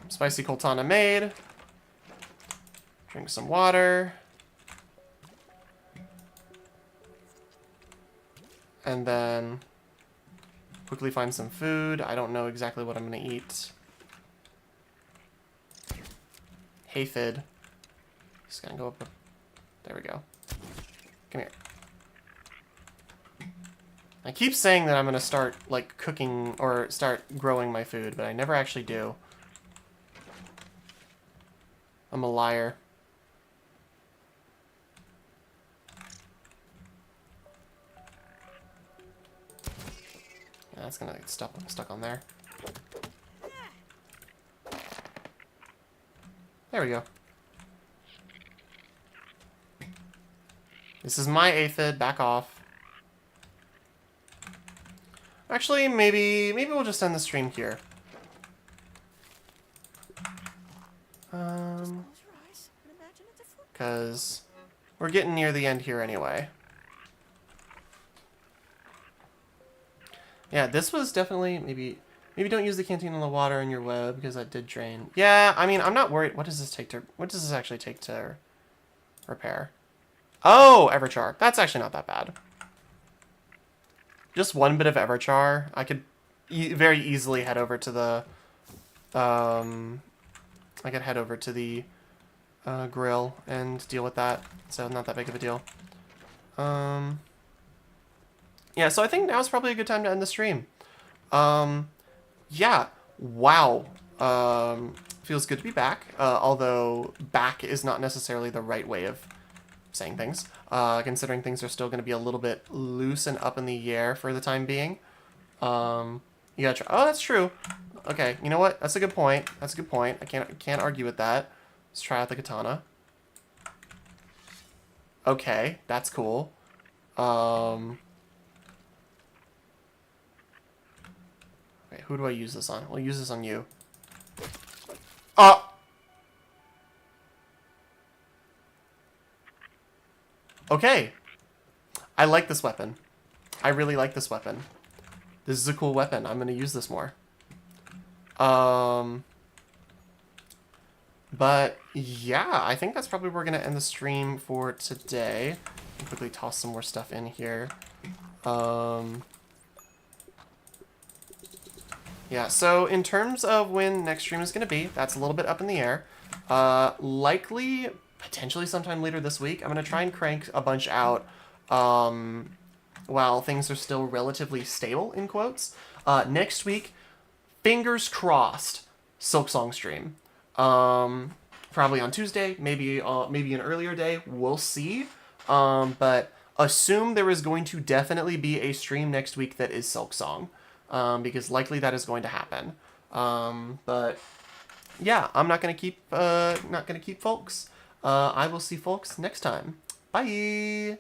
Spicy coltana made. Drink some water. And then quickly find some food. I don't know exactly what I'm gonna eat. Haphid. Just gonna go up. There we go. Come here. I keep saying that I'm gonna start, like, cooking or start growing my food, but I never actually do. I'm a liar. Yeah, that's gonna get stuck on there. There we go. This is my aphid. Back off. Actually, maybe we'll just end the stream here. Because we're getting near the end here anyway. Yeah, this was definitely maybe don't use the canteen on the water in your web because that did drain. Yeah, I mean, I'm not worried. What does this actually take to repair? Oh, Everchar. That's actually not that bad. Just one bit of Everchar. I could very easily head over to the I could head over to the grill and deal with that. So not that big of a deal. Yeah, so I think now's probably a good time to end the stream. Yeah, wow. Feels good to be back, although back is not necessarily the right way of saying things, considering things are still going to be a little bit loose and up in the air for the time being. You gotta try. Oh, that's true. Okay, you know what? That's a good point. That's a good point. I can't argue with that. Let's try out the katana. Okay, that's cool. Okay, who do I use this on? We'll use this on you. Okay. I like this weapon. I really like this weapon. This is a cool weapon. I'm going to use this more. But yeah, I think that's probably where we're going to end the stream for today. I'll quickly toss some more stuff in here. Yeah, so in terms of when next stream is going to be, that's a little bit up in the air. Likely, potentially sometime later this week. I'm going to try and crank a bunch out while things are still relatively stable, in quotes. Next week, fingers crossed, Silksong stream. Probably on Tuesday, maybe an earlier day. We'll see. But assume there is going to definitely be a stream next week that is Silksong. Because likely that is going to happen. But yeah, I'm not gonna keep folks. I will see folks next time. Bye.